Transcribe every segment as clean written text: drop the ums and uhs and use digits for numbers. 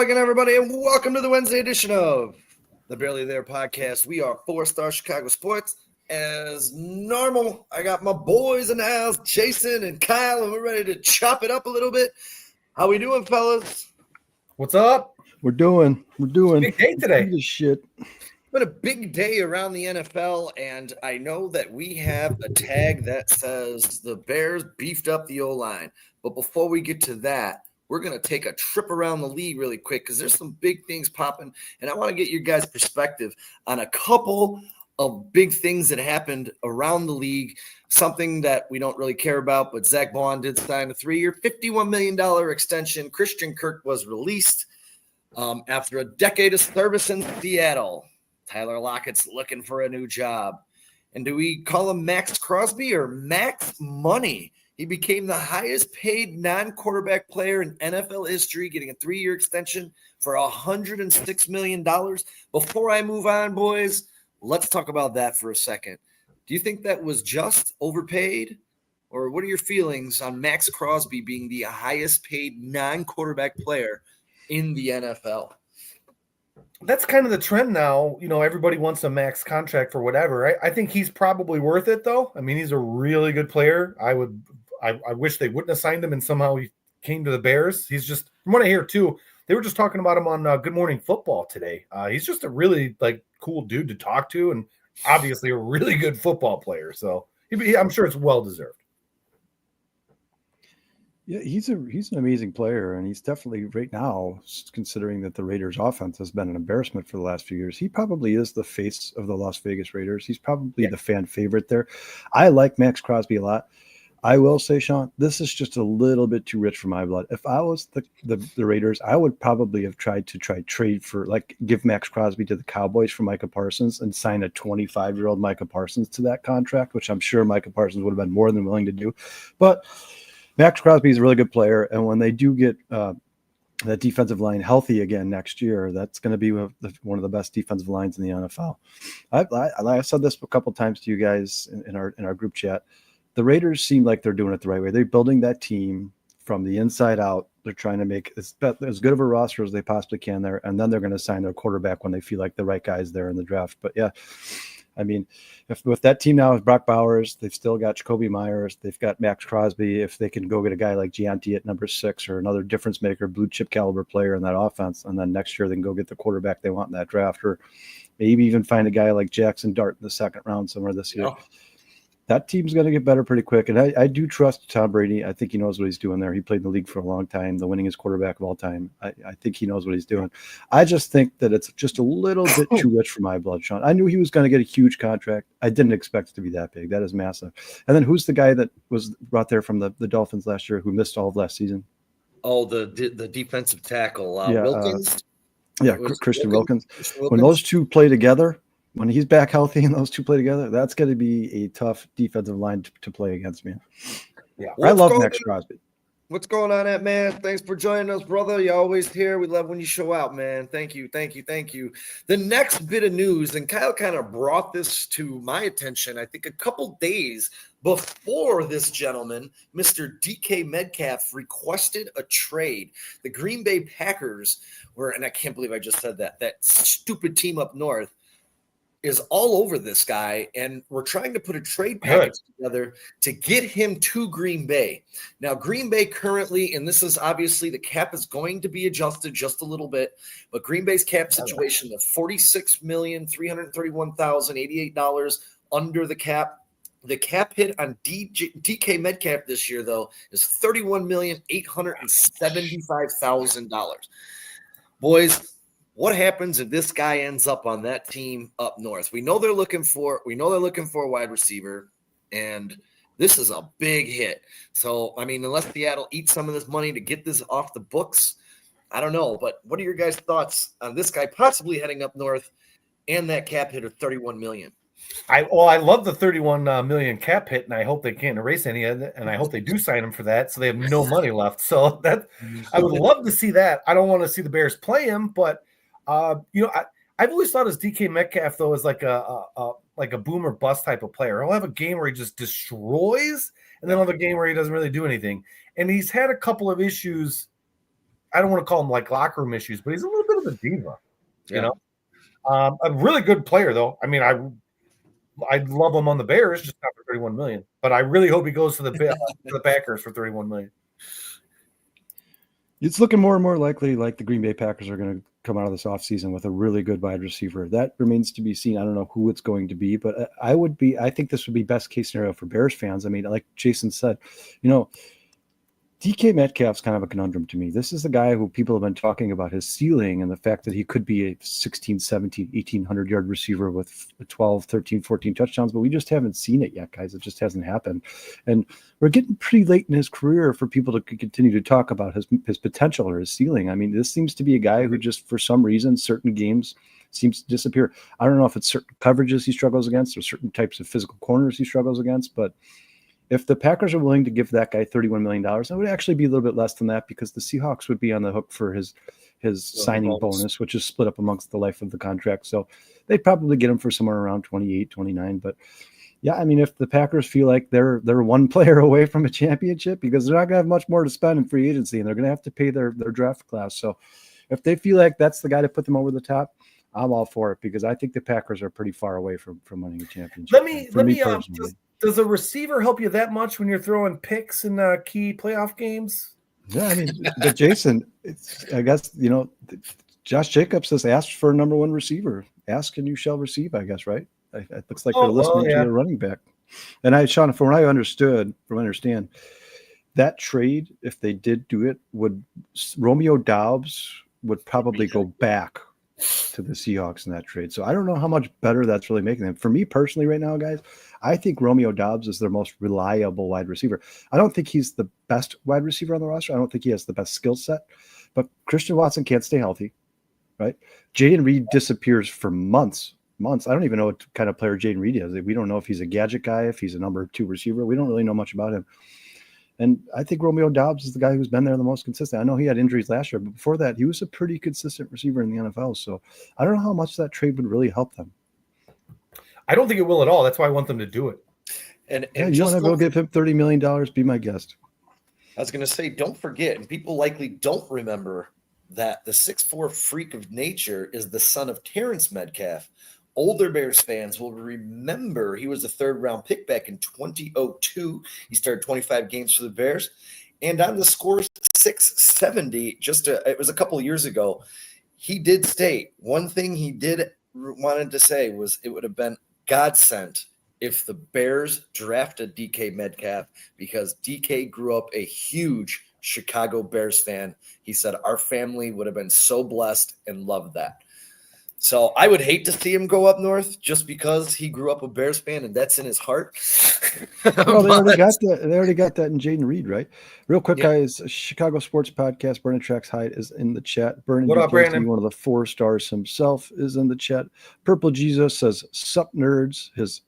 again, everybody, and welcome to the Wednesday edition of the Barely There podcast. We are 4-Star Chicago Sports. As normal, I got my boys in the house, Jason and Kyle, and we're ready to chop it up a little bit. How we doing, fellas? What's up? We're doing. Big day today. Shit. It's been a big day around the NFL, and I know that we have a tag that says the Bears beefed up the O-line. But before we get to that, we're going to take a trip around the league really quick because there's some big things popping, and I want to get your guys' perspective on a couple of big things that happened around the league, something that we don't really care about, but Zach Bond did sign a 3-year, $51 million extension. Christian Kirk was released after a decade of service in Seattle. Tyler Lockett's looking for a new job. And do we call him Max Crosby or Max Money? He became the highest paid non-quarterback player in NFL history, getting a 3-year extension for $106 million. Before I move on, boys, let's talk about that for a second. Do you think that was just overpaid? Or what are your feelings on Max Crosby being the highest paid non-quarterback player in the NFL? That's kind of the trend now. You know, everybody wants a max contract for whatever. I think he's probably worth it, though. I mean, he's a really good player. I wish they wouldn't have signed him, and somehow he came to the Bears. He's just, from what I hear too, they were just talking about him on Good Morning Football today. He's just a really cool dude to talk to, and obviously a really good football player. So I'm sure it's well deserved. Yeah, he's an amazing player, and he's definitely right now, considering that the Raiders' offense has been an embarrassment for the last few years. He probably is the face of the Las Vegas Raiders. He's probably the fan favorite there. I like Max Crosby a lot. I will say, Sean, this is just a little bit too rich for my blood. If I was the Raiders, I would probably have tried to trade for, give Max Crosby to the Cowboys for Micah Parsons and sign a 25-year-old Micah Parsons to that contract, which I'm sure Micah Parsons would have been more than willing to do. But Max Crosby is a really good player, and when they do get that defensive line healthy again next year, that's going to be one of the best defensive lines in the NFL. I've said this a couple times to you guys in our group chat. The Raiders seem like they're doing it the right way. They're building that team from the inside out. They're trying to make as good of a roster as they possibly can there, and then they're going to sign their quarterback when they feel like the right guy's there in the draft. But yeah, I mean, if that team now is Brock Bowers, they've still got Jacoby Myers, they've got Max Crosby. If they can go get a guy like Gianti at number 6 or another difference maker, blue chip caliber player in that offense, and then next year they can go get the quarterback they want in that draft, or maybe even find a guy like Jackson Dart in the second round somewhere this year. That team's going to get better pretty quick. And I do trust Tom Brady. I think he knows what he's doing there. He played in the league for a long time, the winningest quarterback of all time. I think he knows what he's doing. I just think that it's just a little bit too rich for my blood, Sean. I knew he was going to get a huge contract. I didn't expect it to be that big. That is massive. And then who's the guy that was brought there from the Dolphins last year who missed all of last season? Oh, the defensive tackle, Wilkins. Christian Wilkins. When those two play together, when he's back healthy and those two play together, that's going to be a tough defensive line to play against, man. Yeah, I love Max Crosby. What's going on, man? Thanks for joining us, brother. You're always here. We love when you show out, man. Thank you. The next bit of news, and Kyle kind of brought this to my attention, I think a couple days before this gentleman, Mr. DK Metcalf, requested a trade. The Green Bay Packers were, and I can't believe I just said that stupid team up north, is all over this guy, and we're trying to put a trade package together to get him to Green Bay. Now, Green Bay currently, and this is obviously the cap is going to be adjusted just a little bit, but Green Bay's cap situation of $46,331,088 under the cap. The cap hit on DK Metcalf this year, though, is $31,875,000. Boys, what happens if this guy ends up on that team up north? We know they're looking for a wide receiver, and this is a big hit. So, I mean, unless Seattle eats some of this money to get this off the books, I don't know. But what are your guys' thoughts on this guy possibly heading up north and that cap hit of $31 million? I love the 31 million cap hit, and I hope they can't erase any of it, and I hope they do sign him for that, so they have no money left. So that I would love to see that. I don't want to see the Bears play him, but I've always thought as DK Metcalf though is like a boom or bust type of player. He'll have a game where he just destroys, and then he'll have a game where he doesn't really do anything. And he's had a couple of issues. I don't want to call him like locker room issues, but he's a little bit of a diva. Yeah. You know, a really good player though. I mean, I love him on the Bears, just not for $31 million. But I really hope he goes to the Packers for $31 million. It's looking more and more likely like the Green Bay Packers are going to come out of this offseason with a really good wide receiver. That remains to be seen. I don't know who it's going to be, but I think this would be best case scenario for Bears fans. I mean, like Jason said, DK Metcalf's kind of a conundrum to me. This is the guy who people have been talking about his ceiling and the fact that he could be a 16, 17, 1,800 yard receiver with 12, 13, 14 touchdowns, but we just haven't seen it yet, guys. It just hasn't happened. And we're getting pretty late in his career for people to continue to talk about his potential or his ceiling. I mean, this seems to be a guy who just, for some reason, certain games seems to disappear. I don't know if it's certain coverages he struggles against or certain types of physical corners he struggles against, but if the Packers are willing to give that guy $31 million, it would actually be a little bit less than that because the Seahawks would be on the hook for his signing bonus, which is split up amongst the life of the contract. So they'd probably get him for somewhere around 28, 29. But yeah, I mean, if the Packers feel like they're one player away from a championship because they're not going to have much more to spend in free agency and they're going to have to pay their draft class. So if they feel like that's the guy to put them over the top, I'm all for it because I think the Packers are pretty far away from winning a championship. Let me does a receiver help you that much when you're throwing picks in key playoff games? Yeah, I mean, but Jason, I guess, Josh Jacobs has asked for a number one receiver. Ask and you shall receive, I guess, right? It looks like they're listening to the running back. And Sean, from what I understand, that trade, if they did do it, Romeo Doubs would probably go back to the Seahawks in that trade. So I don't know how much better that's really making them. For me personally right now, guys, I think Romeo Doubs is their most reliable wide receiver. I don't think he's the best wide receiver on the roster. I don't think he has the best skill set, but Christian Watson can't stay healthy, right? Jayden Reed disappears for months. I don't even know what kind of player Jayden Reed is. We don't know if he's a gadget guy, if he's a number 2 receiver. We don't really know much about him. And I think Romeo Doubs is the guy who's been there the most consistent. I know he had injuries last year, but before that, he was a pretty consistent receiver in the NFL. So I don't know how much that trade would really help them. I don't think it will at all. That's why I want them to do it. And you want to go give him $30 million? Be my guest. I was going to say, don't forget, and people likely don't remember that the 6'4" freak of nature is the son of Terrence Metcalf. Older Bears fans will remember he was a 3rd-round pick back in 2002. He started 25 games for the Bears. And on the scores 670, it was a couple of years ago, he did state one thing he wanted to say was it would have been godsend if the Bears drafted DK Metcalf because DK grew up a huge Chicago Bears fan. He said our family would have been so blessed and loved that. So I would hate to see him go up north just because he grew up a Bears fan and that's in his heart. Well, they already got that in Jayden Reed, right? Real quick, guys, Chicago Sports Podcast, Brandon Trax Hyde is in the chat. What up, Brandon? One of the 4 stars himself is in the chat. Purple Jesus says, "Sup, nerds," his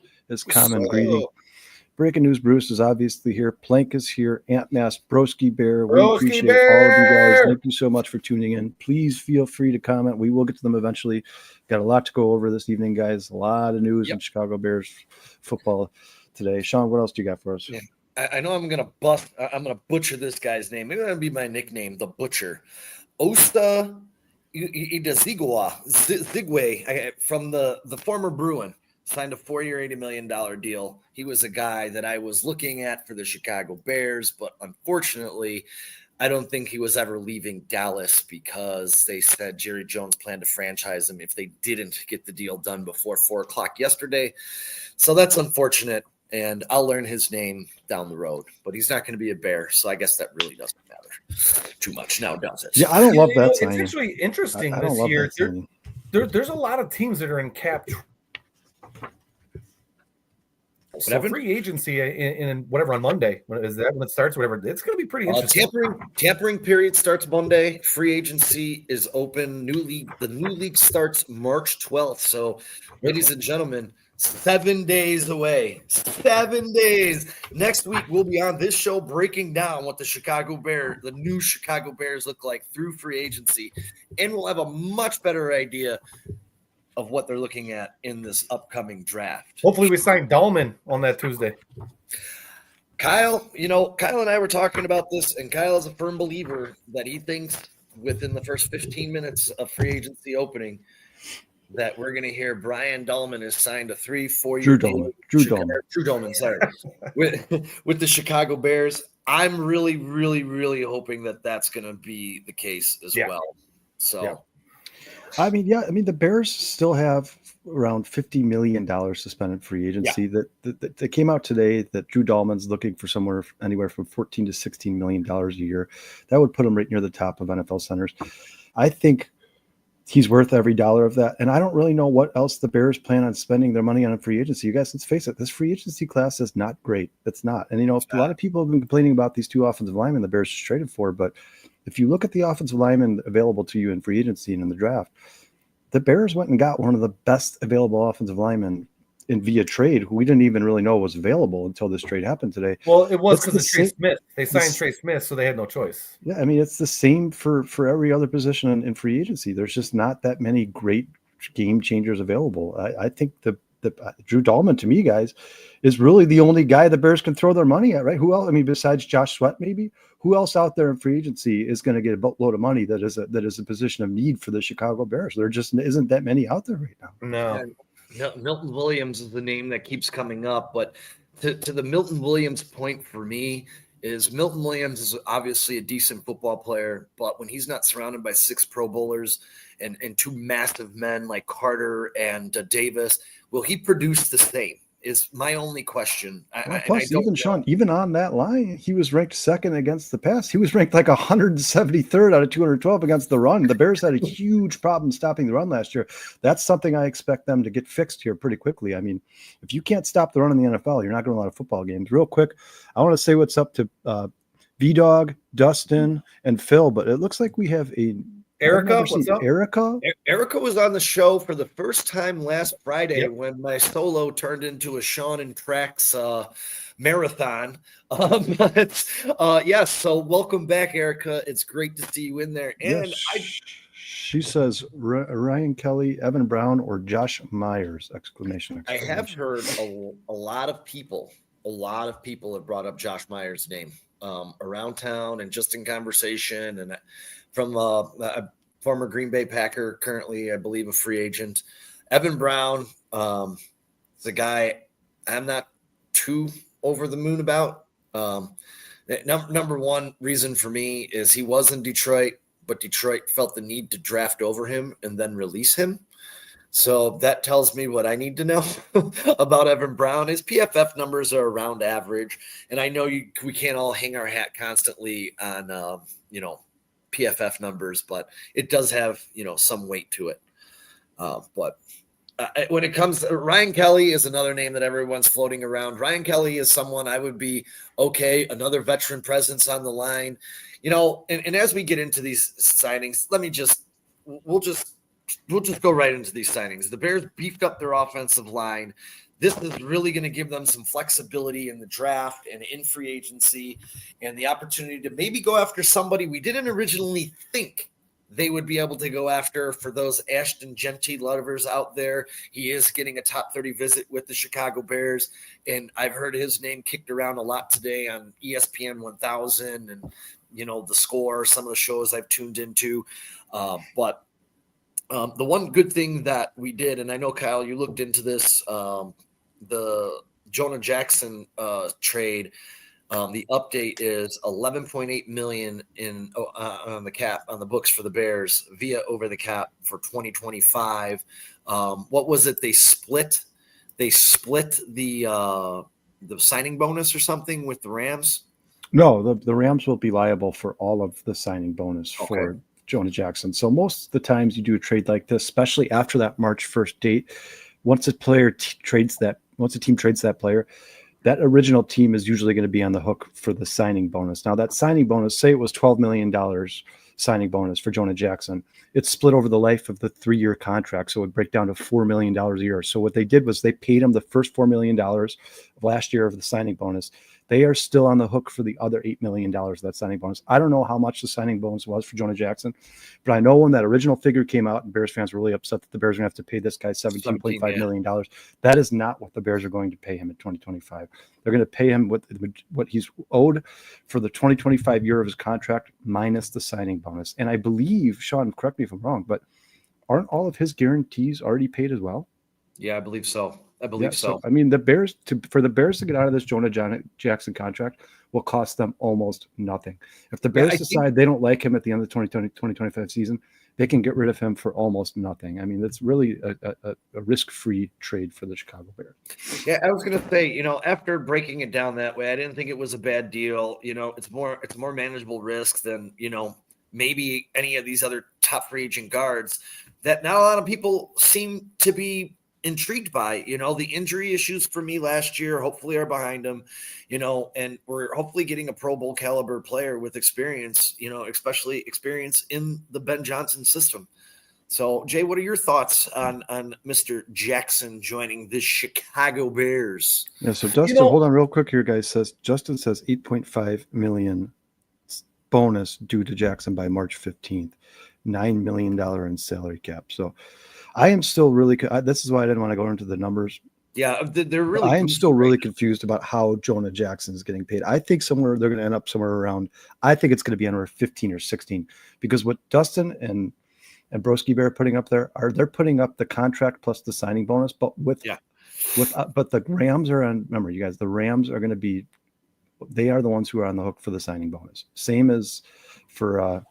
common greeting. Breaking news, Bruce is obviously here. Plank is here. Ant Mass, Broski Bear. We appreciate all of you guys. Thank you so much for tuning in. Please feel free to comment. We will get to them eventually. Got a lot to go over this evening, guys. A lot of news in Chicago Bears football today. Sean, what else do you got for us? Yeah. I know I'm gonna butcher this guy's name. Maybe that'll be my nickname, the Butcher. Osta Zigwe from the former Bruin. Signed a 4-year, $80 million deal. He was a guy that I was looking at for the Chicago Bears, but unfortunately, I don't think he was ever leaving Dallas because they said Jerry Jones planned to franchise him if they didn't get the deal done before 4 o'clock yesterday. So that's unfortunate, and I'll learn his name down the road. But he's not going to be a Bear, so I guess that really doesn't matter too much now, does it? Yeah, I don't love that signing. It's actually interesting this year. There's a lot of teams that are in cap. So free agency in whatever on Monday. When it starts? Whatever. It's going to be pretty interesting. Tampering period starts Monday. Free agency is open. The new league starts March 12th. So, ladies and gentlemen, 7 days away. 7 days. Next week we'll be on this show breaking down what the new Chicago Bears look like through free agency, and we'll have a much better idea of what they're looking at in this upcoming draft. Hopefully we sign Dahlman on that Tuesday. Kyle and I were talking about this, and Kyle is a firm believer that he thinks within the first 15 minutes of free agency opening that we're going to hear Brian Dahlman has signed a 3-4 year deal. Drew Dolman, sorry, with the Chicago Bears. I'm really, really, really hoping that that's going to be the case as well. So, I mean, the Bears still have around $50 million to spend in free agency. That came out today that Drew Dahlman's looking for anywhere from $14 to $16 million a year. That would put him right near the top of NFL centers. I think he's worth every dollar of that. And I don't really know what else the Bears plan on spending their money on in free agency. You guys, let's face it, this free agency class is not great. It's not. And, a lot of people have been complaining about these two offensive linemen the Bears just traded for. But if you look at the offensive linemen available to you in free agency and in the draft, the Bears went and got one of the best available offensive linemen via trade, who we didn't even really know was available until this trade happened today. Well, it was because of Trey Smith. They signed Trey Smith, so they had no choice. Yeah, I mean, it's the same for every other position in free agency. There's just not that many great game changers available. I think the Drew Dahlman, to me, guys, is really the only guy the Bears can throw their money at, right? Who else? I mean, besides Josh Sweat, maybe? Who else out there in free agency is going to get a boatload of money that is a position of need for the Chicago Bears? There just isn't that many out there right now. No. Milton Williams is the name that keeps coming up, but to the Milton Williams point for me is Milton Williams is obviously a decent football player, but when he's not surrounded by 6 Pro Bowlers and two massive men like Carter and Davis, will he produce the same? Is my only question. Plus, even on that line, he was ranked second against the pass. He was ranked like 173rd out of 212 against the run. The Bears had a huge problem stopping the run last year. That's something I expect them to get fixed here pretty quickly. I mean, if you can't stop the run in the NFL, you're not going to a lot of football games. Real quick, I want to say what's up to V-Dog, Dustin, and Phil, but it looks like we have Erica, what's up? Erica was on the show for the first time last Friday when my solo turned into a Sean and Trax marathon. So welcome back, Erica. It's great to see you in there. And she says Ryan Kelly, Evan Brown, or Josh Myers! Exclamation. I have heard a lot of people have brought up Josh Myers' name around town and just in conversation, and from a former Green Bay Packer, currently, I believe, a free agent. Evan Brown is a guy I'm not too over the moon about. Number one reason for me is he was in Detroit, but Detroit felt the need to draft over him and then release him. So that tells me what I need to know about Evan Brown. His PFF numbers are around average, and I know we can't all hang our hat constantly on PFF numbers, but it does have some weight to it. But when it comes to Ryan Kelly is another name that everyone's floating around. Ryan Kelly is someone I would be okay. Another veteran presence on the line, and as we get into these signings, we'll just go right into these signings. The Bears beefed up their offensive line. This is really going to give them some flexibility in the draft and in free agency and the opportunity to maybe go after somebody we didn't originally think they would be able to go after. For those Ashton Jeanty lovers out there, he is getting a top 30 visit with the Chicago Bears, and I've heard his name kicked around a lot today on ESPN 1000 and, The Score, some of the shows I've tuned into. But the one good thing that we did, and I know, Kyle, you looked into this, the Jonah Jackson trade, the update is $11.8 million on the cap, on the books for the Bears via over the cap for 2025. What was it? They split the signing bonus or something with the Rams. No, the Rams will be liable for all of the signing bonus for Jonah Jackson. So most of the times you do a trade like this, especially after that March 1st date, once a team trades that player, that original team is usually going to be on the hook for the signing bonus. Now that signing bonus, say it was $12 million signing bonus for Jonah Jackson, it's split over the life of the 3-year contract. So it would break down to $4 million a year. So what they did was they paid him the first $4 million of last year of the signing bonus. They are still on the hook for the other $8 million of that signing bonus. I don't know how much the signing bonus was for Jonah Jackson, but I know when that original figure came out and Bears fans were really upset that the Bears are going to have to pay this guy $17.5 million. That is not what the Bears are going to pay him in 2025. They're going to pay him what he's owed for the 2025 year of his contract minus the signing bonus. And I believe, Sean, correct me if I'm wrong, but aren't all of his guarantees already paid as well? Yeah, I believe so. So. I mean, for the Bears to get out of this Jonah Jackson contract will cost them almost nothing. If the Bears decide they don't like him at the end of the 2025 season, they can get rid of him for almost nothing. I mean, that's really a risk-free trade for the Chicago Bears. Yeah, I was going to say, after breaking it down that way, I didn't think it was a bad deal. It's more manageable risk than, maybe any of these other top free agent guards that not a lot of people seem to be intrigued by. The injury issues for me last year hopefully are behind him, and we're hopefully getting a Pro Bowl caliber player with experience, especially experience in the Ben Johnson system. So, Jay, what are your thoughts on Mr. Jackson joining the Chicago Bears? Yeah, so Dustin, hold on real quick here, guys. Justin says $8.5 million bonus due to Jackson by March 15th, $9 million in salary cap. So I am still really this is why I didn't want to go into the numbers. Yeah, they're really. I am still really confused about how Jonah Jackson is getting paid. I think they're going to end up somewhere around. I think it's going to be under 15 or 16 because what Dustin and Broski Bear putting up there they're putting up the contract plus the signing bonus, but but the Rams are on. Remember, you guys, the Rams are going to be. They are the ones who are on the hook for the signing bonus. Same as for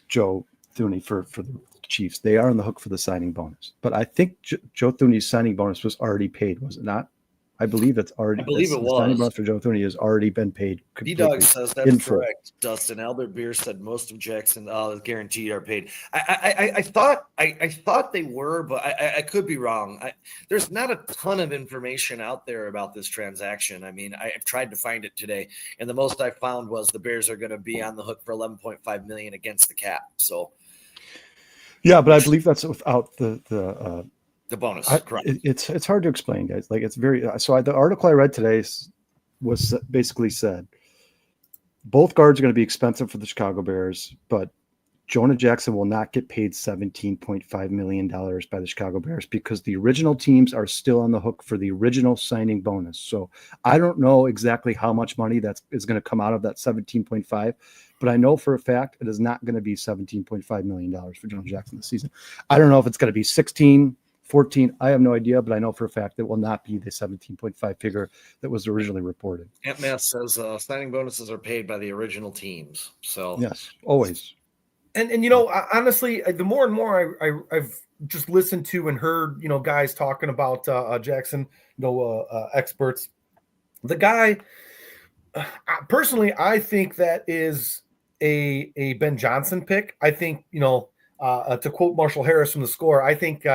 Joe Thuney for the Chiefs. They are on the hook for the signing bonus. But I think Joe Thuney's signing bonus was already paid, was it not? I believe it's already. I believe it was. The signing bonus for Joe Thuney has already been paid. D-Dog says that's correct. Dustin Albert Beer said most of Jackson guaranteed are paid. I thought they were, but I could be wrong. There's not a ton of information out there about this transaction. I mean, I've tried to find it today, and the most I found was the Bears are going to be on the hook for $11.5 million against the cap. So, yeah, but I believe that's without the bonus. Correct. It's hard to explain, guys. Like it's very. So the article I read today was basically said both guards are going to be expensive for the Chicago Bears, but Jonah Jackson will not get paid $17.5 million by the Chicago Bears because the original teams are still on the hook for the original signing bonus. So I don't know exactly how much money that is going to come out of that 17.5, but I know for a fact it is not going to be $17.5 million for Jonah Jackson this season. I don't know if it's going to be 16, 14, I have no idea, but I know for a fact it will not be the 17.5 figure that was originally reported. Ant Math says signing bonuses are paid by the original teams. So yes, always. And honestly, the more and more I've just listened to and heard, guys talking about Jackson, experts. The guy, personally, I think that is a Ben Johnson pick. I think, to quote Marshall Harris from The Score, I think,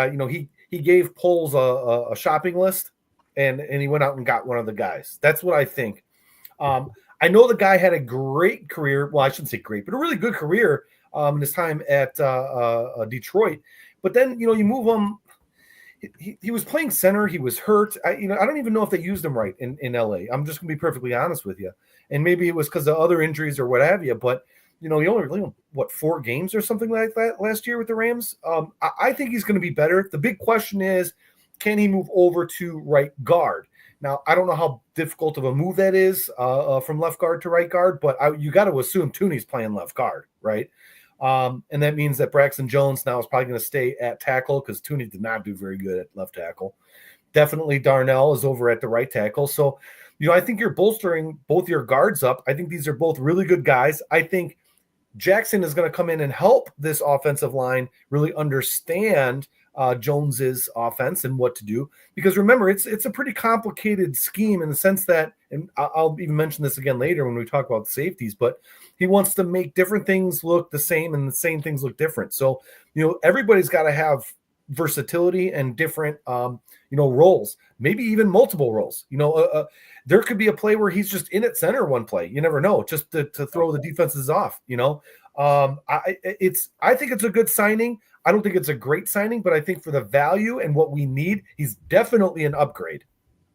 he gave Poles a shopping list and he went out and got one of the guys. That's what I think. I know the guy had a great career. Well, I shouldn't say great, but a really good career in his time at Detroit. But then, you move him. He was playing center. He was hurt. I don't even know if they used him right in LA. I'm just going to be perfectly honest with you. And maybe it was because of other injuries or what have you. But, he only really, 4 games or something like that last year with the Rams. I think he's going to be better. The big question is, can he move over to right guard? Now, I don't know how difficult of a move that is from left guard to right guard, but you got to assume Thuney's playing left guard, right? And that means that Braxton Jones now is probably going to stay at tackle because Thuney did not do very good at left tackle. Definitely Darnell is over at the right tackle. So, I think you're bolstering both your guards up. I think these are both really good guys. I think Jackson is going to come in and help this offensive line really understand Jones's offense and what to do. Because remember, it's a pretty complicated scheme in the sense that, and I'll even mention this again later when we talk about safeties, but he wants to make different things look the same and the same things look different. So, everybody's got to have versatility and different, roles, maybe even multiple roles. There could be a play where he's just in at center one play. You never know, just to throw the defenses off, I think it's a good signing. I don't think it's a great signing, but I think for the value and what we need, he's definitely an upgrade.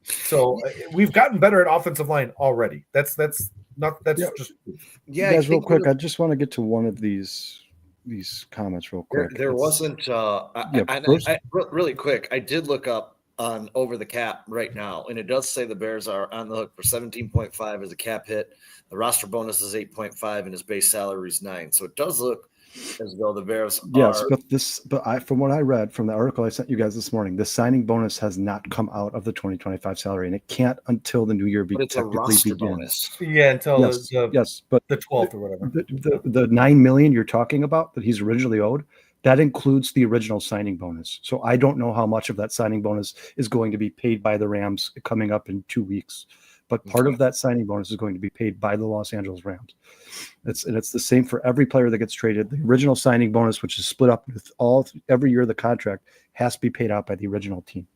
So we've gotten better at offensive line already. That's Yeah. just Yeah, guys, real quick, there, I just want to get to one of these comments real quick. there wasn't. Really quick, I did look up on Over the Cap right now, and it does say the Bears are on the hook for 17.5 as a cap hit. The roster bonus is 8.5, and his base salary is 9. So it does look as though the Bears Yes, are. from what I read from the article I sent you guys this morning, the signing bonus has not come out of the 2025 salary, and it can't until the new year But it's a roster bonus. until yes, but the 12th or whatever. The $9 million you're talking about that he's originally owed, that includes the original signing bonus. So I don't know how much of that signing bonus is going to be paid by the Rams coming up in 2 weeks. But part of that signing bonus is going to be paid by the Los Angeles Rams. It's the same for every player that gets traded. The original signing bonus, which is split up with every year of the contract, has to be paid out by the original team.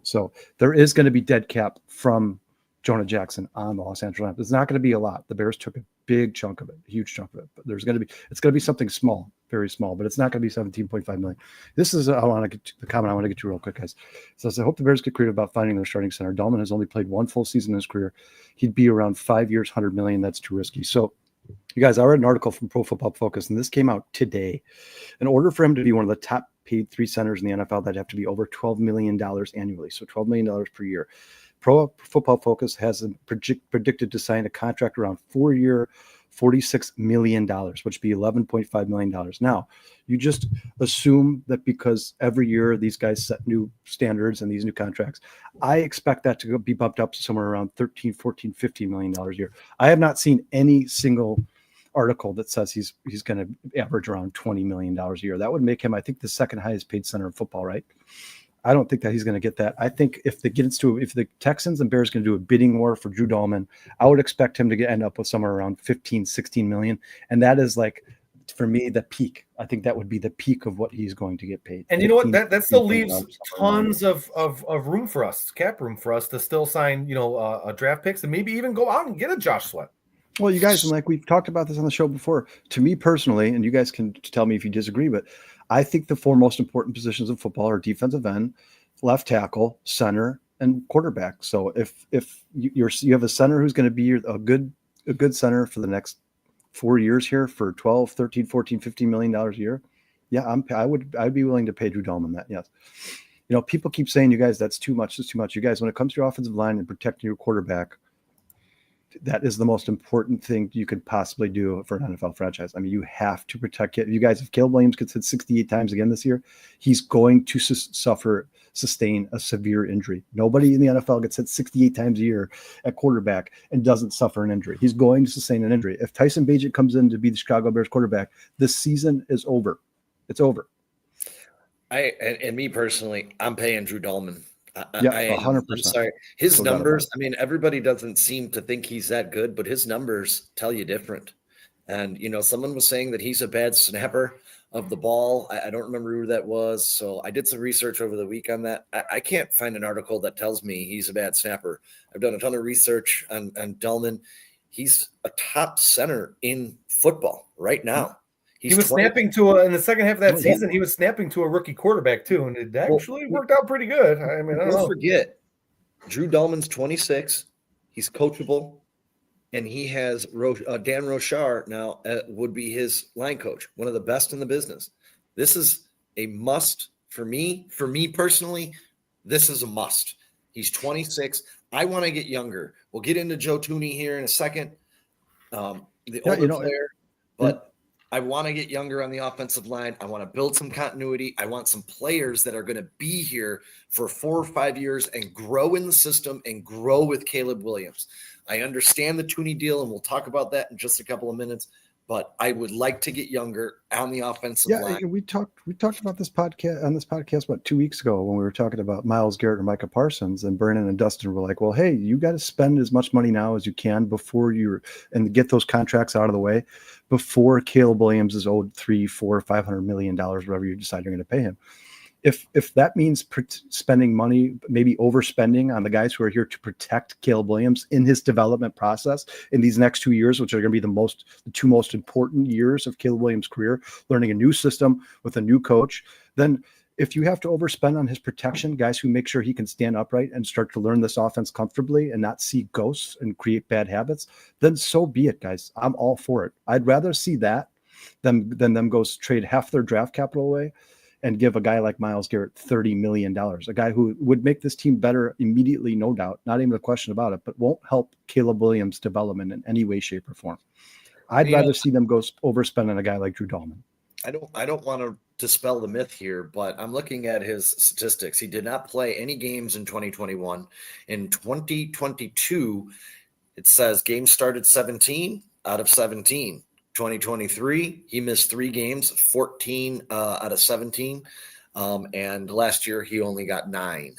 So there is going to be dead cap from Jonah Jackson on the Los Angeles Rams. It's not going to be a lot. The Bears took a big chunk of it, a huge chunk of it. But it's going to be something small, very small, but it's not going to be 17.5 million. This is I want to get to the comment I want to get to real quick, guys. So I hope the Bears get creative about finding their starting center. Dahlman has only played one full season in his career. He'd be around 5 years, 100 million. That's too risky. So you guys, I read an article from Pro Football Focus, and this came out today. In order for him to be one of the top paid 3 centers in the NFL, that'd have to be over $12 million annually. So $12 million per year. Pro Football Focus has him predicted to sign a contract around 4-year, $46 million, which would be $11.5 million. Now, you just assume that because every year these guys set new standards and these new contracts, I expect that to be bumped up to somewhere around $13, $14, $15 million a year. I have not seen any single article that says he's going to average around $20 million a year. That would make him, I think, the second highest paid center in football, right? I don't think that he's going to get that. I think if the Texans and Bears going to do a bidding war for Drew Dahlman, I would expect him to end up with somewhere around 15, 16 million. And that is, like, for me, the peak. I think that would be the peak of what he's going to get paid. And you know what? That still leaves tons of room for us, cap room for us to still sign, a draft picks and maybe even go out and get a Josh Sweat. Well, you guys, and like we've talked about this on the show before, to me personally, and you guys can tell me if you disagree, but I think the 4 most important positions in football are defensive end, left tackle, center, and quarterback. So if you have a center who's going to be a good center for the next 4 years here for 12, 13, 14, $15 million a year, yeah, I'd be willing to pay Drew Dahlman that. Yes. People keep saying, you guys, that's too much. That's too much. You guys, when it comes to your offensive line and protecting your quarterback, that is the most important thing you could possibly do for an NFL franchise. I mean, you have to protect it. You guys, if Caleb Williams gets hit 68 times again this year, he's going to sustain a severe injury. Nobody in the NFL gets hit 68 times a year at quarterback and doesn't suffer an injury. He's going to sustain an injury. If Tyson Bagent comes in to be the Chicago Bears quarterback, this season is over. It's over. And me personally, I'm paying Drew Dahlman. Yeah, 100%. I'm sorry. His numbers, I mean, everybody doesn't seem to think he's that good, but his numbers tell you different. And, someone was saying that he's a bad snapper of the ball. I don't remember who that was. So I did some research over the week on that. I can't find an article that tells me he's a bad snapper. I've done a ton of research on Dahlman. He's a top center in football right now. He was snapping in the second half of that season, he was snapping to a rookie quarterback too, and it actually worked out pretty good. I mean, don't forget, Drew Dahlman's 26. He's coachable, and he has Dan Rochar now would be his line coach, one of the best in the business. This is a must for me. For me personally, this is a must. He's 26. I want to get younger. We'll get into Joe Thuney here in a second, the older player, but I want to get younger on the offensive line. I want to build some continuity. I want some players that are going to be here for 4 or 5 years and grow in the system and grow with Caleb Williams. I understand the Thuney deal, and we'll talk about that in just a couple of minutes. But I would like to get younger on the offensive line. Yeah, we talked about this podcast about 2 weeks ago when we were talking about Myles Garrett and Micah Parsons, and Brennan and Dustin were like, well, hey, you got to spend as much money now as you can and get those contracts out of the way before Caleb Williams is owed $300, $400, $500 million, whatever you decide you're going to pay him. If that means spending money, maybe overspending on the guys who are here to protect Caleb Williams in his development process in these next 2 years, which are going to be the 2 most important years of Caleb Williams' career, learning a new system with a new coach, then if you have to overspend on his protection, guys who make sure he can stand upright and start to learn this offense comfortably and not see ghosts and create bad habits, then so be it, guys. I'm all for it. I'd rather see that than them go trade half their draft capital away and give a guy like Myles Garrett $30 million, a guy who would make this team better immediately, no doubt, not even a question about it, but won't help Caleb Williams' development in any way, shape, or form. I'd rather see them go overspend on a guy like Drew Dalman. I don't want to dispel the myth here, but I'm looking at his statistics. He did not play any games in 2021. In 2022, it says games started 17 out of 17. 2023, he missed 3 games, 14 out of 17. And last year he only got 9.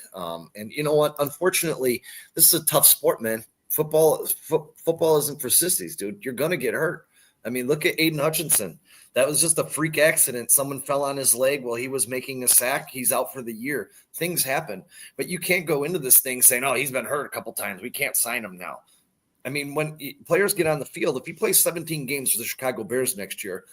And you know what? Unfortunately, this is a tough sport, man. Football isn't for sissies, dude. You're going to get hurt. I mean, look at Aiden Hutchinson. That was just a freak accident. Someone fell on his leg while he was making a sack. He's out for the year. Things happen. But you can't go into this thing saying, oh, he's been hurt a couple times. We can't sign him now. I mean, when players get on the field, if he plays 17 games for the Chicago Bears next year,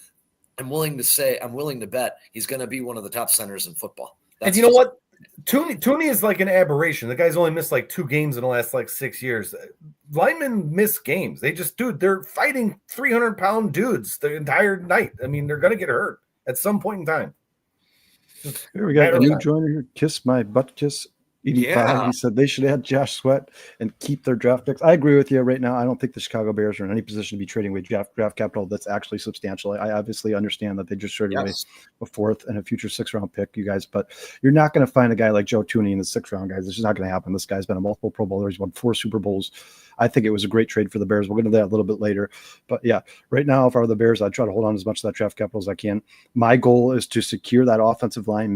I'm willing to bet he's going to be one of the top centers in football. And you know what? Tooney is like an aberration. The guy's only missed like 2 games in the last 6 years. Linemen miss games. They're fighting 300-pound dudes the entire night. I mean, they're going to get hurt at some point in time. Here we got a new joiner here. Kiss my butt kiss. 85. Yeah. He said they should add Josh Sweat and keep their draft picks. I agree with you right now. I don't think the Chicago Bears are in any position to be trading away draft capital that's actually substantial. I obviously understand that they just traded away a 4th and a future 6th-round pick, you guys, but you're not going to find a guy like Joe Tooney in the 6th round, guys. It's just not going to happen. This guy's been a multiple Pro Bowler. He's won 4 Super Bowls. I think it was a great trade for the Bears. We'll get into that a little bit later. But yeah, right now, if I were the Bears, I'd try to hold on as much of that draft capital as I can. My goal is to secure that offensive line,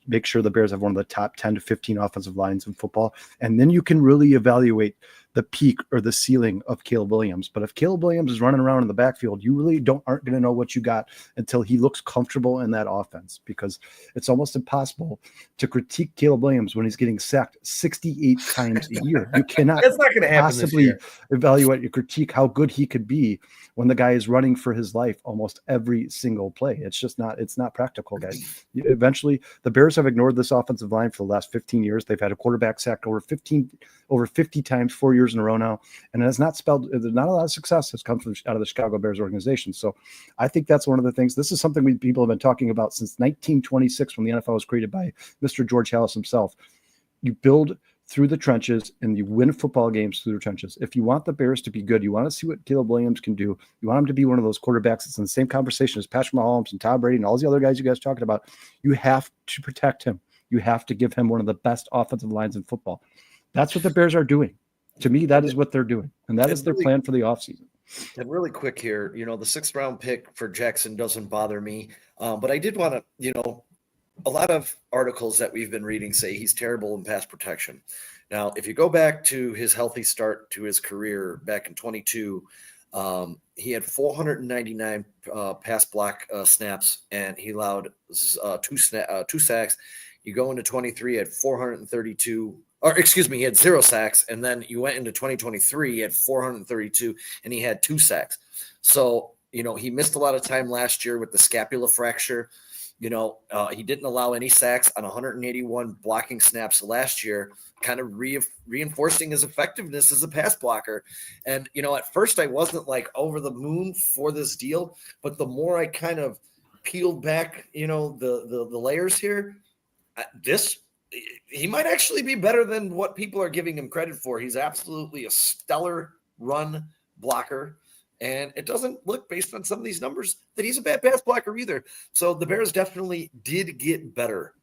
make sure the Bears have one of the top 10 to 15 offensive lines in football. And then you can really evaluate the peak or the ceiling of Caleb Williams. But if Caleb Williams is running around in the backfield, you really aren't going to know what you got until he looks comfortable in that offense, because it's almost impossible to critique Caleb Williams when he's getting sacked 68 times a year. You cannot That's not going to happen possibly evaluate or critique how good he could be when the guy is running for his life almost every single play. It's not practical, guys. Eventually, the Bears have ignored this offensive line for the last 15 years. They've had a quarterback sacked over 50 times 4 years in a row now, and it has not not a lot of success has come out of the Chicago Bears organization. So I think that's one of the things. This is something people have been talking about since 1926, when the NFL was created by Mr. George Halas himself. You build through the trenches and you win football games through the trenches. If you want the Bears to be good, you want to see what Caleb Williams can do. You want him to be one of those quarterbacks that's in the same conversation as Patrick Mahomes and Tom Brady and all the other guys you guys are talking about. You have to protect him. You have to give him one of the best offensive lines in football. That's what the Bears are doing. To me, that is what they're doing. And that is their plan for the offseason. And really quick here, the 6th round pick for Jackson doesn't bother me. But I did want to, a lot of articles that we've been reading say he's terrible in pass protection. Now, if you go back to his healthy start to his career back in 22, he had 499 pass block snaps, and he allowed 2 sacks. You go into 23 at 432. He had 0 sacks, and then you went into 2023, he had 432, and he had 2 sacks. So, he missed a lot of time last year with the scapula fracture. He didn't allow any sacks on 181 blocking snaps last year, kind of reinforcing his effectiveness as a pass blocker. And, at first I wasn't like over the moon for this deal, but the more I kind of peeled back, the layers here, he might actually be better than what people are giving him credit for. He's absolutely a stellar run blocker, and it doesn't look, based on some of these numbers, that he's a bad pass blocker either. So the Bears definitely did get better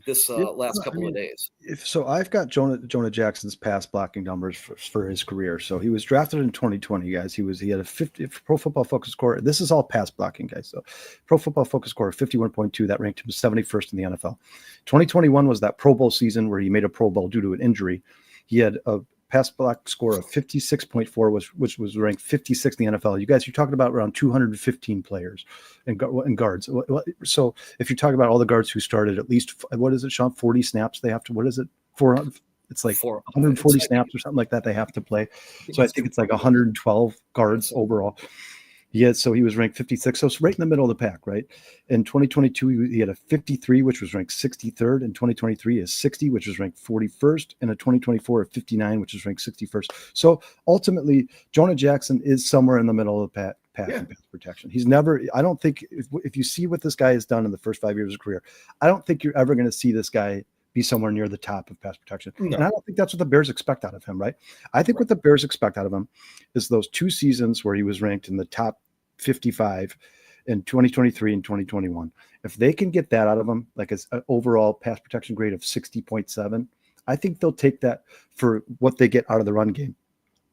this last couple of days. So I've got Jonah Jackson's pass blocking numbers for his career. So he was drafted in 2020, guys. He had a 50 Pro Football Focus score. This is all pass blocking, guys. So Pro Football Focus score of 51.2. That ranked him 71st in the NFL. 2021 was that Pro Bowl season where he made a Pro Bowl due to an injury. He had a pass block score of 56.4, which was ranked 56th in the NFL. You guys, you're talking about around 215 players and guards. So if you're talking about all the guards who started at least, what is it, Sean? 40 snaps they have to, what is it? 400. It's like 140 snaps or something like that they have to play. So I think it's like 112 guards overall. So he was ranked 56. So it's right in the middle of the pack, right? In 2022, he had a 53, which was ranked 63rd. In 2023, a 60, which was ranked 41st. And a 2024, a 59, which was ranked 61st. So ultimately, Jonah Jackson is somewhere in the middle of the pack in pass protection. He's never, I don't think, if you see what this guy has done in the first 5 years of his career, I don't think you're ever going to see this guy be somewhere near the top of pass protection. No. And I don't think that's what the Bears expect out of him, right? I think what the Bears expect out of him is those 2 seasons where he was ranked in the top 55 in 2023 and 2021. If they can get that out of him, like his overall pass protection grade of 60.7, I think they'll take that for what they get out of the run game.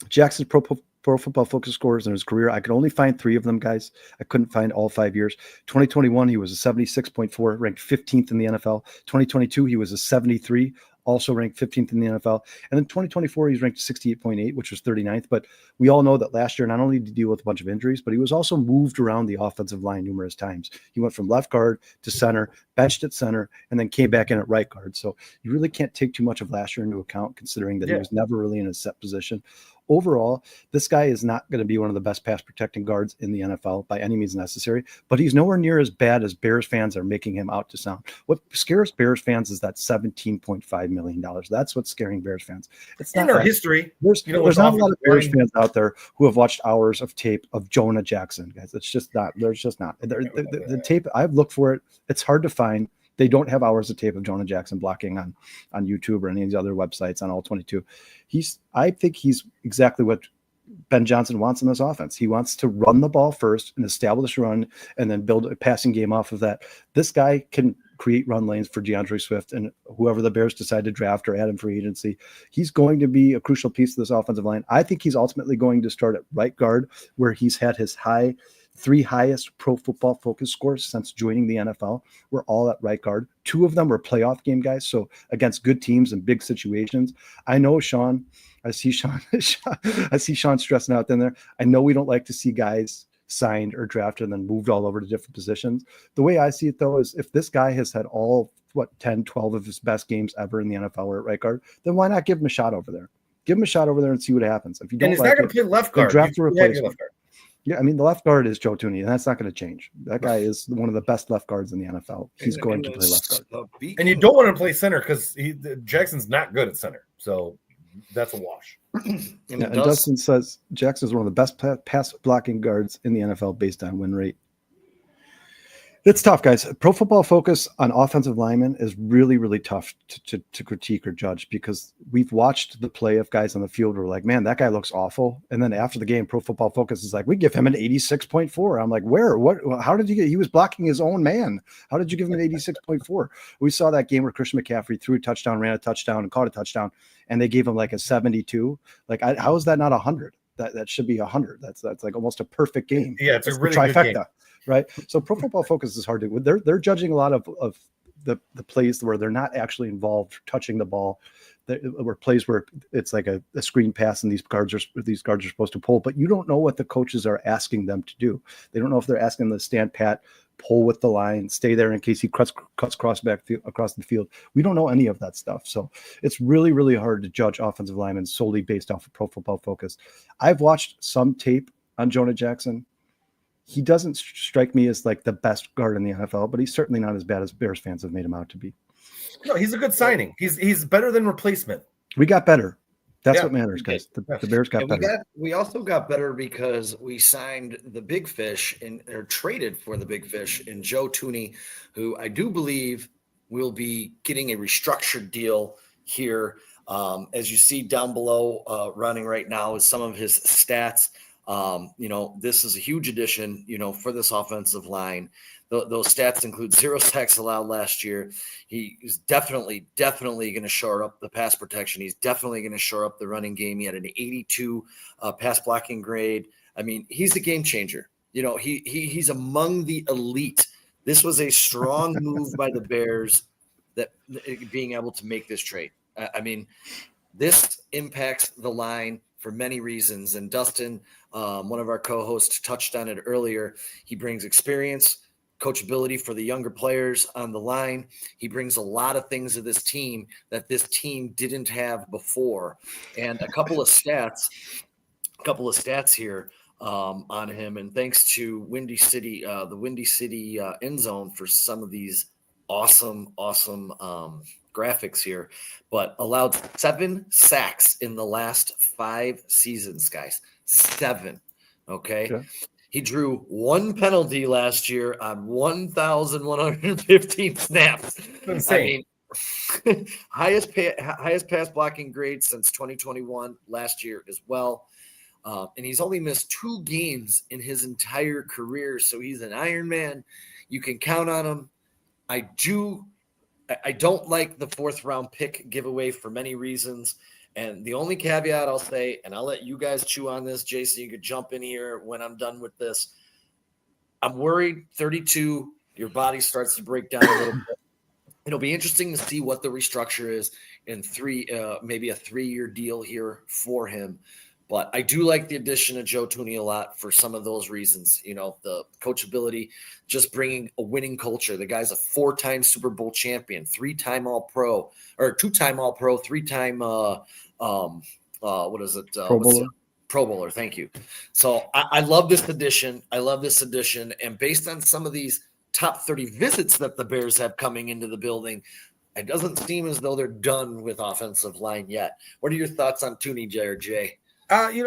Jackson's Pro Football Focus scores in his career, I could only find 3 of them, guys. I couldn't find all 5 years. 2021, he was a 76.4, ranked 15th in the NFL. 2022, he was a 73, also ranked 15th in the NFL. And then 2024, he's ranked 68.8, which was 39th. But we all know that last year, not only did he deal with a bunch of injuries, but he was also moved around the offensive line numerous times. He went from left guard to center, benched at center, and then came back in at right guard. So you really can't take too much of last year into account, considering that he was never really in a set position. Overall, this guy is not going to be one of the best pass protecting guards in the NFL by any means necessary, but he's nowhere near as bad as Bears fans are making him out to sound. What scares Bears fans is that $17.5 million. That's what's scaring Bears fans. It's not our history. There's not a lot of Bears fans out there who have watched hours of tape of Jonah Jackson, guys. It's just not. There's just not. The tape, I've looked for it. It's hard to find. They don't have hours of tape of Jonah Jackson blocking on YouTube or any of the other websites on All-22. I think he's exactly what Ben Johnson wants in this offense. He wants to run the ball first and establish a run and then build a passing game off of that. This guy can create run lanes for DeAndre Swift and whoever the Bears decide to draft or add him for agency. He's going to be a crucial piece of this offensive line. I think he's ultimately going to start at right guard, where he's had his 3 highest Pro Football Focus scores since joining the NFL were all at right guard. 2 of them were playoff game guys, so against good teams and big situations. I know Sean. I see Sean stressing out in there. I know we don't like to see guys signed or drafted and then moved all over to different positions. The way I see it, though, is if this guy has had all 10, 12 of his best games ever in the NFL or at right guard, then why not give him a shot over there? Give him a shot over there and see what happens. If you don't, and he's not going to play left guard. Draft a replacement. Yeah, I mean, the left guard is Joe Thuney, and that's not going to change. That guy is one of the best left guards in the NFL. He's going to play left guard. And you don't want to play center because Jackson's not good at center. So that's a wash. And Dustin says Jackson is one of the best pass blocking guards in the NFL based on win rate. It's tough, guys. Pro Football Focus on offensive linemen is really, really tough to critique or judge, because we've watched the play of guys on the field where we're like, man, that guy looks awful. And then after the game, Pro Football Focus is like, we give him an 86.4. I'm like, where? What? How did you get? He was blocking his own man. How did you give him an 86.4? We saw that game where Christian McCaffrey threw a touchdown, ran a touchdown, and caught a touchdown, and they gave him like a 72. Like, how is that not 100? That should be 100. That's like almost a perfect game. Yeah, it's a really trifecta. Good game. Right. So Pro Football Focus is hard to, they're judging a lot of the plays where they're not actually involved touching the ball, where plays where it's like a screen pass and these guards are supposed to pull, but you don't know what the coaches are asking them to do. They don't know if they're asking them to stand pat, pull with the line, stay there in case he cuts across the field. We don't know any of that stuff. So it's really, really hard to judge offensive linemen solely based off of Pro Football Focus. I've watched some tape on Jonah Jackson. He doesn't strike me as like the best guard in the NFL, but he's certainly not as bad as Bears fans have made him out to be. No, he's a good signing. He's better than replacement. We got better. That's what matters, guys. The Bears got better. We also got better because we signed the big fish or traded for the big fish in Joe Thuney, who I do believe will be getting a restructured deal here. As you see down below, running right now is some of his stats. This is a huge addition, for this offensive line. Those stats include 0 sacks allowed last year. He is definitely going to shore up the pass protection. He's definitely going to shore up the running game. He had an 82 pass blocking grade. I mean, he's a game changer. He's among the elite. This was a strong move by the Bears, that being able to make this trade. I mean, this impacts the line for many reasons. And Dustin, one of our co-hosts, touched on it earlier. He brings experience, coachability for the younger players on the line. He brings a lot of things to this team that this team didn't have before. And a couple of stats here. on him. And thanks to Windy City, the Windy City end zone for some of these awesome graphics here, but allowed 7 sacks in the last 5 seasons, guys. 7. Okay. Yeah. He drew 1 penalty last year on 1,115 snaps. Insane. I mean, highest pass blocking grade since 2021 last year as well. And he's only missed 2 games in his entire career. So he's an Iron Man. You can count on him. I don't like the 4th round pick giveaway for many reasons. And the only caveat I'll say, and I'll let you guys chew on this, Jason, you could jump in here when I'm done with this. I'm worried 32, your body starts to break down a little bit. It'll be interesting to see what the restructure is in maybe a 3-year deal here for him. But I do like the addition of Joe Thuney a lot for some of those reasons. You know, the coachability, just bringing a winning culture. The guy's a 4-time Super Bowl champion, 3-time All-Pro, or 2-time All-Pro, 3-time Pro Bowler. Pro Bowler. Thank you. So I love this addition. And based on some of these top 30 visits that the Bears have coming into the building, it doesn't seem as though they're done with offensive line yet. What are your thoughts on Thuney, Jay?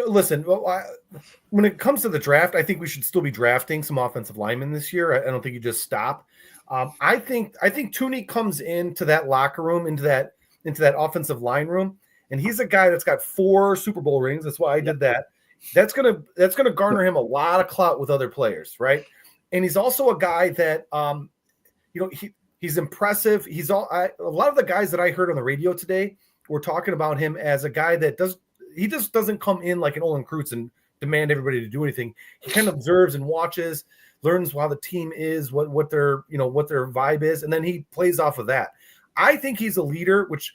Listen, when it comes to the draft, I think we should still be drafting some offensive linemen this year. I don't think you just stop. I think Thuney comes into that locker room, into that offensive line room, and he's a guy that's got 4 Super Bowl rings. That's why I did that. That's gonna garner him a lot of clout with other players, right? And he's also a guy that, he's impressive. A lot of the guys that I heard on the radio today were talking about him as a guy that he just doesn't come in like an Olin Kreutz and demand everybody to do anything. He kind of observes and watches, learns how the team is, what their vibe is, and then he plays off of that. I think he's a leader, which,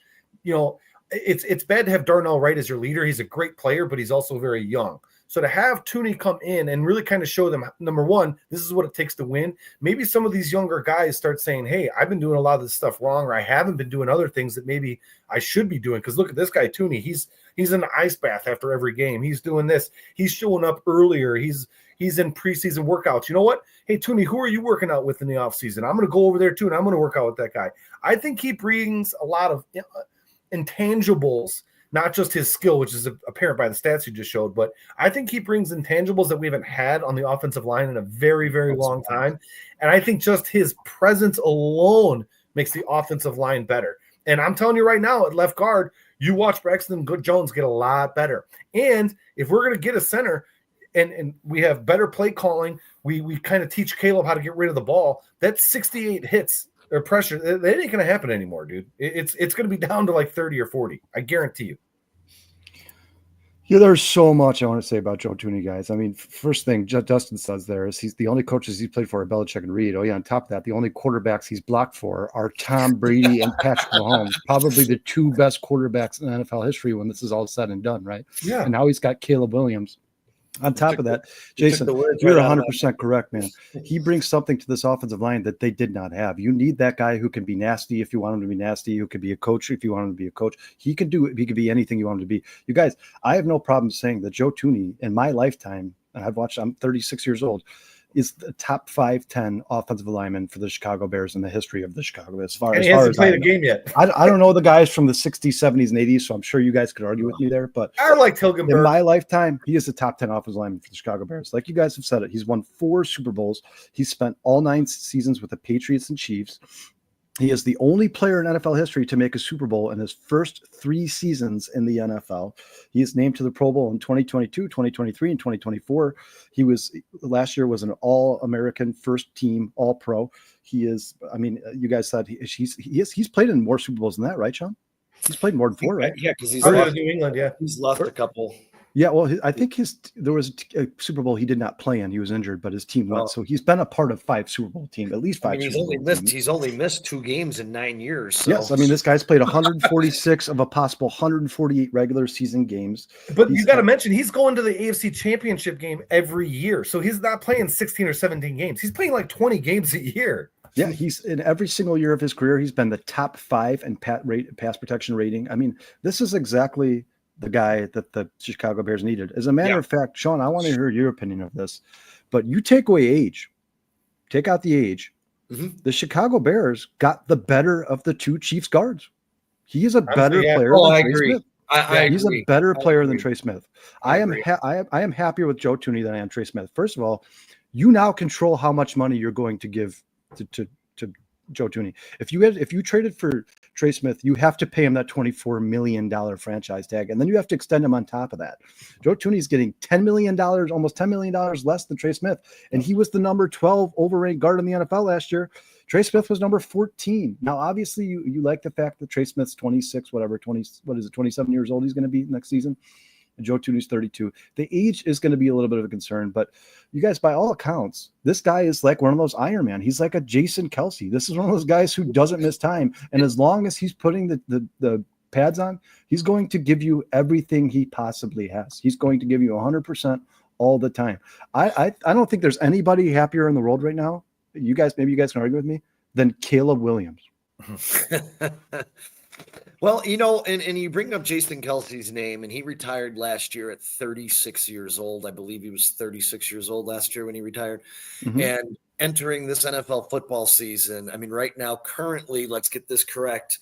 it's bad to have Darnell Wright as your leader. He's a great player, but he's also very young. So to have Thuney come in and really kind of show them, number one, this is what it takes to win. Maybe some of these younger guys start saying, hey, I've been doing a lot of this stuff wrong, or I haven't been doing other things that maybe I should be doing. Because look at this guy, Thuney. He's in the ice bath after every game. He's doing this. He's showing up earlier. He's in preseason workouts. You know what? Hey, Thuney, who are you working out with in the offseason? I'm going to go over there too, and I'm going to work out with that guy. I think he brings a lot of intangibles, not just his skill, which is apparent by the stats you just showed, but I think he brings intangibles that we haven't had on the offensive line in a very, very long time. And I think just his presence alone makes the offensive line better. And I'm telling you right now, at left guard, you watch Braxton Jones get a lot better. And if we're going to get a center and we have better play calling, we kind of teach Caleb how to get rid of the ball, that's 68 hits or pressure. That ain't going to happen anymore, dude. It's going to be down to like 30 or 40. I guarantee you. Yeah, there's so much I want to say about Joe Thuney, guys. I mean, first thing Dustin says there is he's the only coaches he's played for are Belichick and Reed. Oh, yeah, on top of that, the only quarterbacks he's blocked for are Tom Brady and Patrick Mahomes, probably the 2 best quarterbacks in NFL history when this is all said and done, right? Yeah. And now he's got Caleb Williams. On top of that, Jason, you're 100% correct, man. He brings something to this offensive line that they did not have. You need that guy who can be nasty if you want him to be nasty, who could be a coach if you want him to be a coach. He could do it. He could be anything you want him to be. You guys, I have no problem saying that Joe Thuney, in my lifetime, and I'm 36 years old, is the top 5-10 offensive lineman for the Chicago Bears in the history of the Chicago Bears. And he hasn't played a game yet. I don't know the guys from the 60s, 70s, and 80s, so I'm sure you guys could argue with me there. But I like Hilgenberg. In my lifetime, he is the top 10 offensive lineman for the Chicago Bears. Like you guys have said it, he's won 4 Super Bowls. He's spent all 9 seasons with the Patriots and Chiefs. He is the only player in NFL history to make a Super Bowl in his first 3 seasons in the NFL. He is named to the Pro Bowl in 2022, 2023, and 2024. Last year was an All-American, first team, All-Pro. He is, I mean, you guys said he's played in more Super Bowls than that, right, Sean? He's played more than 4, right? Yeah, because he's left New England. Yeah, he's left a couple. Yeah, well, I think there was a Super Bowl he did not play in. He was injured, but his team went. So he's been a part of 5 Super Bowl teams, at least 5. He's only missed 2 games in 9 years. So. Yes, I mean this guy's played 146 of a possible 148 regular season games. But you got to mention he's going to the AFC Championship game every year, so he's not playing 16 or 17 games. He's playing like 20 games a year. Yeah, he's in every single year of his career. He's been the top 5 in pass protection rating. I mean, this is exactly the guy that the Chicago Bears needed. As a matter of fact, Sean, I want to hear your opinion of this, but you take away age, take out the age. Mm-hmm. The Chicago Bears got the better of the two Chiefs guards. He is a better player than Trey Smith. He's a better player than Trey Smith. I am happier with Joe Thuney than I am Trey Smith. First of all, you now control how much money you're going to give to Joe Thuney. If you traded for Trey Smith, you have to pay him that $24 million franchise tag, and then you have to extend him on top of that. Joe Thuney is getting $10 million, almost $10 million less than Trey Smith, and he was the number 12 overrated guard in the NFL last year. Trey Smith was number 14. Now, obviously, you like the fact that Trey Smith's 26, 27 years old he's going to be next season. And Joe Thuney's 32. The age is going to be a little bit of a concern, but you guys, by all accounts, this guy is like one of those Iron Man. He's like a Jason Kelsey. This is one of those guys who doesn't miss time. And as long as he's putting the pads on, he's going to give you everything he possibly has. He's going to give you 100% all the time. I don't think there's anybody happier in the world right now. Maybe you guys can argue with me, than Caleb Williams. Well, and you bring up Jason Kelsey's name, and he retired last year at 36 years old. I believe he was 36 years old last year when he retired. Mm-hmm. And entering this NFL football season, I mean, right now, currently, let's get this correct,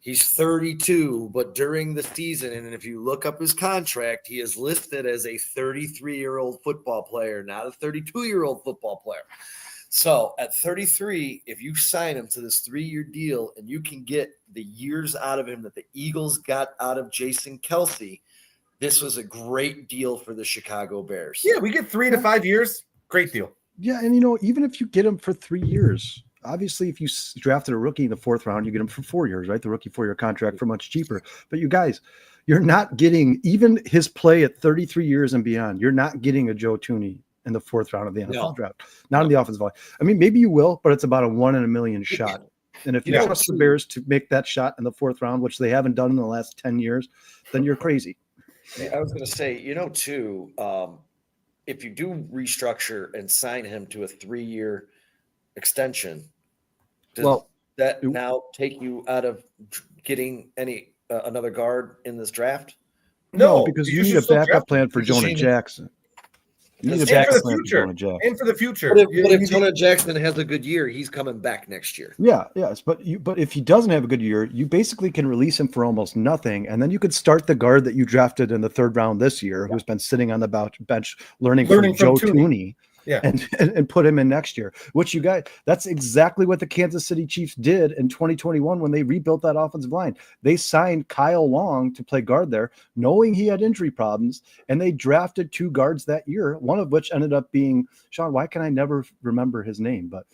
he's 32, but during the season, and if you look up his contract, he is listed as a 33-year-old football player, not a 32-year-old football player. So at 33, if you sign him to this 3-year deal and you can get the years out of him that the Eagles got out of Jason Kelsey, this was a great deal for the Chicago Bears. Yeah, we get 3 to 5 years. Great deal. Yeah, and even if you get him for 3 years, obviously if you drafted a rookie in the 4th round, you get him for 4 years, right? The rookie 4-year contract for much cheaper. But you guys, you're not getting even his play at 33 years and beyond. You're not getting a Joe Thuney in the 4th round of the NFL draft, not in the offensive line. I mean, maybe you will, but it's about a 1 in a million shot. And if you trust the Bears to make that shot in the 4th round, which they haven't done in the last 10 years, then you're crazy. I was going to say, too, if you do restructure and sign him to a 3-year extension, does that now take you out of getting another guard in this draft? No, because you need a backup plan for Jonah Jackson. And for the future. But if Jonah Jackson has a good year, he's coming back next year. Yeah, yes. But if he doesn't have a good year, you basically can release him for almost nothing. And then you could start the guard that you drafted in the 3rd round this year, who's been sitting on the bench learning from Joe Thuney. Yeah, and put him in next year, which that's exactly what the Kansas City Chiefs did in 2021 when they rebuilt that offensive line. They signed Kyle Long to play guard there, knowing he had injury problems, and they drafted 2 guards that year, one of which ended up being, Sean, why can I never remember his name? But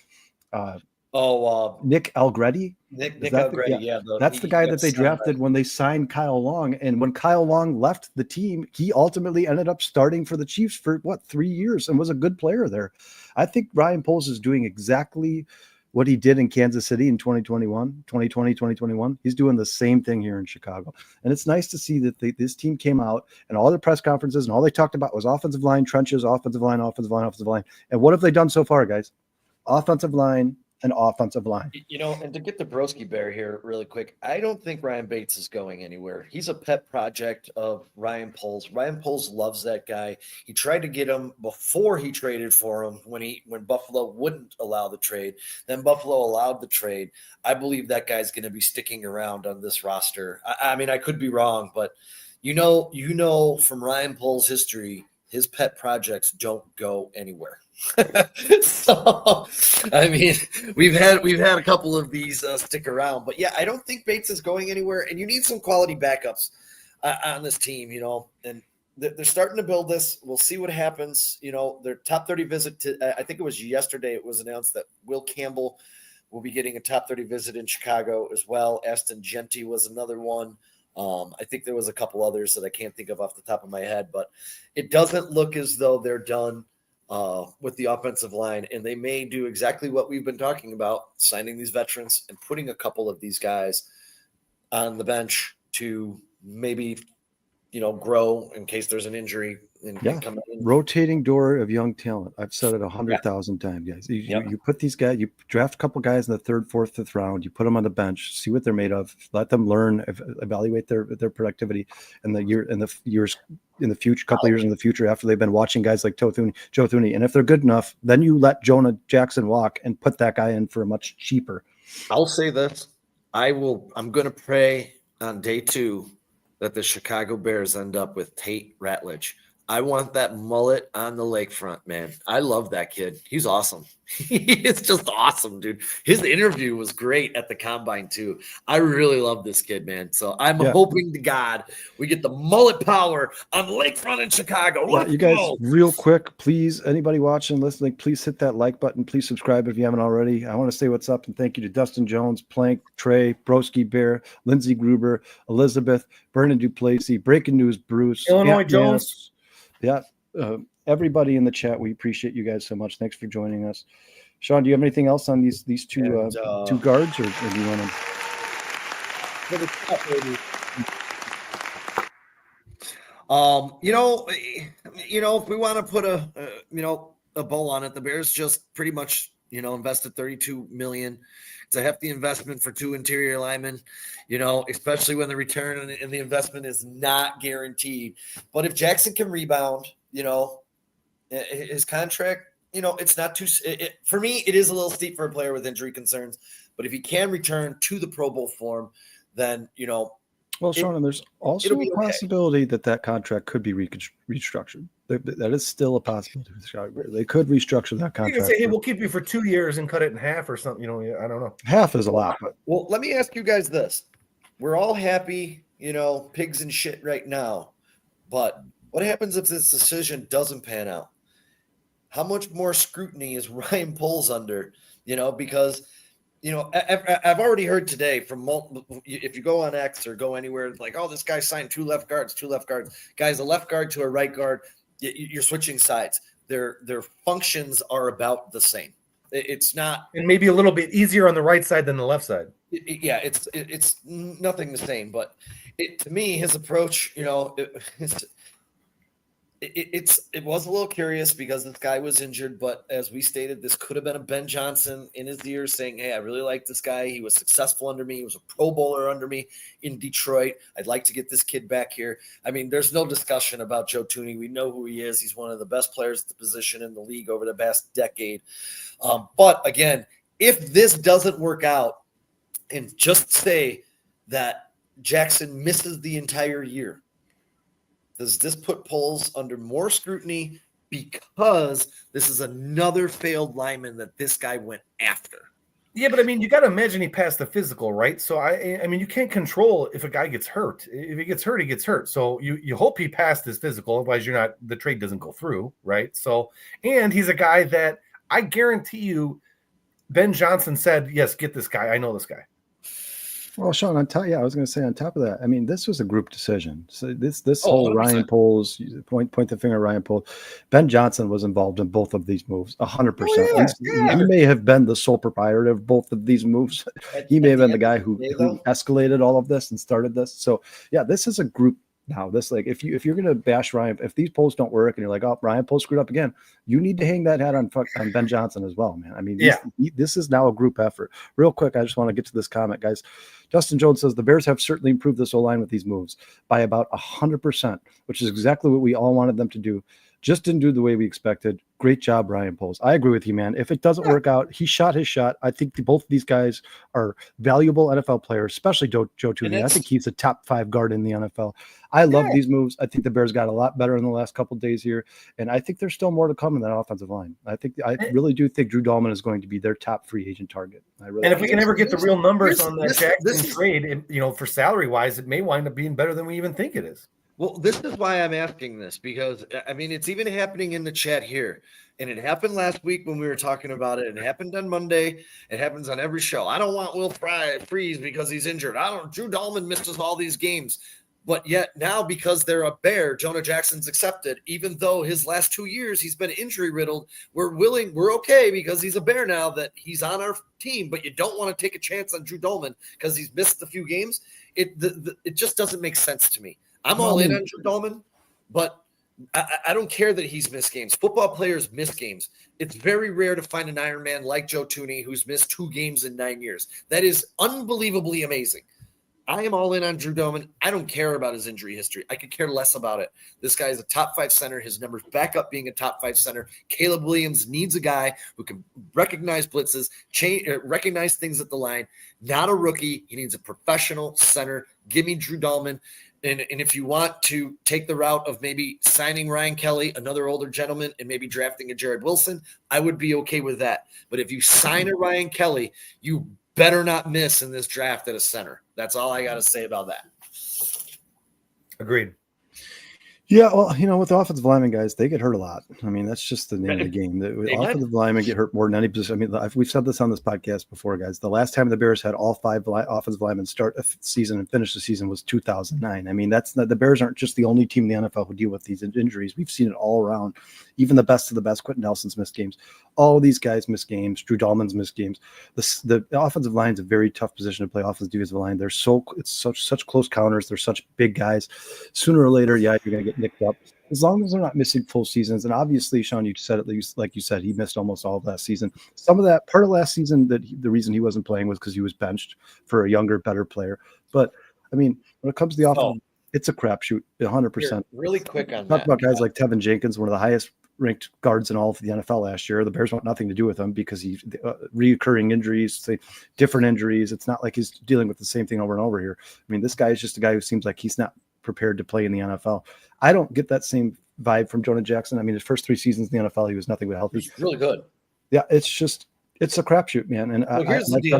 Nick Allegretti. Nick Allegretti, yeah. That's the guy that they drafted when they signed Kyle Long. And when Kyle Long left the team, he ultimately ended up starting for the Chiefs for 3 years and was a good player there. I think Ryan Poles is doing exactly what he did in Kansas City in 2021. He's doing the same thing here in Chicago. And it's nice to see that this team came out and all the press conferences and all they talked about was offensive line, trenches, offensive line. And what have they done so far, guys? Offensive line. An offensive line. And to get the Broski Bear here really quick, I don't think Ryan Bates is going anywhere. He's a pet project of Ryan Poles. Ryan Poles loves that guy. He tried to get him before he traded for him when Buffalo wouldn't allow the trade. Then Buffalo allowed the trade. I believe that guy's going to be sticking around on this roster. I mean, I could be wrong, but from Ryan Poles' history, his pet projects don't go anywhere. So, I mean, we've had a couple of these stick around, but yeah, I don't think Bates is going anywhere. And you need some quality backups on this team, and they're starting to build this. We'll see what happens. Their top 30 visit to, I think it was yesterday, it was announced that Will Campbell will be getting a top 30 visit in Chicago as well. Aston Genty was another one. I think there was a couple others that I can't think of off the top of my head, but it doesn't look as though they're done with the offensive line, and they may do exactly what we've been talking about, signing these veterans and putting a couple of these guys on the bench to maybe grow in case there's an injury and come in. Rotating door of young talent. I've said it 100,000 times, guys. You put these guys, you draft a couple guys in the 3rd, 4th, 5th round, you put them on the bench, see what they're made of, let them learn, evaluate their productivity in the future, couple of years in the future after they've been watching guys like Joe Thuney. And if they're good enough, then you let Jonah Jackson walk and put that guy in for a much cheaper. I'll say this. I'm going to pray on day 2 that the Chicago Bears end up with Tate Ratledge. I want that mullet on the lakefront, man. I love that kid. He's awesome. It's just awesome, dude. His interview was great at the combine too. I really love this kid, man. So I'm hoping to God we get the mullet power on the lakefront in Chicago. Let's you guys, go. real quick, please, anybody watching, listening, please hit that like button. Please subscribe if you haven't already. I want to say what's up and thank you to Dustin Jones, Plank, Trey, Broski Bear, Lindsey Gruber, Elizabeth, Vernon Duplessis, Breaking News, Bruce, Illinois Jones. Everybody in the chat, we appreciate you guys so much. Thanks for joining us. Sean, do you have anything else on these two guards, or do you want to? If we want to put a bow on it, the Bears just pretty much invested $32 million. It's a hefty investment for 2 interior linemen, especially when the return and the investment is not guaranteed. But if Jackson can rebound, his contract, it's not too for me, it is a little steep for a player with injury concerns. But if he can return to the Pro Bowl form, then, Well, Sean, and there's also a possibility that contract could be restructured. That is still a possibility. They could restructure that contract. You can say, hey, we'll keep you for 2 years and cut it in half or something. I don't know. Half is a lot. But. Well, let me ask you guys this. We're all happy, pigs and shit right now. But what happens if this decision doesn't pan out? How much more scrutiny is Ryan Poles under? Because I've already heard today from multiple, if you go on X or go anywhere, like, oh, this guy signed 2 left guards. Guys, a left guard to a right guard, you're switching sides. Their functions are about the same. It's not. And maybe a little bit easier on the right side than the left side. It's nothing the same. But to me, his approach, it was a little curious because this guy was injured, but as we stated, this could have been a Ben Johnson in his ear saying, hey, I really like this guy. He was successful under me. He was a Pro Bowler under me in Detroit. I'd like to get this kid back here. I mean, there's no discussion about Joe Thuney. We know who he is. He's one of the best players at the position in the league over the past decade. But again, if this doesn't work out, and just say that Jackson misses the entire year, does this put Poles under more scrutiny because this is another failed lineman that this guy went after? Yeah, but I mean, you got to imagine he passed the physical, right? So I mean, you can't control if a guy gets hurt. If he gets hurt, he gets hurt. So you hope he passed his physical, otherwise the trade doesn't go through, right? So, and he's a guy that I guarantee you, Ben Johnson said, yes, get this guy. I know this guy. Well, Sean, I was going to say on top of that, I mean, this was a group decision. So this whole 100%. Ryan Poles, point the finger at Ryan Poles. Ben Johnson was involved in both of these moves, 100%. He may have been the sole proprietor of both of these moves. He may have been the guy who escalated all of this and started this. So, yeah, this is a group now. This, like, if you're going to bash Ryan, if these polls don't work and you're like, oh, Ryan Poles screwed up again, you need to hang that hat on Ben Johnson as well, man. I mean, this is now a group effort. Real quick, I just want to get to this comment, guys. Dustin Jones says the Bears have certainly improved this O-line with these moves by about 100%, which is exactly what we all wanted them to do. Just didn't do the way we expected. Great job, Ryan Poles. I agree with you, man. If it doesn't work out, he shot his shot. I think both of these guys are valuable NFL players, especially Joe Thuney. I think he's a top 5 guard in the NFL. I love these moves. I think the Bears got a lot better in the last couple of days here, and I think there's still more to come in that offensive line. I really do think Drew Dahlman is going to be their top free agent target. And if we can ever get the real numbers on that Jackson trade, for salary-wise, it may wind up being better than we even think it is. Well, this is why I'm asking this, because, I mean, it's even happening in the chat here. And it happened last week when we were talking about it. It happened on Monday. It happens on every show. I don't want Will Freeze because he's injured. Drew Dahlman misses all these games. But yet now, because they're a Bear, Jonah Jackson's accepted. Even though his last 2 years he's been injury riddled, we're okay because he's a Bear now that he's on our team. But you don't want to take a chance on Drew Dahlman because he's missed a few games. It just doesn't make sense to me. I'm all in on Drew Dalman, but I don't care that he's missed games. Football players miss games. It's very rare to find an Iron Man like Joe Thuney who's missed 2 games in 9 years. That is unbelievably amazing. I am all in on Drew Dalman. I don't care about his injury history. I could care less about it. This guy is a top 5 center. His numbers back up being a top 5 center. Caleb Williams needs a guy who can recognize blitzes, recognize things at the line. Not a rookie. He needs a professional center. Give me Drew Dalman. And if you want to take the route of maybe signing Ryan Kelly, another older gentleman, and maybe drafting a Jared Wilson, I would be okay with that. But if you sign a Ryan Kelly, you better not miss in this draft at a center. That's all I got to say about that. Agreed. Yeah, well, with the offensive linemen, guys, they get hurt a lot. I mean, that's just the name of the game. The offensive linemen get hurt more than any position. I mean, we've said this on this podcast before, guys. The last time the Bears had all 5 offensive linemen start a season and finish the season was 2009. I mean, the Bears aren't just the only team in the NFL who deal with these injuries. We've seen it all around. Even the best of the best, Quentin Nelson's missed games. All of these guys miss games. Drew Dalman's missed games. The offensive line is a very tough position to play offensive defensive line. It's such close counters. They're such big guys. Sooner or later, you're going to get nicked up. As long as they're not missing full seasons, and obviously, Sean, you said it, like you said, he missed almost all of last season. Some of that part of last season, the reason he wasn't playing was because he was benched for a younger, better player. But I mean, when it comes to the offense, it's a crapshoot, 100%. Really quick on Talk about guys like Tevin Jenkins, one of the highest ranked guards in all of the NFL last year. The Bears want nothing to do with him because he reoccurring injuries, different injuries. It's not like he's dealing with the same thing over and over here. I mean, this guy is just a guy who seems like he's not prepared to play in the NFL. I don't get that same vibe from Jonah Jackson. I mean, his first 3 seasons in the NFL, he was nothing but healthy. He's really good. Yeah, it's a crapshoot, man. And here's the deal.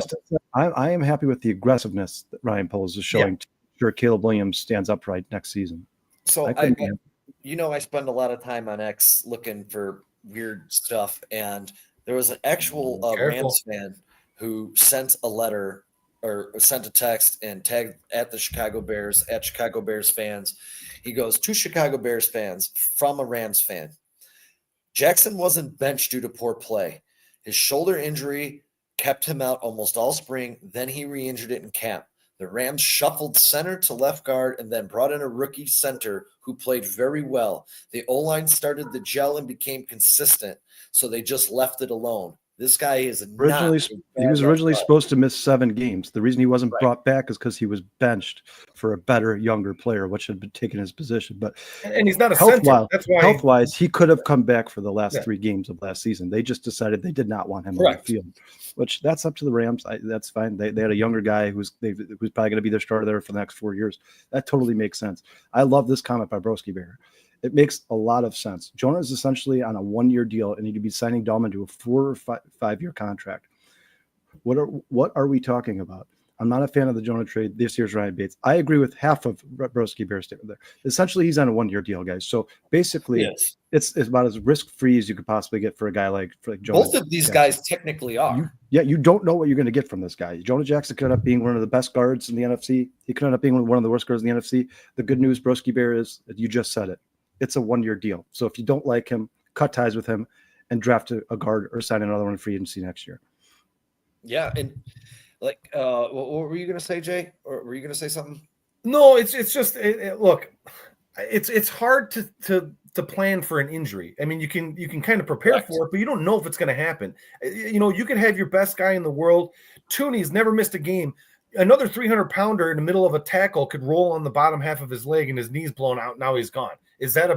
I am happy with the aggressiveness that Ryan Poles is showing. Yeah. Sure, Caleb Williams stands upright next season. So I spend a lot of time on X looking for weird stuff, and there was an actual Rams fan who sent a letter or sent a text and tagged at the Chicago Bears, at Chicago Bears fans. He goes, to Chicago Bears fans from a Rams fan. Jackson wasn't benched due to poor play. His shoulder injury kept him out almost all spring. Then he re-injured it in camp. The Rams shuffled center to left guard and then brought in a rookie center who played very well. The O-line started to gel and became consistent, so they just left it alone. This guy is he was originally supposed to miss 7 games. The reason he wasn't brought back is because he was benched for a better, younger player, which had been taking his position. But he's not a center. That's why health-wise, he could have come back for the last 3 games of last season. They just decided they did not want him on the field, which that's up to the Rams. That's fine. They had a younger guy who's probably going to be their starter there for the next 4 years. That totally makes sense. I love this comment by Broski Bear. It makes a lot of sense. Jonah is essentially on a 1-year deal, and he'd be signing Dalman to a 4 or 5-year contract. What are we talking about? I'm not a fan of the Jonah trade. This year's Ryan Bates. I agree with half of Broski Bear's statement there. Essentially, he's on a 1-year deal, guys. So basically, it's about as risk-free as you could possibly get for a guy like Jonah. Both of these guys technically are. You don't know what you're going to get from this guy. Jonah Jackson could end up being one of the best guards in the NFC. He could end up being one of the worst guards in the NFC. The good news, Broski Bear, is that you just said it. It's a 1-year deal. So if you don't like him, cut ties with him and draft a guard or sign another one in free agency next year. Yeah. And what were you going to say, Jay? Or were you going to say something? No, it's just, look, it's hard to plan for an injury. I mean, you can kind of prepare for it, but you don't know if it's going to happen. You can have your best guy in the world. Thuney's never missed a game. Another 300-pounder in the middle of a tackle could roll on the bottom half of his leg and his knee's blown out. Now he's gone. Is that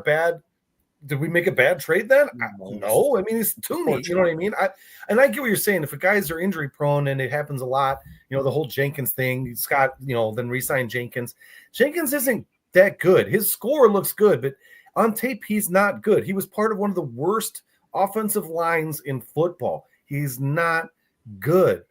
did we make a bad trade then? No. I mean, it's Thuney. You know what I mean? I get what you're saying. If guys are injury prone, and it happens a lot, the whole Jenkins thing, Scott, then re-sign Jenkins. Jenkins isn't that good. His score looks good, but on tape, he's not good. He was part of one of the worst offensive lines in football. He's not good.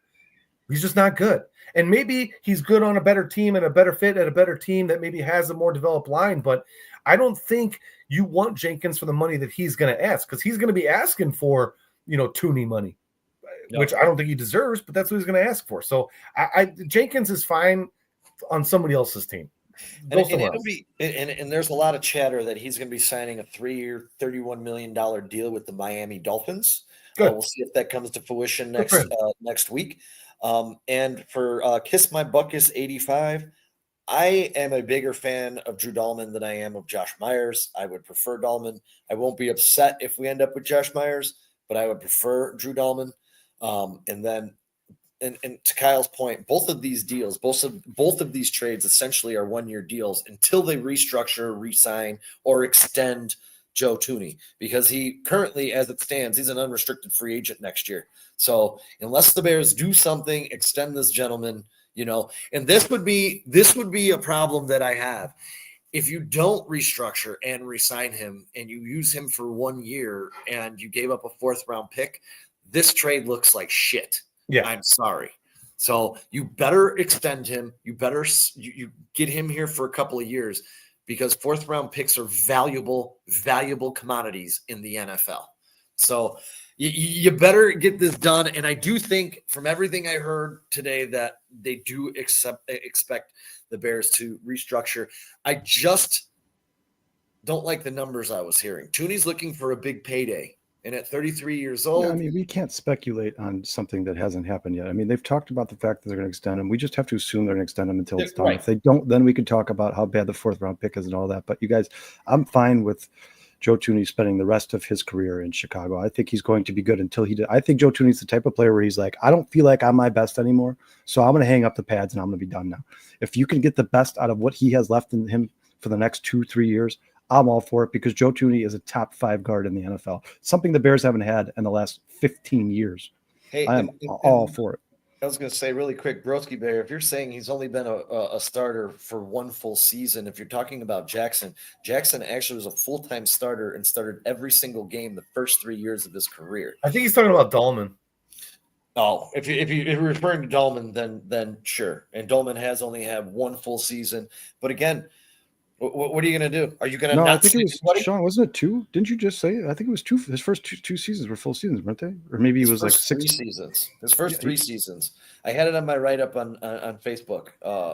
He's just not good. And maybe he's good on a better team and a better fit at a better team that maybe has a more developed line. But I don't think you want Jenkins for the money that he's going to ask, because he's going to be asking for, Thuney money, which I don't think he deserves, but that's what he's going to ask for. So Jenkins is fine on somebody else's team. And there's a lot of chatter that he's going to be signing a 3-year, $31 million deal with the Miami Dolphins. We'll see if that comes to fruition next week. And for Kiss My Buckus 85, I am a bigger fan of Drew Dahlman than I am of Josh Myers. I would prefer Dahlman. I won't be upset if we end up with Josh Myers, but I would prefer Drew Dahlman. And then, and to Kyle's point, both of these deals, both of these trades essentially are 1-year deals until they restructure, re-sign, or extend Joe Thuney, because he currently, as it stands, he's an unrestricted free agent next year. So unless the Bears do something, extend this gentleman, and this would be a problem that I have. If you don't restructure and re-sign him and you use him for 1 year and you gave up a 4th-round pick, this trade looks like shit. Yeah. I'm sorry. So you better extend him. You better you get him here for a couple of years, because 4th-round picks are valuable commodities in the NFL. So you better get this done. And I do think, from everything I heard today, that they do expect the Bears to restructure. I just don't like the numbers I was hearing. Thuney's looking for a big payday. And at 33 years old, I mean, we can't speculate on something that hasn't happened yet. I mean, they've talked about the fact that they're going to extend him. We just have to assume they're going to extend him until it's done. Right. If they don't, then we can talk about how bad the 4th-round pick is and all that. But you guys, I'm fine with Joe Thuney spending the rest of his career in Chicago. I think he's going to be good until he does. I think Joe Thuney's the type of player where he's like, I don't feel like I'm my best anymore, so I'm going to hang up the pads and I'm going to be done now. If you can get the best out of what he has left in him for the next 2-3 years, I'm all for it, because Joe Thuney is a top 5 guard in the NFL, something the Bears haven't had in the last 15 years. Hey, I am all for it. I was going to say really quick, Broski Bear, if you're saying he's only been a starter for 1 full season, if you're talking about Jackson actually was a full-time starter and started every single game the first 3 years of his career. I think he's talking about Dahlman. Oh, if you're referring to Dahlman, then sure. And Dahlman has only had 1 full season. But again, what are you going to do? Are you going to No, I not think see it was anybody? Sean. Wasn't it 2? Didn't you just say it? I think it was 2. His first two seasons were full seasons, weren't they? Or maybe it was like 6 seasons. His first 3 seasons. I had it on my write-up on Facebook.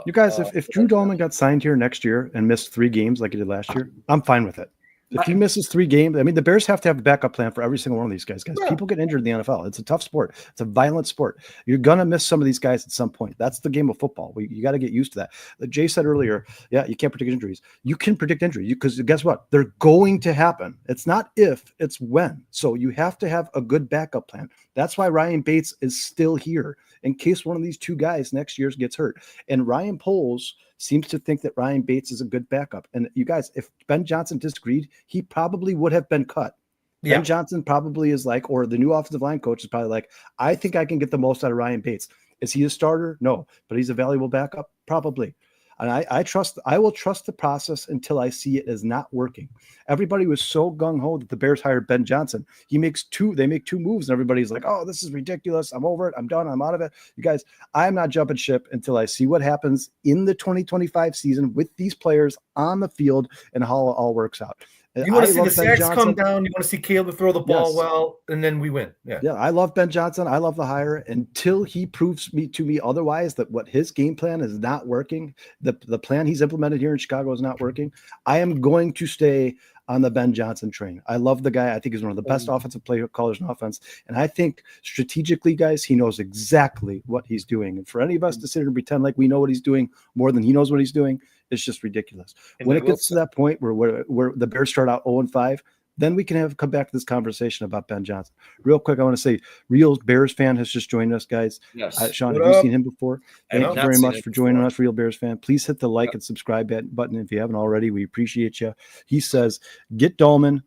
You guys, if Drew Dahlman got signed here next year and missed 3 games like he did last year, I'm fine with it. If he misses 3 games, I mean, the Bears have to have a backup plan for every single one of these guys. Yeah. People get injured in the NFL. It's a tough sport. It's a violent sport. You're going to miss some of these guys at some point. That's the game of football. You got to get used to that. Like Jay said earlier, yeah, you can't predict injuries. You can predict injuries because guess what? They're going to happen. It's not if, it's when. So you have to have a good backup plan. That's why Ryan Bates is still here in case one of these 2 guys next year gets hurt. And Ryan Poles seems to think that Ryan Bates is a good backup. And you guys, if Ben Johnson disagreed, he probably would have been cut. Yeah. Ben Johnson probably is like, or the new offensive line coach is probably like, I think I can get the most out of Ryan Bates. Is he a starter? No, but he's a valuable backup? Probably. And I will trust the process until I see it as not working. Everybody was so gung-ho that the Bears hired Ben Johnson. They make 2 moves and everybody's like, oh, this is ridiculous. I'm over it. I'm done. I'm out of it. You guys, I'm not jumping ship until I see what happens in the 2025 season with these players on the field and how it all works out. You want to see the sacks come down. You want to see Caleb throw the ball well, and then we win. Yeah, I love Ben Johnson. I love the hire until he proves to me otherwise that what his game plan is not working. The plan he's implemented here in Chicago is not working. I am going to stay on the Ben Johnson train. I love the guy. I think he's one of the best offensive play callers in offense. And I think strategically, guys, he knows exactly what he's doing. And for any of us to sit here and pretend like we know what he's doing more than he knows what he's doing, it's just ridiculous. And when it gets to that point where the Bears start out 0-5, then we can come back to this conversation about Ben Johnson. Real quick, I want to say, Real Bears fan has just joined us, guys. Yes. Sean, have you seen him before? Thank you very much for joining us, Real Bears fan. Please hit the like and subscribe button if you haven't already. We appreciate you. He says, get Dahlman,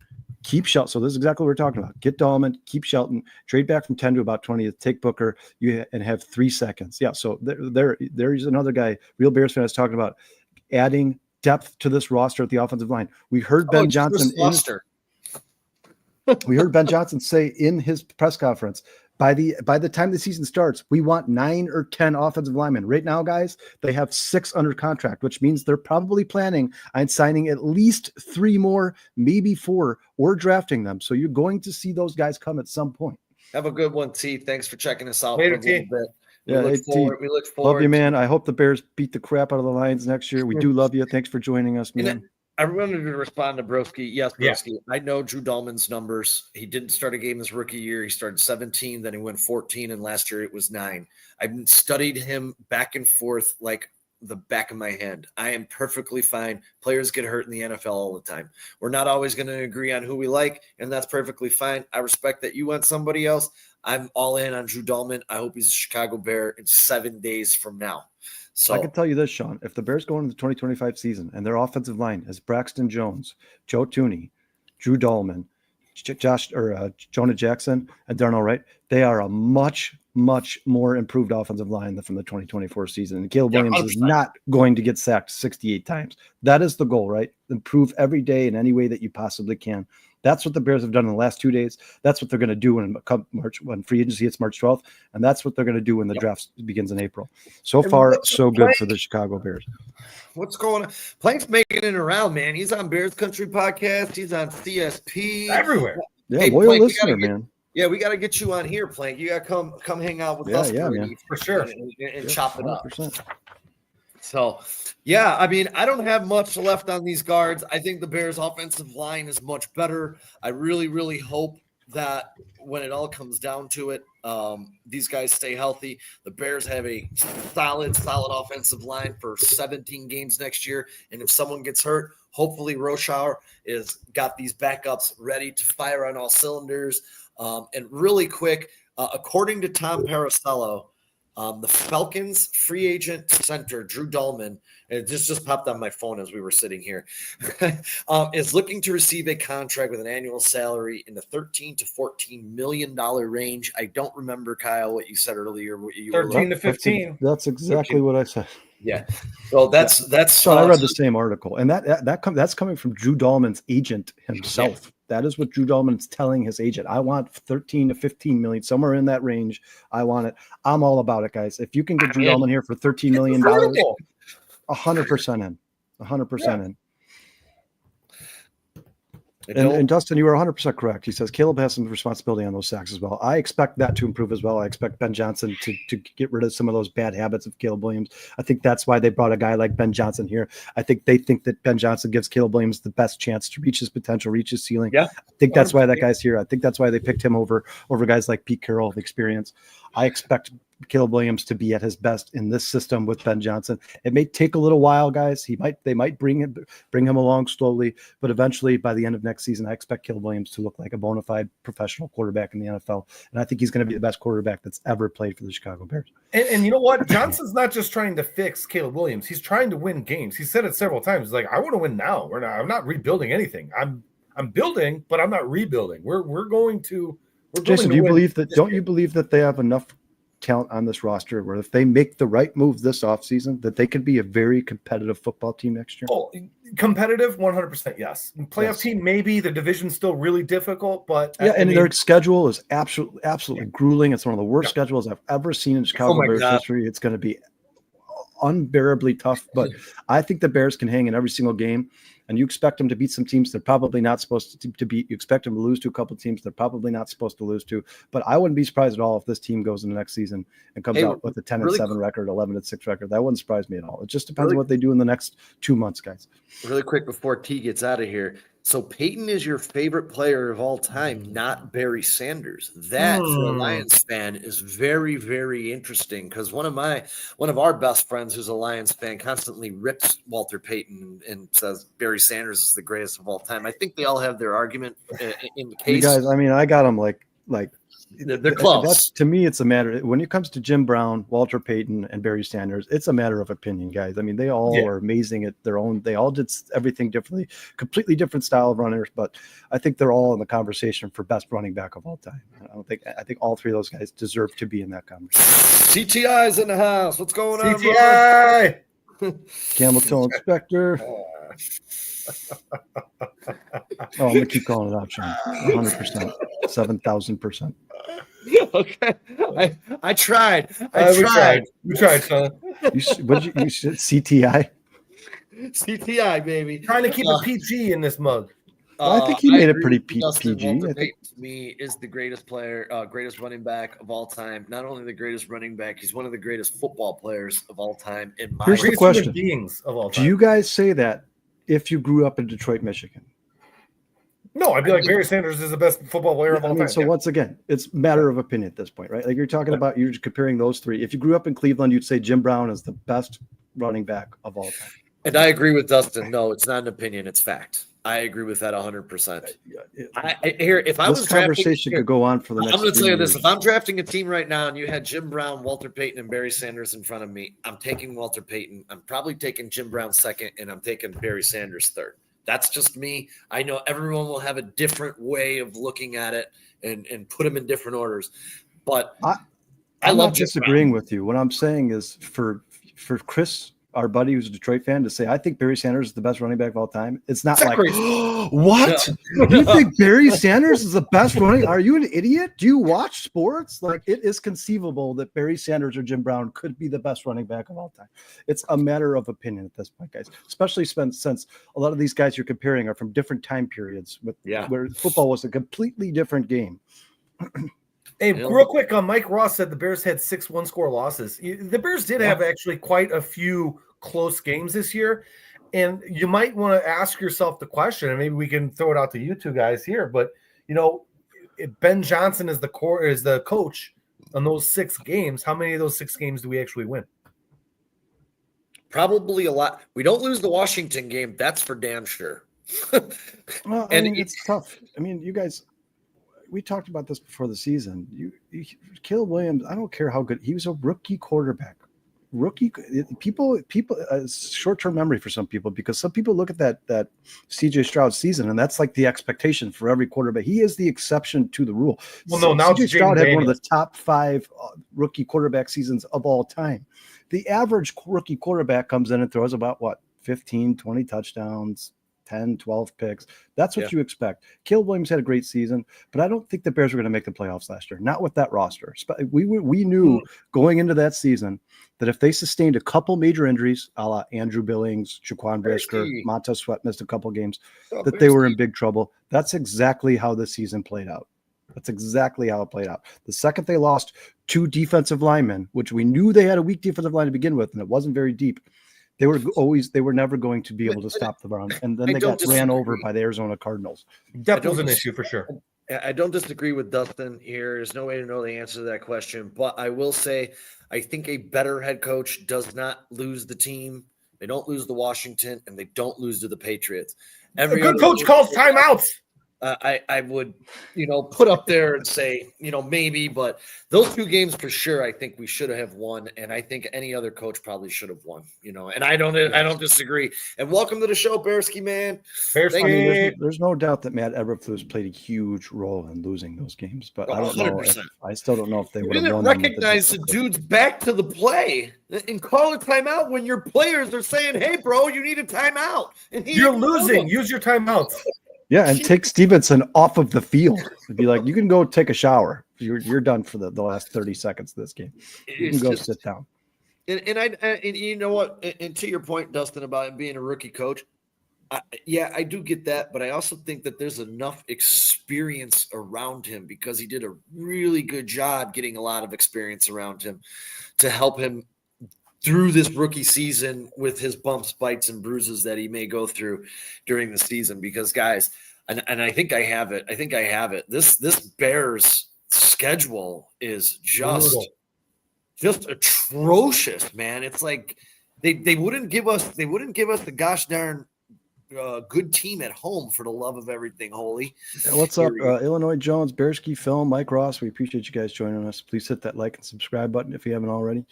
keep Shelton. So this is exactly what we're talking about. Get Dahlman, keep Shelton, trade back from 10 to about 20, take Booker, and have 3 seconds. Yeah, so there's another guy, Real Bears fan is talking about adding depth to this roster at the offensive line. We heard Ben Johnson we heard Ben Johnson say in his press conference, by the time the season starts, we want 9 or 10 offensive linemen. Right now, guys, they have 6 under contract, which means they're probably planning on signing at least 3 more, maybe 4, or drafting them. So you're going to see those guys come at some point. Have a good one, T. Thanks for checking us out Later, for a little bit. We look forward. Love you, man. I hope the Bears beat the crap out of the Lions next year. We do love you. Thanks for joining us, man. I wanted to respond to Broski. Yes, Broski. Yeah. I know Drew Dahlman's numbers. He didn't start a game his rookie year. He started 17, then he went 14, and last year it was 9. I've studied him back and forth like the back of my hand. I am perfectly fine. Players get hurt in the NFL all the time. We're not always going to agree on who we like, and that's perfectly fine. I respect that you want somebody else. I'm all in on Drew Dalman. I hope he's a Chicago Bear in 7 days from now. So I can tell you this, Sean, if the Bears go into the 2025 season and their offensive line is Braxton Jones, Joe Thuney, Drew Dalman, Jonah Jackson, and Darnell Wright, they are a much, much more improved offensive line than from the 2024 season. And Caleb Williams 100%. is not going to get sacked 68 times. That is the goal, right? Improve every day in any way that you possibly can. That's what the Bears have done in the last 2 days. That's what they're going to do when free agency hits March 12th. And that's what they're going to do when the draft begins in April. So far, so good for the Chicago Bears. What's going on? Plank's making it around, man. He's on Bears Country Podcast. He's on CSP. Everywhere. Yeah, Hey, loyal Plank, listener, man. Yeah, we got to get you on here, Plank. You got to come hang out with us, man. For sure. and chop it up. 100%. So, yeah, I mean, I don't have much left on these guards. I think the Bears' offensive line is much better. I really, really hope that when it all comes down to it, these guys stay healthy. The Bears have a solid offensive line for 17 games next year. And if someone gets hurt, hopefully Roshauer is got these backups ready to fire on all cylinders. And really quick, according to Tom Paracello, the Falcons free agent center, Drew Dalman, and it just popped on my phone as we were sitting here, is looking to receive a contract with an annual salary in the $13 to $14 million range. I don't remember, Kyle, what you said earlier. What you 13 to 15. That's exactly what I said. Yeah. So that's So I read the same article, and that's coming from Drew Dalman's agent himself. Yeah. That is what Drew Dalman's telling his agent. I want 13 to 15 million, somewhere in that range. I want it. I'm all about it, guys. If you can get Drew Dalman here for $13 million, 100% in. 100% in. And Dustin, you were 100% correct. He says Caleb has some responsibility on those sacks as well. I expect that to improve as well. I expect Ben Johnson to get rid of some of those bad habits of Caleb Williams. I think that's why they brought a guy like Ben Johnson here. I think they think that Ben Johnson gives Caleb Williams the best chance to reach his potential, reach his ceiling. Yeah. I think that's why that guy's here. I think that's why they picked him over guys like Pete Carroll of experience. I expect Caleb Williams to be at his best in this system with Ben Johnson. It may take a little while, guys. They might bring him along slowly, but eventually by the end of next season, I expect Caleb Williams to look like a bona fide professional quarterback in the NFL. And I think he's going to be the best quarterback that's ever played for the Chicago Bears. And you know what? Johnson's not just trying to fix Caleb Williams. He's trying to win games. He said it several times. He's like, I want to win now. I'm not rebuilding anything. I'm building, but I'm not rebuilding. We're going to. Jason, do you believe that? Don't you believe that they have enough talent on this roster where if they make the right move this offseason, that they could be a very competitive football team next year? Oh, competitive, 100%, yes. Playoff team, maybe. The division's still really difficult, but their schedule is absolutely grueling. It's one of the worst schedules I've ever seen in Chicago Bears history. It's going to be unbearably tough, but I think the Bears can hang in every single game. And you expect them to beat some teams they're probably not supposed to beat. You expect them to lose to a couple of teams they're probably not supposed to lose to. But I wouldn't be surprised at all if this team goes into next season and comes out with a 10-7 record, 11-6 record. That wouldn't surprise me at all. It just depends on what they do in the next 2 months, guys. Really quick before T gets out of here. So Peyton is your favorite player of all time, not Barry Sanders. That for a Lions fan is very, very interesting because one of our best friends who's a Lions fan constantly rips Walter Payton and says Barry Sanders is the greatest of all time. I think they all have their argument in the case. You guys, I mean, I got them like they're close. To me, it's a matter when it comes to Jim Brown, Walter Payton, and Barry Sanders. It's a matter of opinion, guys. I mean, they all are amazing at their own. They all did everything differently, completely different style of runners. But I think they're all in the conversation for best running back of all time. I think all three of those guys deserve to be in that conversation. CTI's in the house. What's going on? CTI. Camel Toe Inspector. I'm gonna keep calling it out, Sean. 100%, 7,000%. Okay, I tried. We tried, son. You said CTI? CTI, baby. Trying to keep it PG in this mug. I think he made it pretty PG. Walter Payton, to me, is the greatest player, greatest running back of all time. Not only the greatest running back, he's one of the greatest football players of all time. Here's the question: beings of all time. Do you guys say that if you grew up in Detroit, Michigan? No, I'd be like Barry Sanders is the best football player of all time. So once again, it's a matter of opinion at this point, right? Like you're talking about, you're comparing those three. If you grew up in Cleveland, you'd say Jim Brown is the best running back of all time. And I agree with Dustin. No, it's not an opinion; it's fact. I agree with that 100%. If I was this conversation could go on for the next. I'm going to tell you this: years. if I'm drafting a team right now, and you had Jim Brown, Walter Payton, and Barry Sanders in front of me, I'm taking Walter Payton. I'm probably taking Jim Brown second, and I'm taking Barry Sanders third. That's just me. I know everyone will have a different way of looking at it and put them in different orders, but I'm love not disagreeing with you. What I'm saying is for Chris, our buddy who's a Detroit fan, to say, I think Barry Sanders is the best running back of all time. It's not like, what? No. You think Barry Sanders is the best running? Are you an idiot? Do you watch sports? Like, it is conceivable that Barry Sanders or Jim Brown could be the best running back of all time. It's a matter of opinion at this point, guys, especially since a lot of these guys you're comparing are from different time periods where football was a completely different game. Hey, real quick, Mike Ross said the Bears had 6 one-score losses. The Bears did have actually quite a few close games this year, and you might want to ask yourself the question, and maybe we can throw it out to you two guys here. But if Ben Johnson is the coach on those 6 games, how many of those 6 games do we actually win? Probably a lot. We don't lose the Washington game. That's for damn sure. Well, it's tough. I mean, you guys. We talked about this before the season. Caleb Williams, I don't care how good he was, a rookie quarterback. People, short-term memory for some people, because some people look at that CJ Stroud season, and that's like the expectation for every quarterback. He is the exception to the rule. Well, no, now CJ Stroud had one of the top 5 rookie quarterback seasons of all time. The average rookie quarterback comes in and throws about 15, 20 touchdowns, 10, 12 picks. That's what you expect. Caleb Williams had a great season, but I don't think the Bears were going to make the playoffs last year. Not with that roster. We knew going into that season that if they sustained a couple major injuries, a la Andrew Billings, Jaquan Brisker, Montez Sweat missed a couple games, that they were in big trouble. That's exactly how the season played out. That's exactly how it played out. The second they lost 2 defensive linemen, which we knew they had a weak defensive line to begin with, and it wasn't very deep. They were never going to be able to stop the Browns. And then they got ran over by the Arizona Cardinals. That was an issue for sure. I don't disagree with Dustin here. There's no way to know the answer to that question. But I will say, I think a better head coach does not lose the team. They don't lose to Washington, and they don't lose to the Patriots. A good coach calls timeouts. I would, put up there and say, maybe, but those 2 games for sure, I think we should have won, and I think any other coach probably should have won. And I don't disagree. And welcome to the show, Bearski man. There's no doubt that Matt Eberflus played a huge role in losing those games, but I don't 100%. Know. I still don't know if they would have won. Recognize the dude's back to the play and call a timeout when your players are saying, "Hey, bro, you need a timeout." And you're losing. Use your timeouts. Yeah, and take Stevenson off of the field. It'd be like, you can go take a shower. You're done for the last 30 seconds of this game. You can go sit down. And you know what? And to your point, Dustin, about him being a rookie coach, I do get that, but I also think that there's enough experience around him because he did a really good job getting a lot of experience around him to help him through this rookie season with his bumps, bites, and bruises that he may go through during the season. Because, guys, and I think I have it. This Bears schedule is just atrocious, man. It's like they wouldn't give us the gosh darn good team at home for the love of everything holy. What's up, Illinois Jones, Bearski Film, Mike Ross? We appreciate you guys joining us. Please hit that like and subscribe button if you haven't already.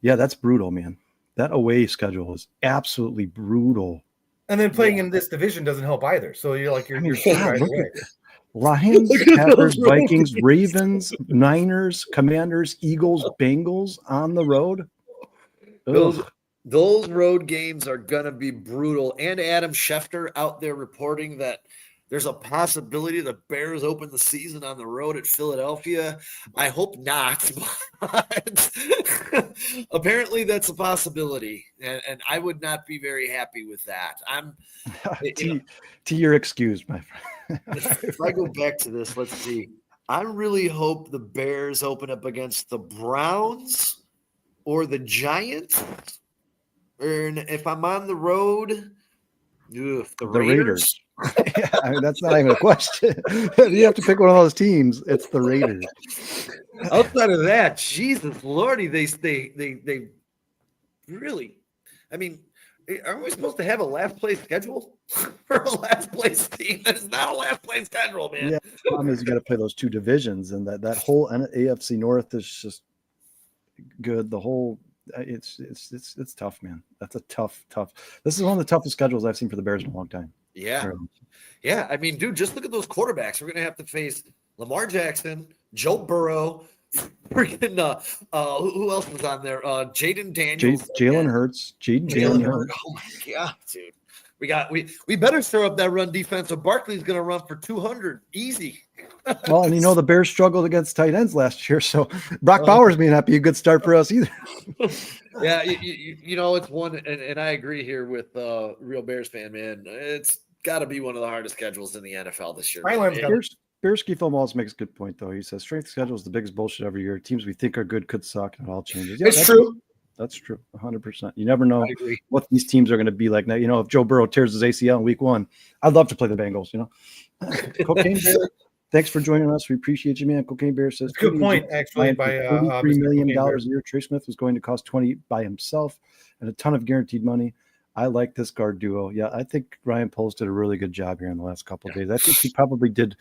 Yeah, that's brutal, man. That away schedule is absolutely brutal. And then playing in this division doesn't help either. So you're right away. Lions, Packers, Vikings, Ravens, Niners, Commanders, Eagles, Bengals on the road. Those road games are going to be brutal. And Adam Schefter out there reporting that there's a possibility the Bears open the season on the road at Philadelphia. I hope not, but apparently that's a possibility, and I would not be very happy with that. To your excuse, my friend. If I go back to this, let's see. I really hope the Bears open up against the Browns or the Giants. And if I'm on the road, the Raiders. Yeah, I mean, that's not even a question. You have to pick one of those teams. It's the Raiders. Outside of that, Jesus Lordy, they really. I mean, aren't we supposed to have a last place schedule for a last place team? That is not a last place schedule, man. Yeah, the problem is you got to play those two divisions, and that whole AFC North is just good. The whole it's tough, man. That's a tough. This is one of the toughest schedules I've seen for the Bears in a long time. Yeah. Really. Yeah. I mean, dude, just look at those quarterbacks. We're going to have to face Lamar Jackson, Joe Burrow, freaking, who else was on there? Jaden Daniels. Jalen Hurts. Jalen Hurts. Oh, my God, dude. We better throw up that run defense. So Barkley's going to run for 200. Easy. Well, and the Bears struggled against tight ends last year, so Brock Bowers may not be a good start for us either. Yeah, it's one, and I agree here with real Bears fan, man. It's got to be one of the hardest schedules in the NFL this year. Bearski Film also makes a good point, though. He says strength schedule is the biggest bullshit every year. Teams we think are good could suck, and it all changes. Yeah, it's true. That's true, 100%. You never know what these teams are going to be like. Now, if Joe Burrow tears his ACL in week 1, I'd love to play the Bengals. Cocaine Bear, thanks for joining us. We appreciate you, man. Cocaine Bear says good point. Actually, by $33 million a year, Trey Smith was going to cost 20 by himself, and a ton of guaranteed money. I like this guard duo. Yeah, I think Ryan Poles did a really good job here in the last couple of days. I think he probably did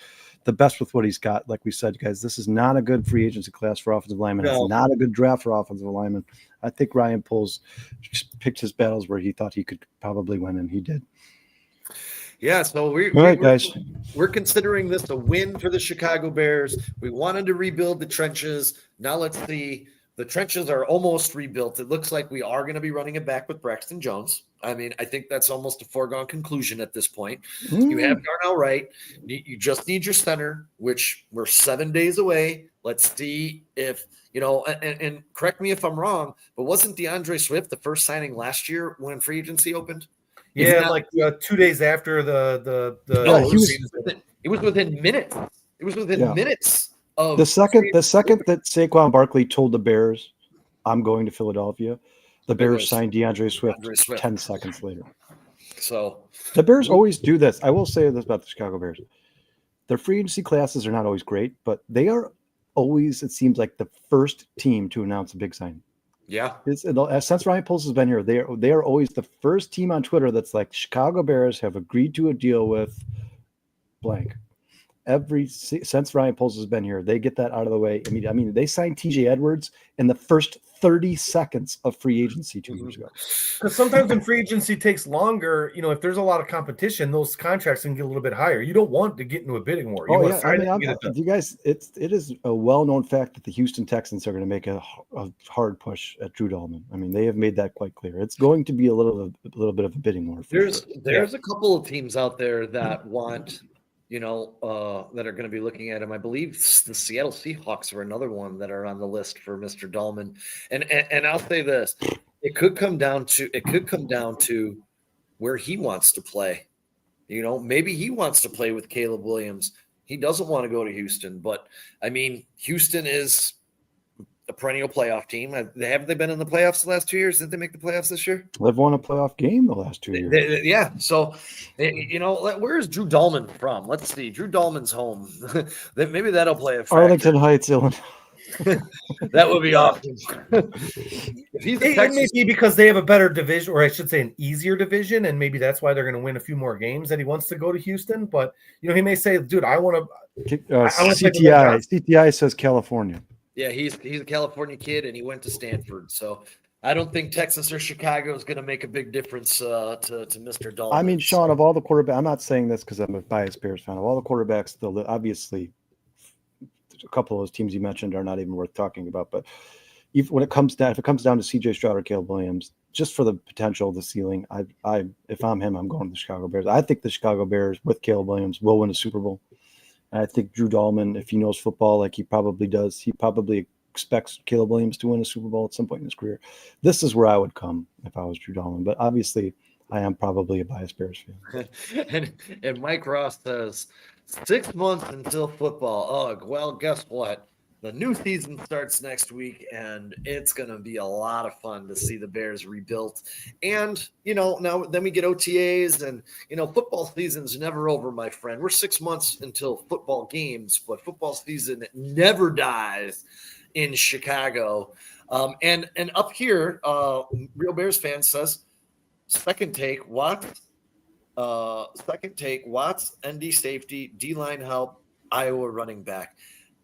the best with what he's got. Like we said, guys, this is not a good free agency class for offensive linemen. No. It's not a good draft for offensive linemen. I think Ryan Poles just picked his battles where he thought he could probably win, and he did. Yeah, so we're considering this a win for the Chicago Bears. We wanted to rebuild the trenches. Now let's see. The trenches are almost rebuilt. It looks like we are going to be running it back with Braxton Jones. I mean, I think that's almost a foregone conclusion at this point. You have Darnell Wright. You just need your center, which we're 7 days away. Let's see if, and correct me if I'm wrong, but wasn't DeAndre Swift the first signing last year when free agency opened? Yeah, 2 days after the it was within minutes. It was within minutes. The second that Saquon Barkley told the Bears, "I'm going to Philadelphia," the Bears signed DeAndre Swift 10 seconds later. So the Bears always do this. I will say this about the Chicago Bears: their free agency classes are not always great, but they are always, it seems like, the first team to announce a big signing. Yeah. Since Ryan Poles has been here, they are always the first team on Twitter that's like, Chicago Bears have agreed to a deal with blank. Since Ryan Poles has been here, they get that out of the way. I mean, they signed TJ Edwards in the first 30 seconds of free agency 2 years ago. Because sometimes when free agency takes longer, if there's a lot of competition, those contracts can get a little bit higher. You don't want to get into a bidding war. You guys, it is a well-known fact that the Houston Texans are going to make a hard push at Drew Dalman. I mean, they have made that quite clear. It's going to be a little bit of a bidding war. There's a couple of teams out there that want. That are going to be looking at him. I believe the Seattle Seahawks are another one that are on the list for Mr. Dalman. And I'll say this: it could come down to where he wants to play. Maybe he wants to play with Caleb Williams. He doesn't want to go to Houston, but I mean, Houston is a perennial playoff team. Have they been in the playoffs the last 2 years? Didn't they make the playoffs this year? They've won a playoff game the last 2 years. Yeah. So, where is Drew Dalman from? Let's see. Drew Dalman's home. Maybe that'll play a factor. Arlington Heights, Illinois. That would be awesome. It may be because they have a better division, or I should say an easier division, and maybe that's why they're going to win a few more games that he wants to go to Houston. But, he may say, dude, I want to CTI says California. Yeah, he's a California kid, and he went to Stanford. So I don't think Texas or Chicago is going to make a big difference to Mr. Dalman. I mean, Sean, of all the quarterbacks, I'm not saying this because I'm a biased Bears fan. Of all the quarterbacks, obviously, a couple of those teams you mentioned are not even worth talking about. But if it comes down to C.J. Stroud or Caleb Williams, just for the potential, the ceiling, if I'm him, I'm going to the Chicago Bears. I think the Chicago Bears with Caleb Williams will win a Super Bowl. I think Drew Dalman, if he knows football like he probably does, he probably expects Caleb Williams to win a Super Bowl at some point in his career. This is where I would come if I was Drew Dalman. But obviously, I am probably a biased Bears fan. and Mike Ross says, 6 months until football. Ugh, well, guess what? The new season starts next week, and it's going to be a lot of fun to see the Bears rebuilt. And, now then we get OTAs, and, football season's never over, my friend. We're 6 months until football games, but football season never dies in Chicago. And up here, Real Bears fan says, Second take, Watts. Second take, Watts, ND safety, D-line help, Iowa running back.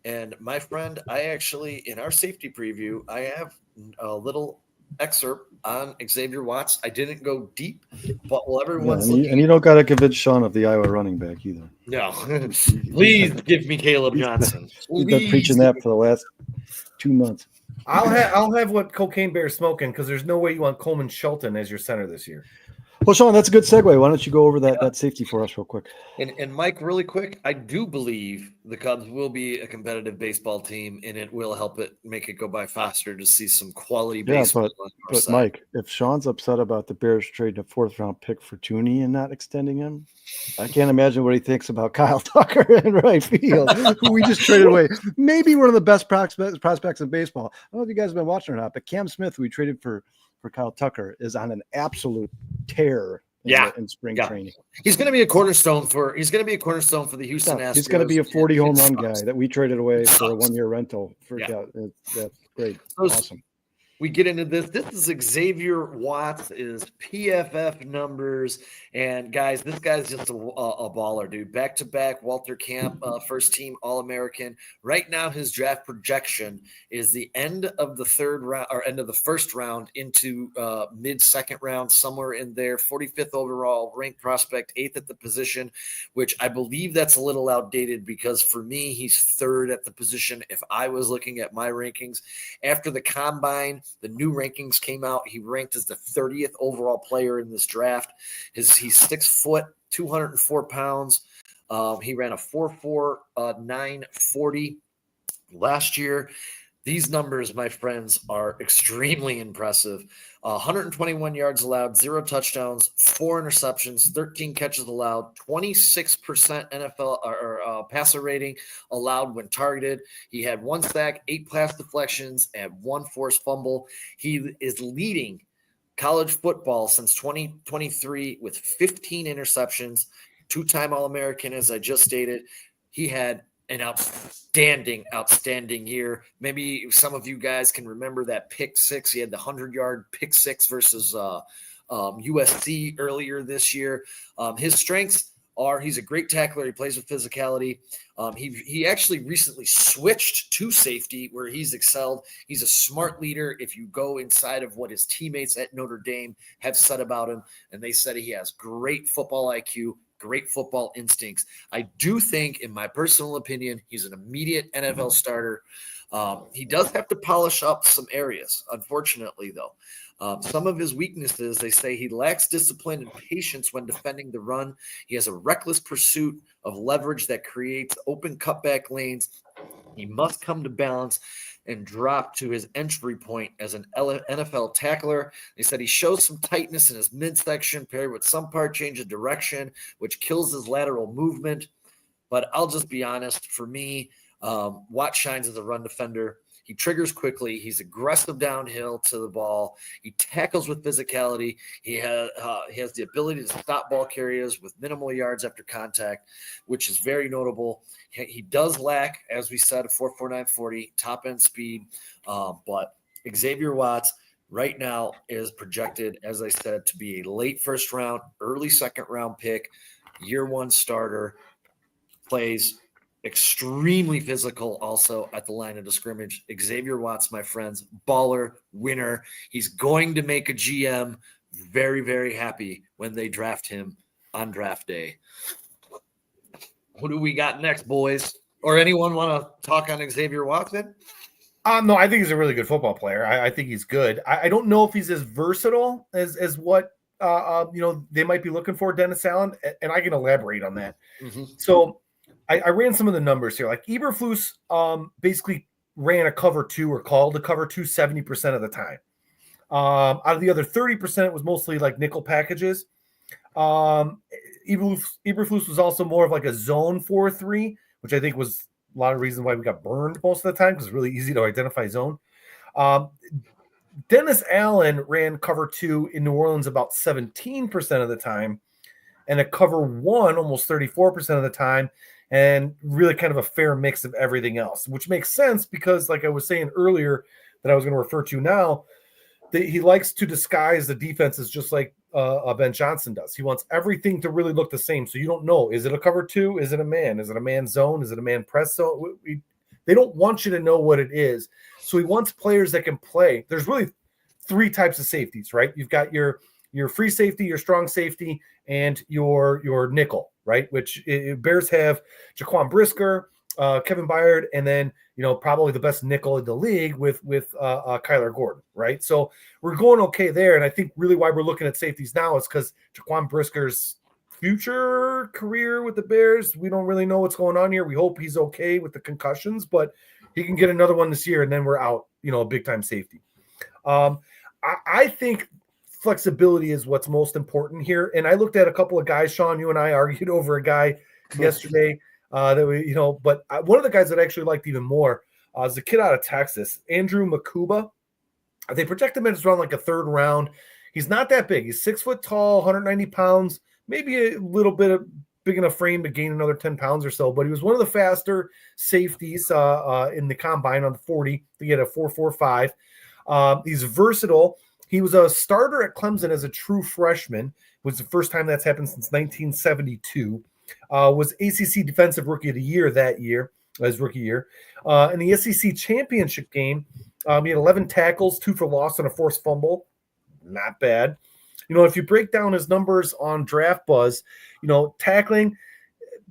And my friend, I actually, in our safety preview, I have a little excerpt on Xavier Watts. I didn't go deep, but while everyone's and you don't got to convince Sean of the Iowa running back either. no, please give me Caleb Johnson. He's been preaching that for the last 2 months. I'll have what Cocaine Bear's smoking, because there's no way you want Coleman Shelton as your center this year. Well, Sean, that's a good segue. Why don't you go over that safety for us real quick? And Mike, really quick, I do believe the Cubs will be a competitive baseball team, and it will help it make it go by faster to see some quality baseball. But Mike, if Sean's upset about the Bears trading a 4th-round pick for Tooney and not extending him, I can't imagine what he thinks about Kyle Tucker in right field, who we just traded away. Maybe one of the best prospects in baseball. I don't know if you guys have been watching or not, but Cam Smith, who we traded for Kyle Tucker, is on an absolute tear in spring training. He's going to be a cornerstone for the Houston Astros. He's going to be a 40 home run guy that we traded away for a 1-year rental. That's great. Awesome. We get into this. This is Xavier Watts' PFF numbers. And guys, this guy's just a baller, dude. Back-to-back Walter Camp first team All-American. Right now, his draft projection is the end of the third round or end of the first round into mid-second round, somewhere in there. 45th overall ranked prospect, 8th at the position, which I believe that's a little outdated because for me, he's 3rd at the position if I was looking at my rankings. After the combine, the new rankings came out. He ranked as the 30th overall player in this draft. He's 6 foot, 204 pounds. He ran a 4.4 940 last year. These numbers, my friends, are extremely impressive. 121 yards allowed, 0 touchdowns, 4 interceptions, 13 catches allowed, 26% NFL or passer rating allowed when targeted. He had 1 sack, 8 pass deflections, and 1 forced fumble. He is leading college football since 2023 with 15 interceptions, 2-time All-American, as I just stated. He had an outstanding year. Maybe some of you guys can remember that pick six. He had the 100-yard pick six versus USC earlier this year. His strengths are he's a great tackler. He plays with physicality. He actually recently switched to safety where he's excelled. He's a smart leader. If you go inside of what his teammates at Notre Dame have said about him, and they said he has great football IQ, great football instincts. I do think, in my personal opinion, he's an immediate NFL starter. He does have to polish up some areas, unfortunately, though. Some of his weaknesses, they say he lacks discipline and patience when defending the run. He has a reckless pursuit of leverage that creates open cutback lanes. He must come to balance and drop to his entry point as an NFL tackler. They said he shows some tightness in his midsection paired with some part change of direction, which kills his lateral movement. But I'll just be honest, for me, Watt shines as a run defender. He triggers quickly. He's aggressive downhill to the ball. He tackles with physicality. He has the ability to stop ball carriers with minimal yards after contact, which is very notable. He does lack, as we said, a 4.4 940 top end speed. But Xavier Watts right now is projected, as I said, to be a late first round, early second round pick, year 1 starter, plays extremely physical also at the line of the scrimmage. Xavier Watts, my friends, baller, winner. He's going to make a GM very, very happy when they draft him on draft day. Who do we got next, boys? Or anyone want to talk on Xavier Watts? No, I think he's a really good football player. I think he's good. I don't know if he's as versatile as what they might be looking for, Dennis Allen, and I can elaborate on that. Mm-hmm. So I ran some of the numbers here. Like Eberflus basically ran a cover 2 or called a cover 2 70% of the time. Out of the other 30%, it was mostly like nickel packages. Eberflus was also more of like a zone 4-3, which I think was a lot of reasons why we got burned most of the time because it's really easy to identify zone. Dennis Allen ran cover 2 in New Orleans about 17% of the time, and a cover 1 almost 34% of the time, and really kind of a fair mix of everything else, which makes sense because, like I was saying earlier, that I was going to refer to now, that he likes to disguise the defenses just like Ben Johnson does. He wants everything to really look the same. So you don't know, is it a cover two? Is it a man? Is it a man zone? Is it a man press zone? They don't want you to know what it is. So he wants players that can play. There's really three types of safeties, right? You've got your free safety, your strong safety, and your nickel, right? Which Bears have Jaquan Brisker, Kevin Byard, and then probably the best nickel in the league with Kyler Gordon, right? So we're going okay there, and I think really why we're looking at safeties now is because Jaquan Brisker's future career with the Bears, we don't really know what's going on here. We hope he's okay with the concussions, but he can get another one this year, and then we're out, a big time safety. I think flexibility is what's most important here, and I looked at a couple of guys. Sean, you and I argued over a guy yesterday. But one of the guys that I actually liked even more is a kid out of Texas, Andrew Makuba. They project him as around like a third round. He's not that big. He's 6 foot tall, 190 pounds, maybe a little bit of big enough frame to gain another 10 pounds or so. But he was one of the faster safeties in the combine on the 40. He had a 4.45. He's versatile. He was a starter at Clemson as a true freshman. It was the first time that's happened since 1972. Was ACC Defensive Rookie of the Year that year, his rookie year. In the SEC Championship game, he had 11 tackles, 2 for loss, and a forced fumble. Not bad. If you break down his numbers on Draft Buzz, tackling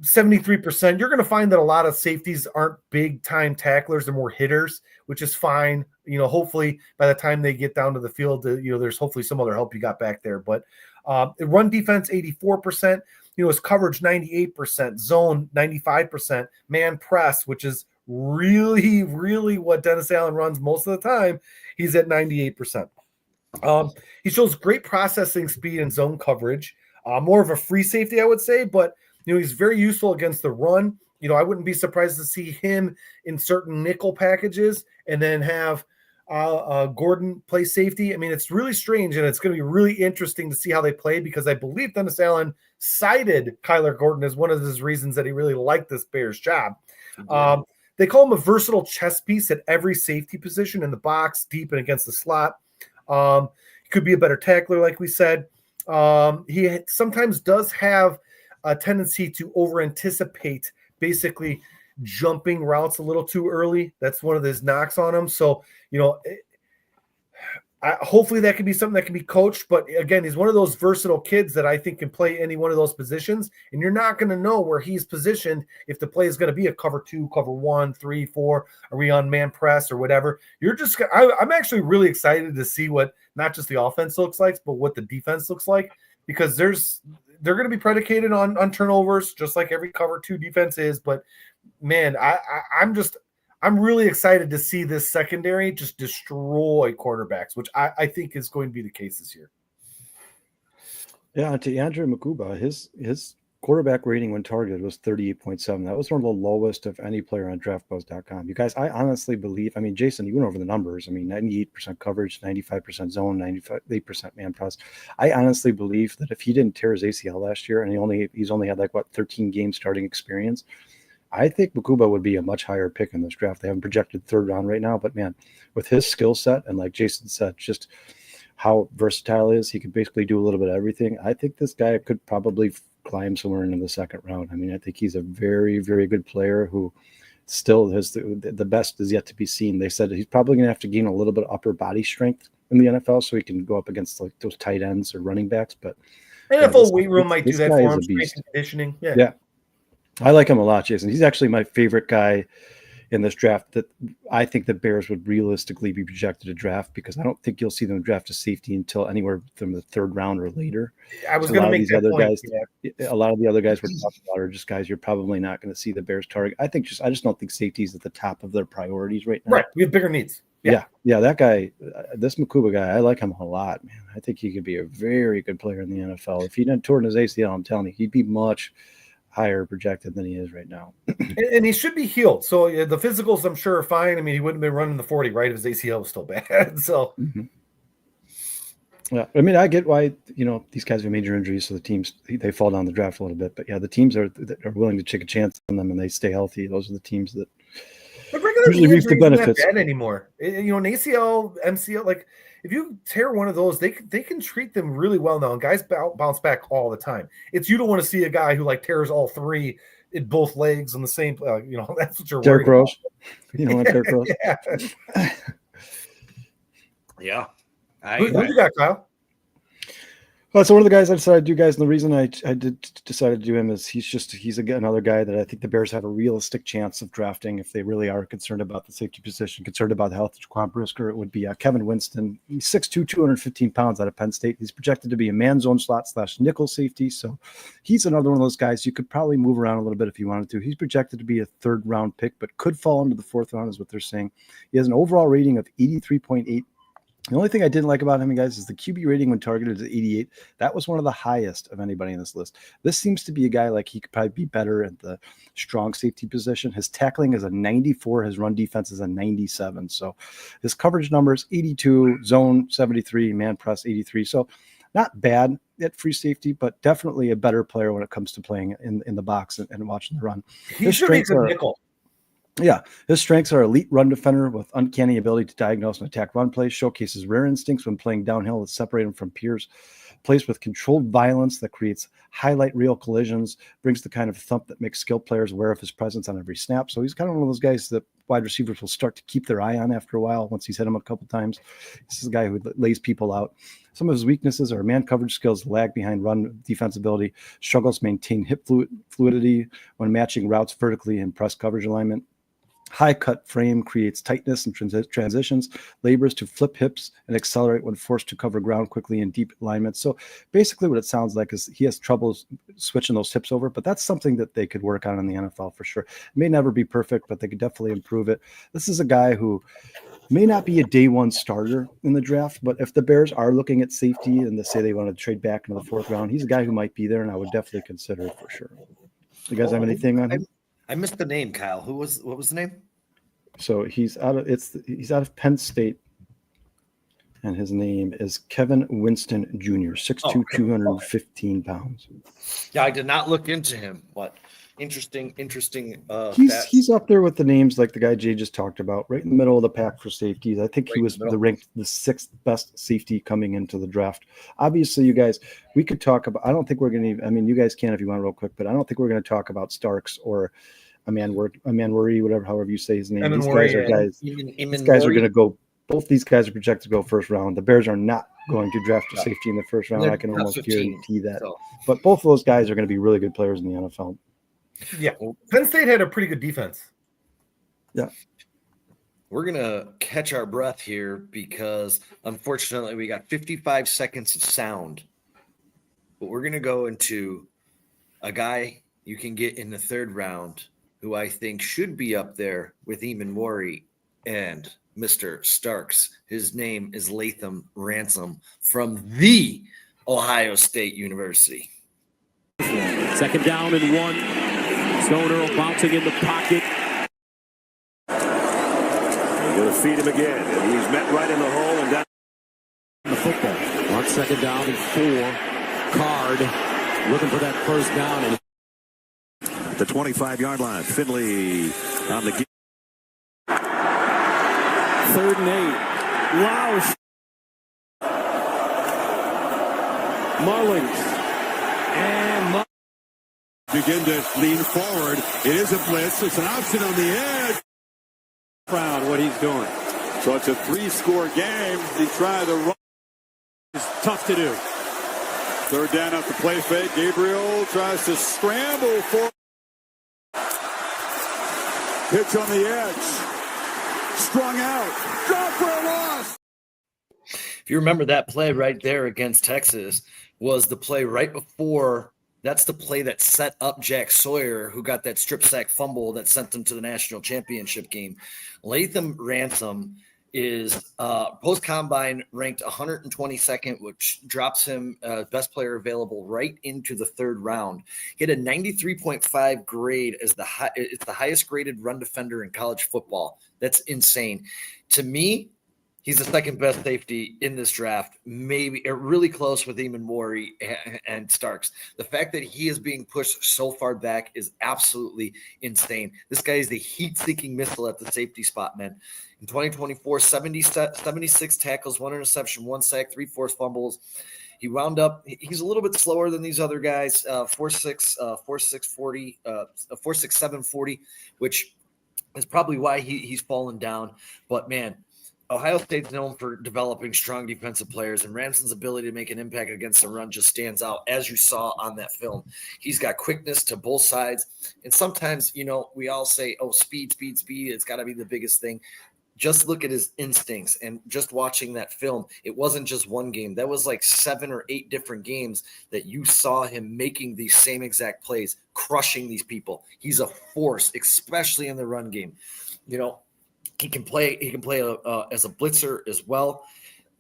73%, you're going to find that a lot of safeties aren't big-time tacklers. They're more hitters, which is fine. Hopefully by the time they get down to the field, there's hopefully some other help you got back there. But run defense, 84%. His coverage, 98%, zone, 95%, man press, which is really, really what Dennis Allen runs most of the time. He's at 98%. He shows great processing speed and zone coverage, more of a free safety, I would say, but he's very useful against the run. I wouldn't be surprised to see him in certain nickel packages and then have Gordon play safety. I mean, it's really strange, and it's going to be really interesting to see how they play because I believe Dennis Allen cited Kyler Gordon as one of his reasons that he really liked this Bears job. They call him a versatile chess piece at every safety position in the box, deep and against the slot. He could be a better tackler, like we said. He sometimes does have a tendency to over-anticipate, basically jumping routes a little too early. That's one of his knocks on him. So, hopefully that can be something that can be coached. But again, he's one of those versatile kids that I think can play any one of those positions. And you're not going to know where he's positioned if the play is going to be a cover 2, cover 1, 3, 4. Are we on man press or whatever? I'm actually really excited to see what not just the offense looks like, but what the defense looks like, because they're going to be predicated on turnovers, just like every cover 2 defense is. But man, I'm really excited to see this secondary just destroy quarterbacks, which I think is going to be the case this year. Yeah, to Andrew Makuba, his quarterback rating when targeted was 38.7. That was one of the lowest of any player on draftbuzz.com. You guys, I honestly believe, Jason, you went over the numbers. 98% coverage, 95% zone, 98% man press. I honestly believe that if he didn't tear his ACL last year and he's only had 13 games starting experience, I think Makuba would be a much higher pick in this draft. They haven't projected third round right now, but man, with his skill set and like Jason said, just how versatile he is, he can basically do a little bit of everything. I think this guy could probably climb somewhere into the second round. I think he's a very, very good player who still has the best is yet to be seen. They said he's probably going to have to gain a little bit of upper body strength in the NFL so he can go up against those tight ends or running backs. But NFL weight room might do that for him. Strength and conditioning. Yeah. I like him a lot, Jason. He's actually my favorite guy in this draft that I think the Bears would realistically be projected to draft, because I don't think you'll see them draft a safety until anywhere from the third round or later. I was going to make that point. A lot of the other guys we're talking about are just guys you're probably not going to see the Bears target. I just don't think safety is at the top of their priorities right now. Right. We have bigger needs. Yeah. That guy, this Makuba guy, I like him a lot, man. I think he could be a very good player in the NFL. If he didn't torn his ACL, I'm telling you, he'd be much higher projected than he is right now. and he should be healed. So the physicals, I'm sure, are fine. He wouldn't have been running the 40, right, if his ACL was still bad. So, Yeah, I get why, these guys have major injuries, so the teams, they fall down the draft a little bit. But yeah, the teams that are willing to take a chance on them and they stay healthy, those are the teams that. But bringing usually reap the injuries that benefits. bad anymore. You know, an ACL, MCL, like if you tear one of those, they can treat them really well now. And guys bounce back all the time. It's you don't want to see a guy who like tears all three in both legs on the same. You know, that's what you're Derrick worried Rose. You know, Derrick Rose. about. Yeah. Who you got, Kyle? Well, so one of the guys I decided to do, guys, and the reason I decided to do him is he's another guy that I think the Bears have a realistic chance of drafting if they really are concerned about the safety position, concerned about the health of Jaquan Brisker. It would be Kevin Winston. He's 6'2", 215 pounds out of Penn State. He's projected to be a man zone slot / nickel safety. So he's another one of those guys you could probably move around a little bit if you wanted to. He's projected to be a 3rd round pick, but could fall into the 4th round is what they're saying. He has an overall rating of 83.8. The only thing I didn't like about him, guys, is the QB rating when targeted is 88. That was one of the highest of anybody in this list. This seems to be a guy like he could probably be better at the strong safety position. His tackling is a 94. His run defense is a 97. So his coverage numbers, 82, zone 73, man press 83. So not bad at free safety, but definitely a better player when it comes to playing in the box and watching the run. He should be a nickel. Yeah, his strengths are elite run defender with uncanny ability to diagnose and attack run plays, showcases rare instincts when playing downhill that separate him from peers, plays with controlled violence that creates highlight reel collisions, brings the kind of thump that makes skilled players aware of his presence on every snap. So he's kind of one of those guys that wide receivers will start to keep their eye on after a while once he's hit him a couple times. This is a guy who lays people out. Some of his weaknesses are man coverage skills, lag behind run defensibility, struggles to maintain hip fluidity when matching routes vertically in press coverage alignment. High cut frame creates tightness and transitions, labors to flip hips and accelerate when forced to cover ground quickly in deep alignments. So basically what it sounds like is he has trouble switching those hips over, but that's something that they could work on in the NFL for sure. It may never be perfect, but they could definitely improve it. This is a guy who may not be a day one starter in the draft, but if the Bears are looking at safety and they say they want to trade back into the 4th round, he's a guy who might be there, and I would definitely consider it for sure. You guys have anything on him? I missed the name, Kyle. What was the name? So he's out of Penn State, and his name is Kevin Winston Jr., 6'2", 215 pounds. Yeah, I did not look into him. What interesting. He's up there with the names like the guy Jay just talked about, right in the middle of the pack for safeties. I think he was ranked the 6th best safety coming into the draft. Obviously, you guys, we could talk about. I don't think we're going to. I mean, you guys can if you want real quick, but I don't think we're going to talk about Starks or Amanwari, whatever, however you say his name. These guys are going to go. Both these guys are projected to go 1st round. The Bears are not going to draft a safety in the 1st round. I can almost guarantee that. So. But both of those guys are going to be really good players in the NFL. Yeah, Penn State had a pretty good defense. Yeah. We're going to catch our breath here because, unfortunately, we got 55 seconds of sound. But we're going to go into a guy you can get in the 3rd round who I think should be up there with Eamon and Mr. Starks. His name is Latham Ransom from the Ohio State University. 2nd down and 1. Stone Earl bouncing in the pocket. They're going to feed him again, and he's met right in the hole and down the football. On 2nd down and 4. Card looking for that 1st down. And the 25-yard line. Finley on the 3rd and 8. Wow. Mullins. And begin to lean forward. It is a blitz. It's an option on the edge. Proud what he's doing. So it's a 3-score game. He tried to run. It's tough to do. 3rd down off the play fake. Gabriel tries to scramble for. Pitch on the edge. Strung out. Drop for a loss. If you remember that play right there against Texas was the play right before. That's the play that set up Jack Sawyer, who got that strip sack fumble that sent them to the national championship game. Latham Ransom is post-combine ranked 122nd, which drops him best player available right into the 3rd round. He had a 93.5 grade as it's the highest graded run defender in college football. That's insane. To me, He's the second best safety in this draft, maybe really close with Eamon Morey and Starks. The fact that he is being pushed so far back is absolutely insane. This guy is the heat-seeking missile at the safety spot, man. In 2024, 76 tackles, 1 interception, 1 sack, 3 forced fumbles. He wound up, he's a little bit slower than these other guys, 4.6, 40, which is probably why he's fallen down. But, man, Ohio State's known for developing strong defensive players, and Ransom's ability to make an impact against the run just stands out, as you saw on that film. He's got quickness to both sides, and sometimes, we all say, oh, speed, it's got to be the biggest thing. Just look at his instincts, and just watching that film, it wasn't just one game. That was like 7 or 8 different games that you saw him making these same exact plays, crushing these people. He's a force, especially in the run game. He can play as a blitzer as well.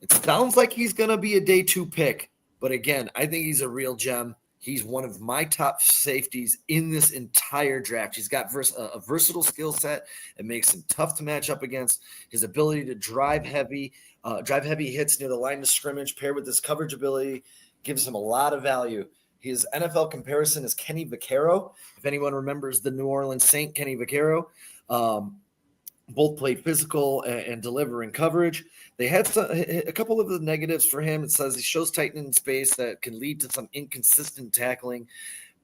It sounds like he's going to be a day 2 pick, but again, I think he's a real gem. He's one of my top safeties in this entire draft. He's got a versatile skill set. It makes him tough to match up against. His ability to drive heavy hits near the line of scrimmage, paired with his coverage ability, gives him a lot of value. His NFL comparison is Kenny Vaccaro. If anyone remembers the New Orleans Saint, Kenny Vaccaro, both played physical and delivering coverage. They had a couple of the negatives for him. It says he shows tightening in space that can lead to some inconsistent tackling,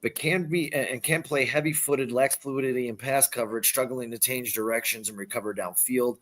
but can play heavy-footed, lacks fluidity in pass coverage, struggling to change directions and recover downfield.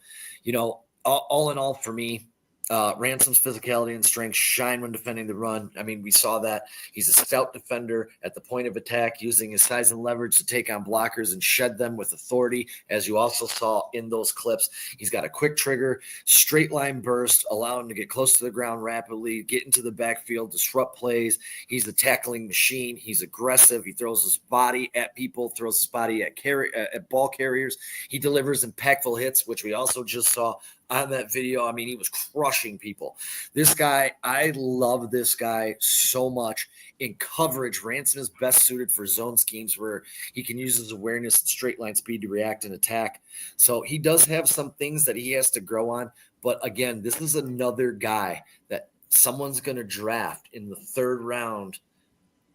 All in all, for me, Ransom's physicality and strength shine when defending the run. I mean, we saw that. He's a stout defender at the point of attack, using his size and leverage to take on blockers and shed them with authority, as you also saw in those clips. He's got a quick trigger, straight line burst, allow him to get close to the ground rapidly, get into the backfield, disrupt plays. He's a tackling machine. He's aggressive. He throws his body at people, throws his body at ball carriers. He delivers impactful hits, which we also just saw on that video. I mean, he was crushing people. This guy, I love this guy so much. In coverage, Ransom is best suited for zone schemes where he can use his awareness and straight line speed to react and attack. So he does have some things that he has to grow on. But again, this is another guy that someone's going to draft in the 3rd round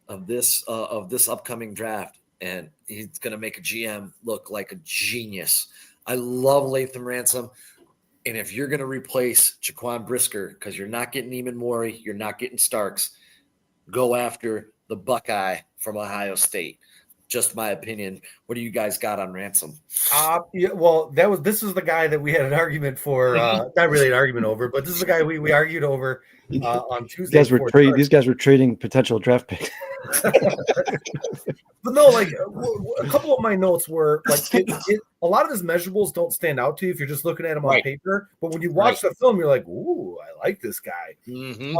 of this upcoming draft, and he's going to make a GM look like a genius. I love Latham Ransom. And if you're going to replace Jaquan Brisker, because you're not getting Eamon Morey, you're not getting Starks, go after the Buckeye from Ohio State. Just my opinion. What do you guys got on Ransom? Yeah, well, this is the guy that we had an argument for. Not really an argument over, but this is the guy we argued over on Tuesday. These guys were trading potential draft picks. But no, like a couple of my notes were like a lot of his measurables don't stand out to you if you're just looking at him on paper. But when you watch the film, you're like, "Ooh, I like this guy." Mm-hmm.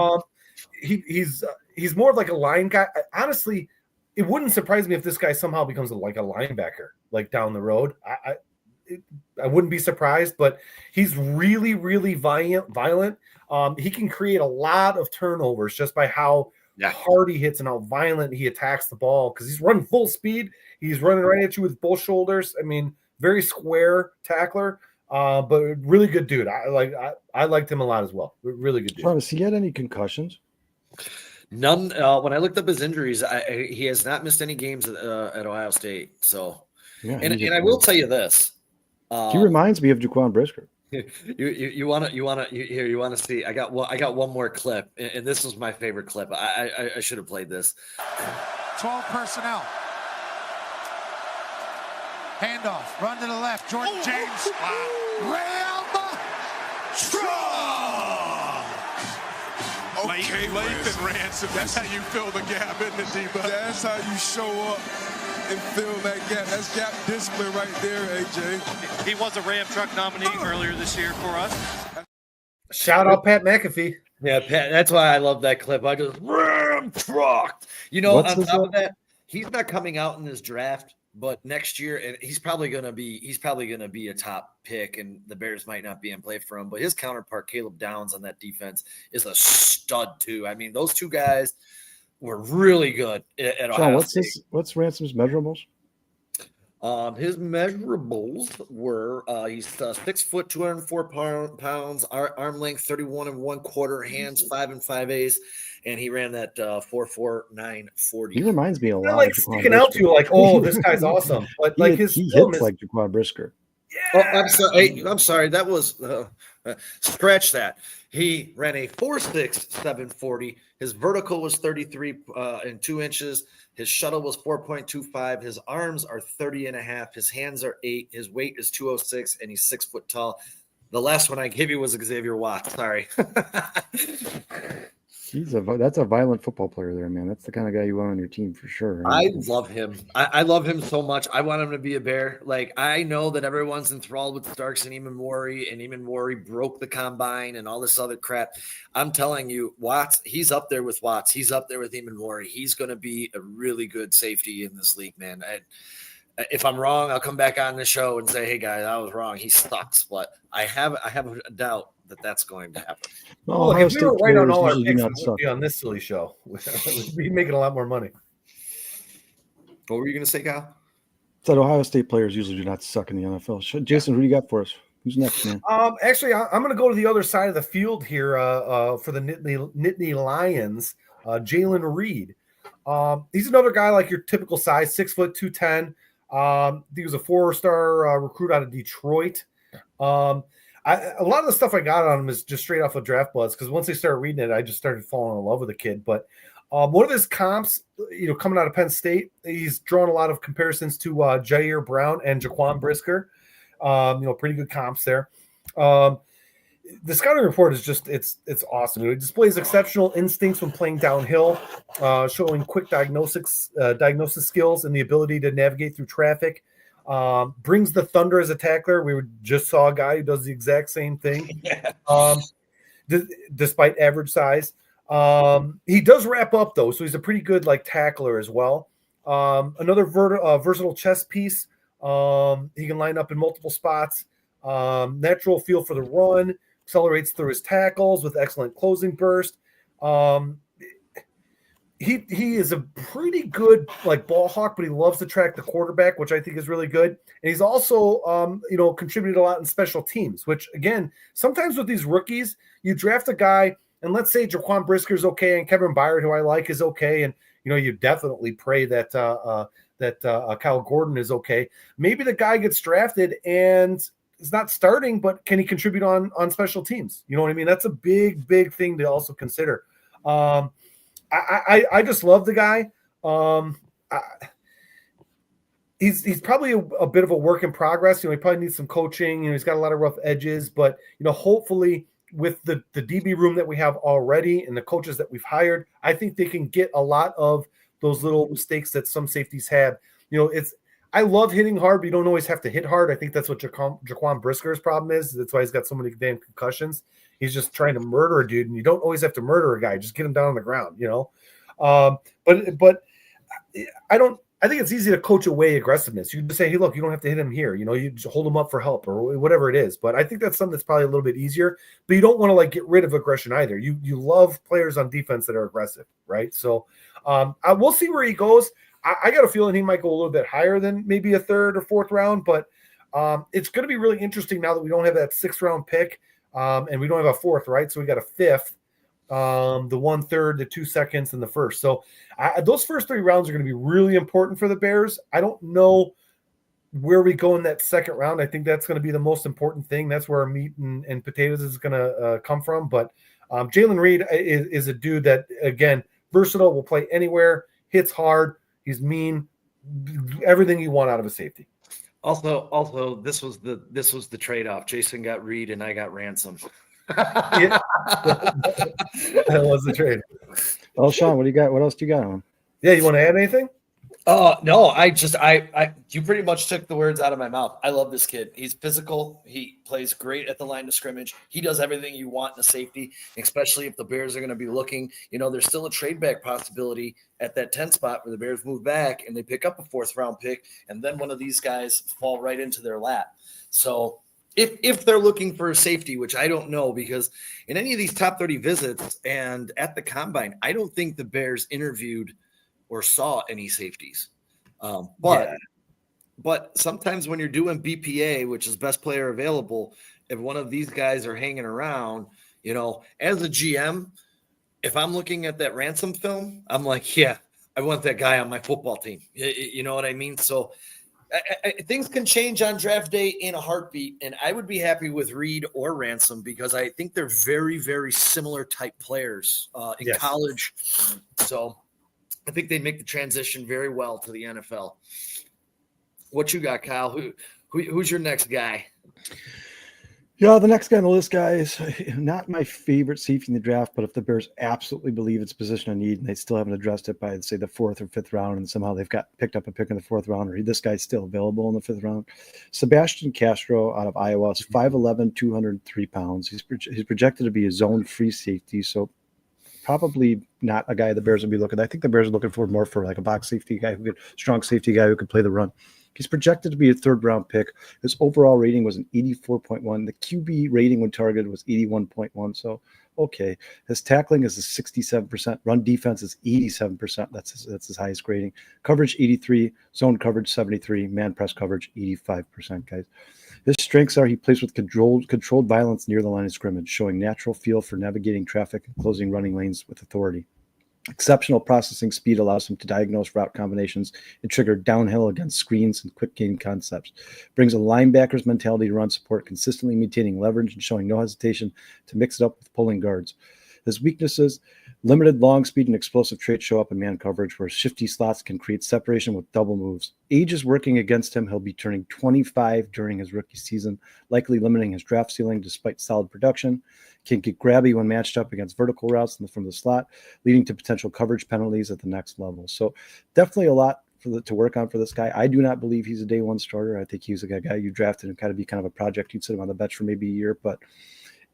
He's more of like a line guy. Honestly, it wouldn't surprise me if this guy somehow becomes like a linebacker, like down the road. I wouldn't be surprised, but he's really, really violent. He can create a lot of turnovers just by how hard he hits and how violent he attacks the ball, because he's running full speed. He's running right at you with both shoulders. I mean, very square tackler, but really good dude. I liked him a lot as well. Really good dude. Has he had any concussions? None. When I looked up his injuries, he has not missed any games at Ohio State. So, and I will tell you this. He reminds me of Jaquan Brisker. You want to see? I got one more clip, and this was my favorite clip. I should have played this. 12 personnel. Handoff. Run to the left. Jordan James. Ram strong. Okay, Lathan Ransom. That's how you fill the gap, isn't it, D-Buck? That's how you show up and fill that gap. That's gap discipline right there, AJ. He was a Ram truck nominee earlier this year for us. Shout out Pat McAfee. Yeah, Pat. That's why I love that clip. I just Ram trucked. On top of that, he's not coming out in this draft, but next year, and he's probably gonna be a top pick, and the Bears might not be in play for him. But his counterpart, Caleb Downs, on that defense is a stud too. I mean, those two guys were really good at Ohio State. What's Ransom's measurables? His measurables were he's 6 foot, 204 pounds, arm length 31 1/4, hands 5 5/8, and he ran that 4.49 40. He reminds me a They're lot like of Jaquan sticking out to you, Brisker. like, oh, this guy's awesome. But like his he film hits is like Jaquan Brisker. Oh, I'm sorry. I'm sorry. That was scratch that. He ran a 4.6 740. His vertical was 33 and 2 inches. His shuttle was 4.25. His arms are 30 and a half. His hands are 8. His weight is 206, and he's 6 foot tall. The last one I gave you was Xavier Watts. Sorry. That's a violent football player there, man. That's the kind of guy you want on your team for sure. I love him. I love him so much. I want him to be a Bear. Like, I know that everyone's enthralled with Starks and Emmanwori broke the combine and all this other crap. I'm telling you, Watts, he's up there with Watts. He's up there with Emmanwori. He's going to be a really good safety in this league, man. If I'm wrong, I'll come back on the show and say, hey, guys, I was wrong. He sucks. But I have a doubt that that's going to happen. well, look, if we were right on all our picks, we would be on this silly show. We'd be making a lot more money. What were you going to say, Kyle? That Ohio State players usually do not suck in the NFL. Jason, who do you got for us? Who's next, man? Actually, I'm going to go to the other side of the field here for the Nittany Lions. Jalen Reed. He's another guy like your typical size, 6 foot 210. He was a 4-star recruit out of Detroit. A lot of the stuff I got on him is just straight off of Draft Buzz, because once I started reading it, I just started falling in love with the kid. But one of his comps, coming out of Penn State, he's drawn a lot of comparisons to Jair Brown and Jaquan Brisker. Pretty good comps there. The scouting report is just it's awesome. It displays exceptional instincts when playing downhill, showing quick diagnosis skills and the ability to navigate through traffic. Brings the thunder as a tackler. We just saw a guy who does the exact same thing, despite average size. He does wrap up though, so he's a pretty good tackler as well. Another versatile chess piece. He can line up in multiple spots. Natural feel for the run. Accelerates through his tackles with excellent closing burst. He is a pretty good ball hawk, but he loves to track the quarterback, which I think is really good. And he's also contributed a lot in special teams, which again, sometimes with these rookies, you draft a guy and let's say Jaquan Brisker is okay and Kevin Byard, who I like, is okay, and you definitely pray that Kyle Gordon is okay. Maybe the guy gets drafted and is not starting, but can he contribute on special teams? You know what I mean? That's a big thing to also consider. I just love the guy. He's probably a bit of a work in progress. He probably needs some coaching. He's got a lot of rough edges, but hopefully with the DB room that we have already and the coaches that we've hired, I think they can get a lot of those little mistakes that some safeties have. I love hitting hard, but you don't always have to hit hard. I think that's what Jaquan Brisker's problem is. That's why he's got so many damn concussions. He's just trying to murder a dude, and you don't always have to murder a guy. Just get him down on the ground, But I think it's easy to coach away aggressiveness. You just say, hey, look, you don't have to hit him here. You just hold him up for help or whatever it is. But I think that's something that's probably a little bit easier. But you don't want to get rid of aggression either. You love players on defense that are aggressive, right? So we'll see where he goes. I got a feeling he might go a little bit higher than maybe a 3rd or 4th round. But it's going to be really interesting now that we don't have that 6th round pick. And we don't have a 4th, right? So we got a 5th, the 1/3, the 2 seconds, and the 1st. So those first 3 rounds are going to be really important for the Bears. I don't know where we go in that 2nd round. I think that's going to be the most important thing. That's where our meat and potatoes is going to come from. But Jalen Reed is a dude that, again, versatile, will play anywhere, hits hard, he's mean, everything you want out of a safety. Also, this was the trade-off. Jason got Reed and I got Ransom. Yeah. That was the trade. Oh, Sean, what do you got? What else do you got on? Yeah, you want to add anything? No, you pretty much took the words out of my mouth. I love this kid. He's physical. He plays great at the line of scrimmage. He does everything you want in a safety, especially if the Bears are going to be looking. There's still a trade back possibility at that 10 spot where the Bears move back and they pick up a 4th round pick, and then one of these guys fall right into their lap. So if they're looking for a safety, which I don't know, because in any of these top 30 visits and at the combine, I don't think the Bears interviewed or saw any safeties. But But sometimes when you're doing BPA, which is best player available, if one of these guys are hanging around, as a GM, if I'm looking at that Ransom film, I'm like, yeah, I want that guy on my football team. You know what I mean? So things can change on draft day in a heartbeat, and I would be happy with Reed or Ransom because I think they're very, very similar type players in college. So I think they'd make the transition very well to the NFL. What you got, Kyle? Who's your next guy? Yeah, the next guy on the list, guys, not my favorite safety in the draft, but if the Bears absolutely believe it's a position of need and they still haven't addressed it by, say, the 4th or 5th round, and somehow they've got picked up a pick in the 4th round, or this guy's still available in the 5th round, Sebastian Castro out of Iowa is 5'11", 203 pounds. He's projected to be a zone-free safety, so probably not a guy the Bears would be looking at. I think the Bears are looking for more for like a box safety guy, strong safety guy who could play the run. He's projected to be a 3rd round pick. His overall rating was an 84.1. The QB rating when targeted was 81.1. So, okay. His tackling is a 67%. Run defense is 87%. That's his highest grading. Coverage 83. Zone coverage 73. Man press coverage 85%, guys. His strengths are he plays with controlled violence near the line of scrimmage, showing natural feel for navigating traffic and closing running lanes with authority. Exceptional processing speed allows him to diagnose route combinations and trigger downhill against screens and quick game concepts. Brings a linebacker's mentality to run support, consistently maintaining leverage and showing no hesitation to mix it up with pulling guards. His weaknesses, limited long speed and explosive traits show up in man coverage, where shifty slots can create separation with double moves. Age is working against him. He'll be turning 25 during his rookie season, likely limiting his draft ceiling despite solid production. Can get grabby when matched up against vertical routes from the slot, leading to potential coverage penalties at the next level. So definitely a lot to work on for this guy. I do not believe he's a day one starter. I think he's a guy you drafted and kind of be kind of a project. You'd sit him on the bench for maybe a year, but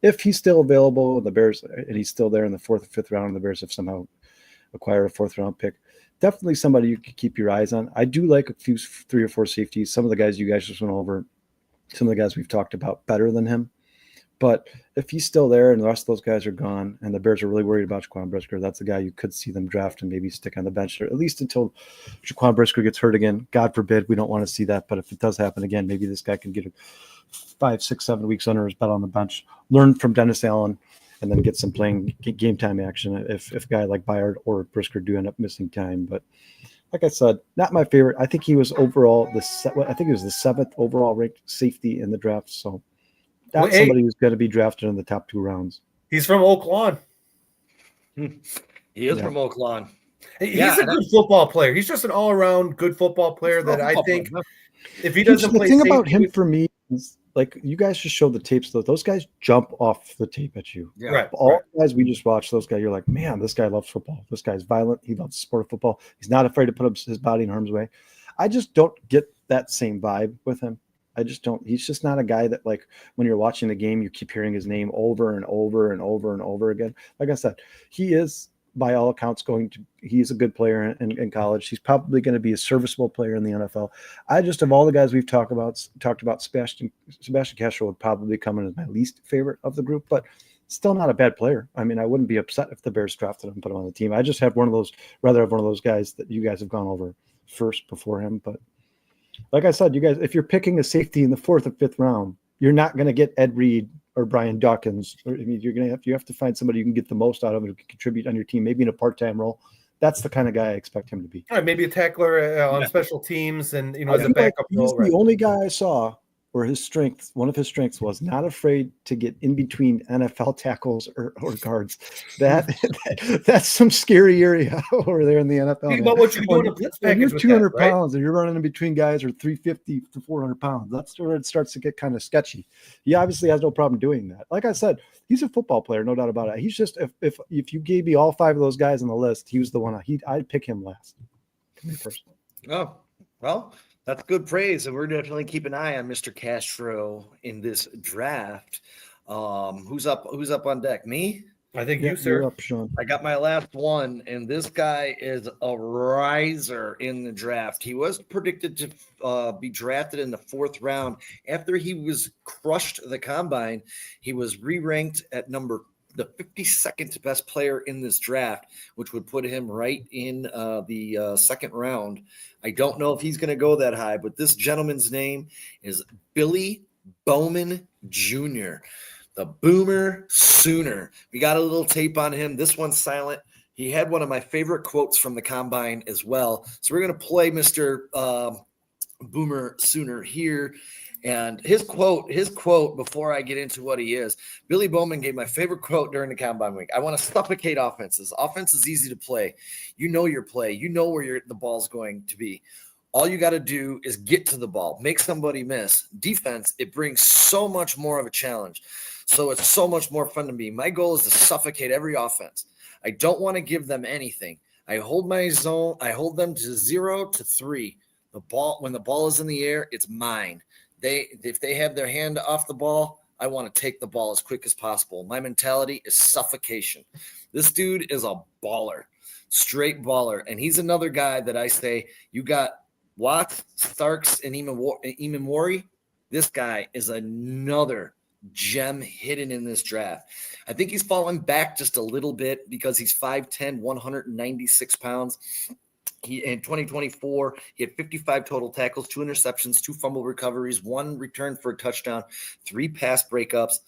if he's still available, the Bears, and he's still there in the 4th or 5th round, and the Bears have somehow acquired a 4th round pick, definitely somebody you could keep your eyes on. I do like a few 3 or 4 safeties. Some of the guys you guys just went over, some of the guys we've talked about better than him. But if he's still there and the rest of those guys are gone and the Bears are really worried about Jaquan Brisker, that's a guy you could see them draft and maybe stick on the bench, or at least until Jaquan Brisker gets hurt again. God forbid, we don't want to see that. But if it does happen again, maybe this guy can get 5, 6, 7 weeks under his belt on the bench, learn from Dennis Allen, and then get some playing game time action if a guy like Byard or Brisker do end up missing time. But like I said, not my favorite. I think he was overall the 7th overall ranked safety in the draft. So that's somebody who's going to be drafted in the top 2 rounds. He's from Oak Lawn. He is from Oak Lawn. He's a good football player. He's just an all-around good football player that I think if he doesn't play the thing about him for me is, like, you guys just showed the tapes, though. Those guys jump off the tape at you. Yeah. Right. All the guys we just watched, those guys, you're like, man, this guy loves football. This guy's violent. He loves the sport of football. He's not afraid to put his body in harm's way. I just don't get that same vibe with him. I just don't. He's just not a guy that, like, when you're watching the game, you keep hearing his name over and over and over and over again. Like I said, he is, by all accounts, he's a good player in college. He's probably going to be a serviceable player in the NFL. I just, of all the guys we've talked about, Sebastian Castro would probably come in as my least favorite of the group, but still not a bad player. I mean, I wouldn't be upset if the Bears drafted him and put him on the team. I just rather have one of those guys that you guys have gone over first before him. But like I said, you guys, if you're picking a safety in the 4th or 5th round, you're not going to get Ed Reed or Brian Dawkins. I mean, you have to find somebody you can get the most out of who can contribute on your team, maybe in a part-time role. That's the kind of guy I expect him to be. All right, maybe a tackler on special teams, and as a backup role. He's the only guy I saw where one of his strengths was not afraid to get in between NFL tackles or guards. That's some scary area over there in the NFL. Think about what you do in a blitz package. You're 200 pounds and you're running in between guys who are 350 to 400 pounds. That's where it starts to get kind of sketchy. He obviously has no problem doing that. Like I said, he's a football player, no doubt about it. He's just, if you gave me all 5 of those guys on the list, he was the one I'd pick him last. Me personally. Oh, well, that's good praise, and we're definitely keep an eye on Mr. Castro in this draft. Who's up on deck? Me? I think you, sir. You're up, Sean. I got my last one, and this guy is a riser in the draft. He was predicted to be drafted in the 4th round. After he was crushed the combine, he was re-ranked at number the 52nd best player in this draft, which would put him right in the second round. I don't know if he's going to go that high, but this gentleman's name is Billy Bowman Jr., the Boomer Sooner. We got a little tape on him. This one's silent. He had one of my favorite quotes from the combine as well. So we're going to play Mr. Boomer Sooner here. And his quote before I get into what he is, Billy Bowman gave my favorite quote during the combine week. I want to suffocate offenses. Offense is easy to play. You know your play. You know where the ball's going to be. All you got to do is get to the ball, make somebody miss. Defense, it brings so much more of a challenge. So it's so much more fun to me. My goal is to suffocate every offense. I don't want to give them anything. I hold my zone. I hold them to 0 to 3. The ball, when the ball is in the air, it's mine. If they have their hand off the ball, I want to take the ball as quick as possible. My mentality is suffocation. This dude is a baller, straight baller. And he's another guy that I say, you got Watts, Starks, and Imamori. This guy is another gem hidden in this draft. I think he's fallen back just a little bit because he's 5'10", 196 pounds. In 2024, he had 55 total tackles, 2 interceptions, 2 fumble recoveries, 1 return for a touchdown, 3 pass breakups.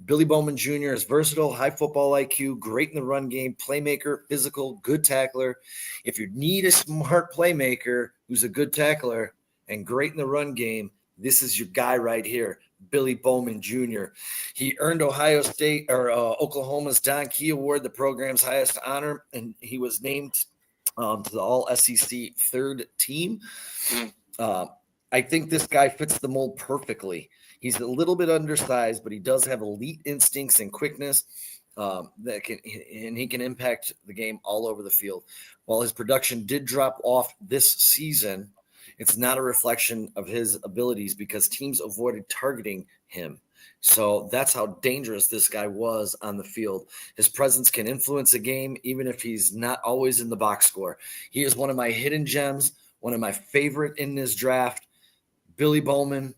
Billy Bowman Jr. is versatile, high football IQ, great in the run game, playmaker, physical, good tackler. If you need a smart playmaker who's a good tackler and great in the run game, this is your guy right here, Billy Bowman Jr. He earned Oklahoma's Don Key Award, the program's highest honor, and he was named to the All-SEC third team. I think this guy fits the mold perfectly. He's a little bit undersized, but he does have elite instincts and quickness and he can impact the game all over the field. While his production did drop off this season, it's not a reflection of his abilities because teams avoided targeting him. So that's how dangerous this guy was on the field. His presence can influence a game, even if he's not always in the box score. He is one of my hidden gems, one of my favorite in this draft. Billy Bowman,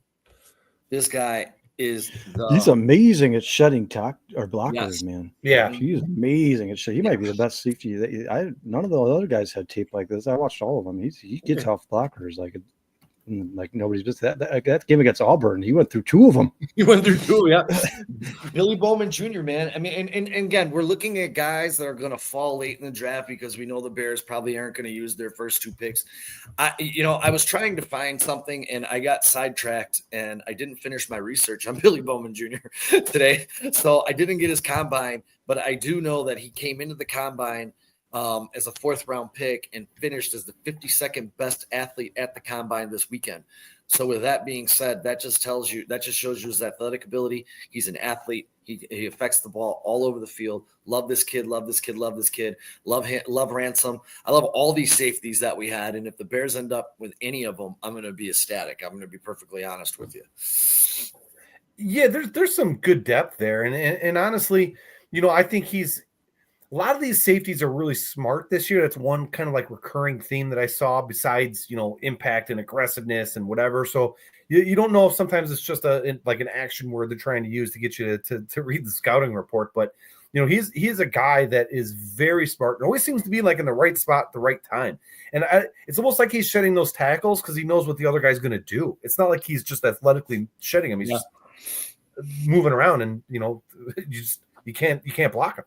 this guy is he's amazing at shedding blockers, yes. Man. Yeah. He's amazing at shedding. He might be the best safety. None of the other guys had tape like this. I watched all of them. He gets off blockers like nobody's just that game against Auburn. He went through 2 of them. He went through 2, yeah. Billy Bowman Jr., man. I mean, and again, we're looking at guys that are going to fall late in the draft because we know the Bears probably aren't going to use their first 2 picks. I was trying to find something and I got sidetracked and I didn't finish my research on Billy Bowman Jr. today. So I didn't get his combine, but I do know that he came into the combine as a 4th round pick and finished as the 52nd best athlete at the combine this weekend. So with that being said, that just shows you his athletic ability. He's an athlete. He affects the ball all over the field. Love this kid. Love Ransom. I love all these safeties that we had. And if the Bears end up with any of them, I'm going to be ecstatic. I'm going to be perfectly honest with you. Yeah, there's some good depth there. And honestly, I think a lot of these safeties are really smart this year. That's one kind of like recurring theme that I saw besides, impact and aggressiveness and whatever. So you don't know if sometimes it's just an action word they're trying to use to get you to read the scouting report. But, he's a guy that is very smart and always seems to be like in the right spot at the right time. And it's almost like he's shedding those tackles because he knows what the other guy's going to do. It's not like he's just athletically shedding him. He's just moving around and, you can't block him.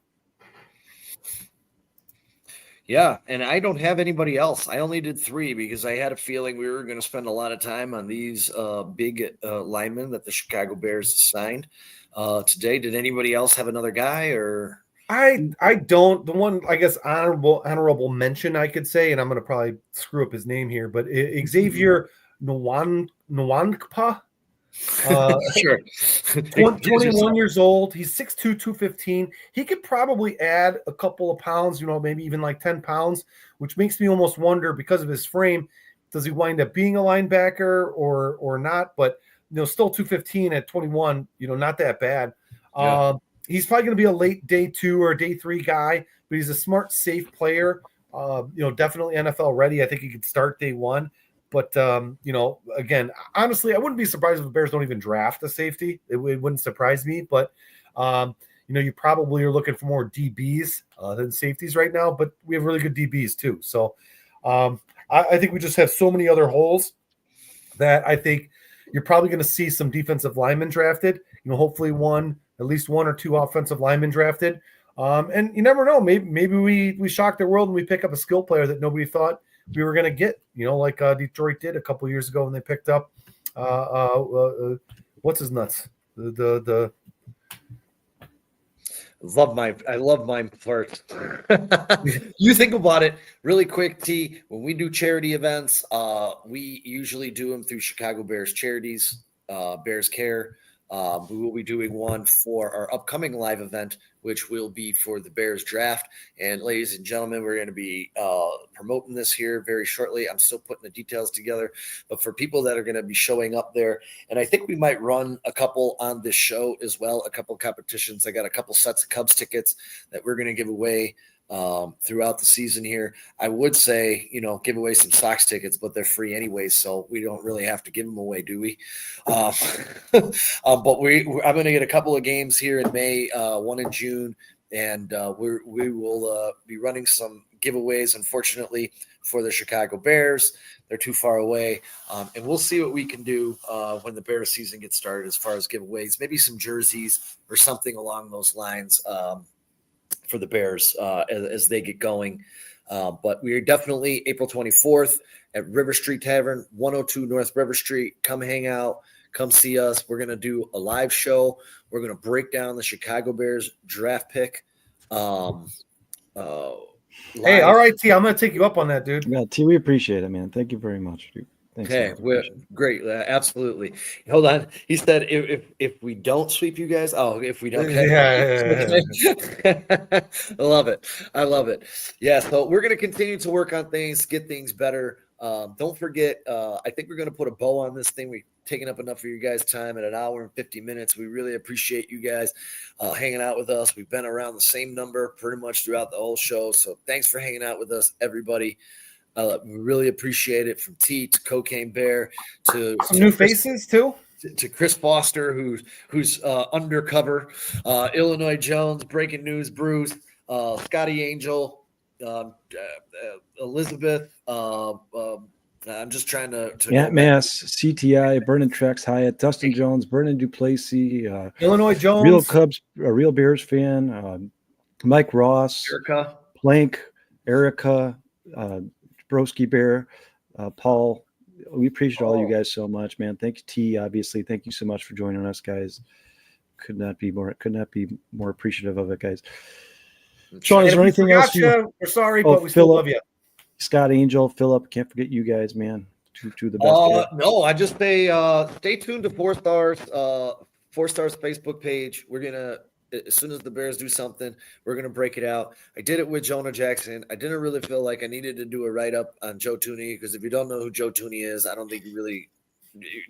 Yeah, and I don't have anybody else. I only did 3 because I had a feeling we were going to spend a lot of time on these big linemen that the Chicago Bears signed today. Did anybody else have another guy? Or I don't. The one, I guess, honorable mention I could say, and I'm going to probably screw up his name here, but Xavier Nwankpa. Sure. 21 years old. He's 6'2", 215. He could probably add a couple of pounds, maybe even like 10 pounds, which makes me almost wonder because of his frame, does he wind up being a linebacker or not? But, still 215 at 21, not that bad. Yeah. He's probably going to be a late day 2 or day 3 guy, but he's a smart, safe player. Definitely NFL ready. I think he could start day 1. But, again, honestly, I wouldn't be surprised if the Bears don't even draft a safety. It wouldn't surprise me. But, you probably are looking for more DBs than safeties right now, but we have really good DBs too. So I think we just have so many other holes that I think you're probably going to see some defensive linemen drafted. Hopefully at least one or two offensive linemen drafted. And you never know. Maybe we shock the world and we pick up a skill player that nobody thought we were going to get. Like Detroit did a couple years ago when they picked up what's his nuts? The I love mine first. You think about it really quick, T. When we do charity events, we usually do them through Chicago Bears Charities, Bears Care. We will be doing one for our upcoming live event, which will be for the Bears draft. And ladies and gentlemen, we're going to be promoting this here very shortly. I'm still putting the details together, but for people that are going to be showing up there, and I think we might run a couple on this show as well, a couple competitions. I got a couple sets of Cubs tickets that we're going to give away throughout the season here. I would say, give away some Sox tickets, but they're free anyway, so we don't really have to give them away, do we? But I'm going to get a couple of games here in May, one in June, and we will be running some giveaways, unfortunately, for the Chicago Bears. They're too far away, and we'll see what we can do when the Bears season gets started as far as giveaways, maybe some jerseys or something along those lines for the Bears as they get going. But we are definitely April 24th at River Street Tavern, 102 North River Street. Come hang out. Come see us. We're going to do a live show. We're going to break down the Chicago Bears draft pick. Hey, all right, T. I'm going to take you up on that, dude. Yeah, T, we appreciate it, man. Thank you very much, dude. Thanks, okay, great. Absolutely. Hold on. He said if we don't sweep you guys, if we don't. Yeah. I love it. Yeah, so we're going to continue to work on things, get things better. Don't forget, I think we're going to put a bow on this thing. We've taken up enough of your guys' time at 1 hour and 50 minutes. We really appreciate you guys hanging out with us. We've been around the same number pretty much throughout the whole show. So thanks for hanging out with us, everybody. We really appreciate it, from T to Cocaine Bear to some new faces too. To Chris Foster, who's undercover, Illinois Jones, Breaking News Bruce, Scotty Angel, Elizabeth. I'm just trying to Ant Mass, CTI, Vernon Trex Hyatt, Dustin Jones, Vernon Duplessis, Illinois Jones, Real Cubs, a Real Bears fan, Mike Ross, Erica, Plank, Erica, Broski Bear, Paul. We appreciate all you guys so much, man. Thank you, T. Obviously, thank you so much for joining us, guys. Could not be more appreciative of it, guys. Sean, is there anything else? We're sorry, but we still love you. Scott Angel, Philip, can't forget you guys, man. To the best. No, I just say stay tuned to 4 Stars Facebook page. We're gonna, as soon as the Bears do something, we're gonna break it out. I did it with Jonah Jackson. I didn't really feel like I needed to do a write-up on Joe Thuney, because if you don't know who Joe Thuney is, I don't think you really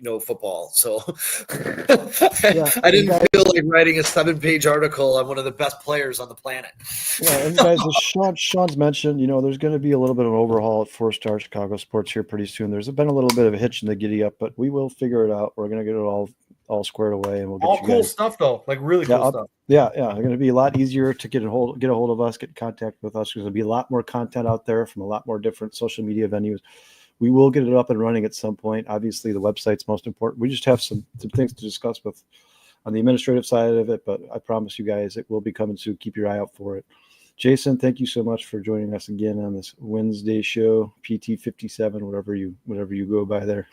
know football. So I didn't feel like writing a 7-page article on one of the best players on the planet. Yeah, and guys, as Sean's mentioned, there's going to be a little bit of an overhaul at 4 Star Chicago Sports here pretty soon. There's been a little bit of a hitch in the giddy up, but we will figure it out. We're going to get it all squared away, and we'll get all you cool guys. Stuff though, like really cool stuff. Yeah, it's going to be a lot easier to get a hold of us, get in contact with us, because there'll be a lot more content out there from a lot more different social media venues. We will get it up and running at some point. Obviously, the website's most important. We just have some things to discuss with on the administrative side of it, but I promise you guys it will be coming soon. Keep your eye out for it. Jason, thank you so much for joining us again on this Wednesday show, PT 57, whatever you go by there.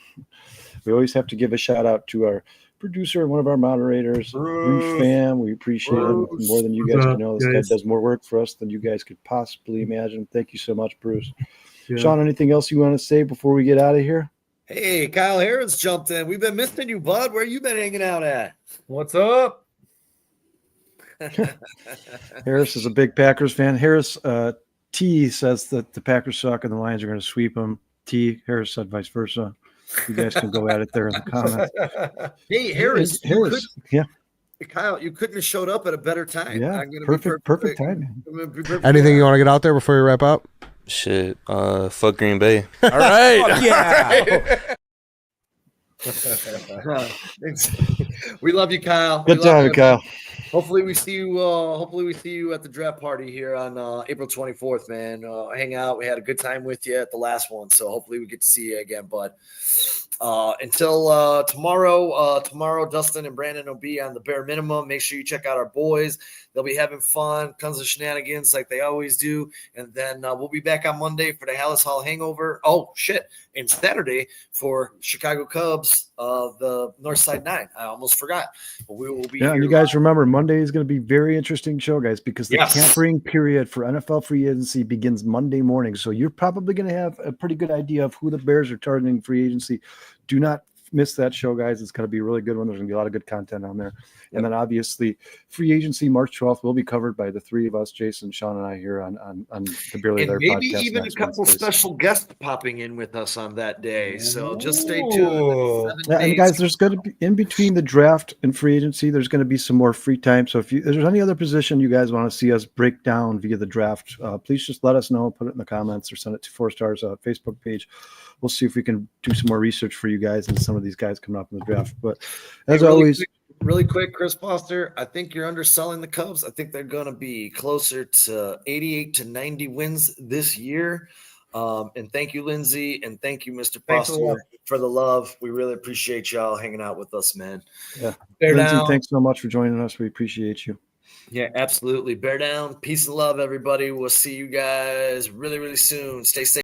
We always have to give a shout out to our producer and one of our moderators, Bruce Fam. We appreciate him more than you guys can know. This guy does more work for us than you guys could possibly imagine. Thank you so much, Bruce. Yeah. Sean, anything else you want to say before we get out of here? Hey, Kyle Harris jumped in. We've been missing you, bud. Where you been hanging out at? What's up? Harris is a big Packers fan. Harris, T says that the Packers suck and the Lions are going to sweep them. T, Harris said vice versa. You guys can go at it there in the comments. Hey, Harris. Yeah. Kyle, you couldn't have showed up at a better time. Yeah, perfect time. Anything you want to get out there before we wrap up? Shit, fuck Green Bay. All right. Yeah. We love you, Kyle. Good time, Kyle. Hopefully we see you. Hopefully we see you at the draft party here on April 24th, man. Hang out. We had a good time with you at the last one, so hopefully we get to see you again. But until tomorrow, Dustin and Brandon will be on the bare minimum. Make sure you check out our boys. They'll be having fun, tons of shenanigans like they always do. And then we'll be back on Monday for the Hallis Hall Hangover. Oh shit! And Saturday for Chicago Cubs, the Northside 9. I almost forgot. But we will be. Yeah, and you guys remember Monday is going to be a very interesting show, guys, because the tampering period for NFL free agency begins Monday morning. So you're probably going to have a pretty good idea of who the Bears are targeting free agency. Do not miss that show, guys. It's going to be a really good one. There's going to be a lot of good content on there. And then obviously free agency March 12th will be covered by the three of us, Jason, Sean, and I here on the Barely and There maybe podcast. even a couple Wednesdays. special guests popping in with us on that day. So just stay tuned. Yeah, and guys, there's going to be in between the draft and free agency, there's going to be some more free time. So if there's any other position you guys want to see us break down via the draft, please just let us know, put it in the comments or send it to 4 Stars Facebook page. We'll see if we can do some more research for you guys and some of these guys coming up in the draft. But as always, really quick, Chris Foster, I think you're underselling the Cubs. I think they're going to be closer to 88 to 90 wins this year. And thank you, Lindsay, and thank you, Mr. Foster, for the love. We really appreciate y'all hanging out with us, man. Yeah, Bear Lindsay, down. thanks so much for joining us. We appreciate you. Yeah, absolutely. Bear down. Peace and love, everybody. We'll see you guys really, really soon. Stay safe.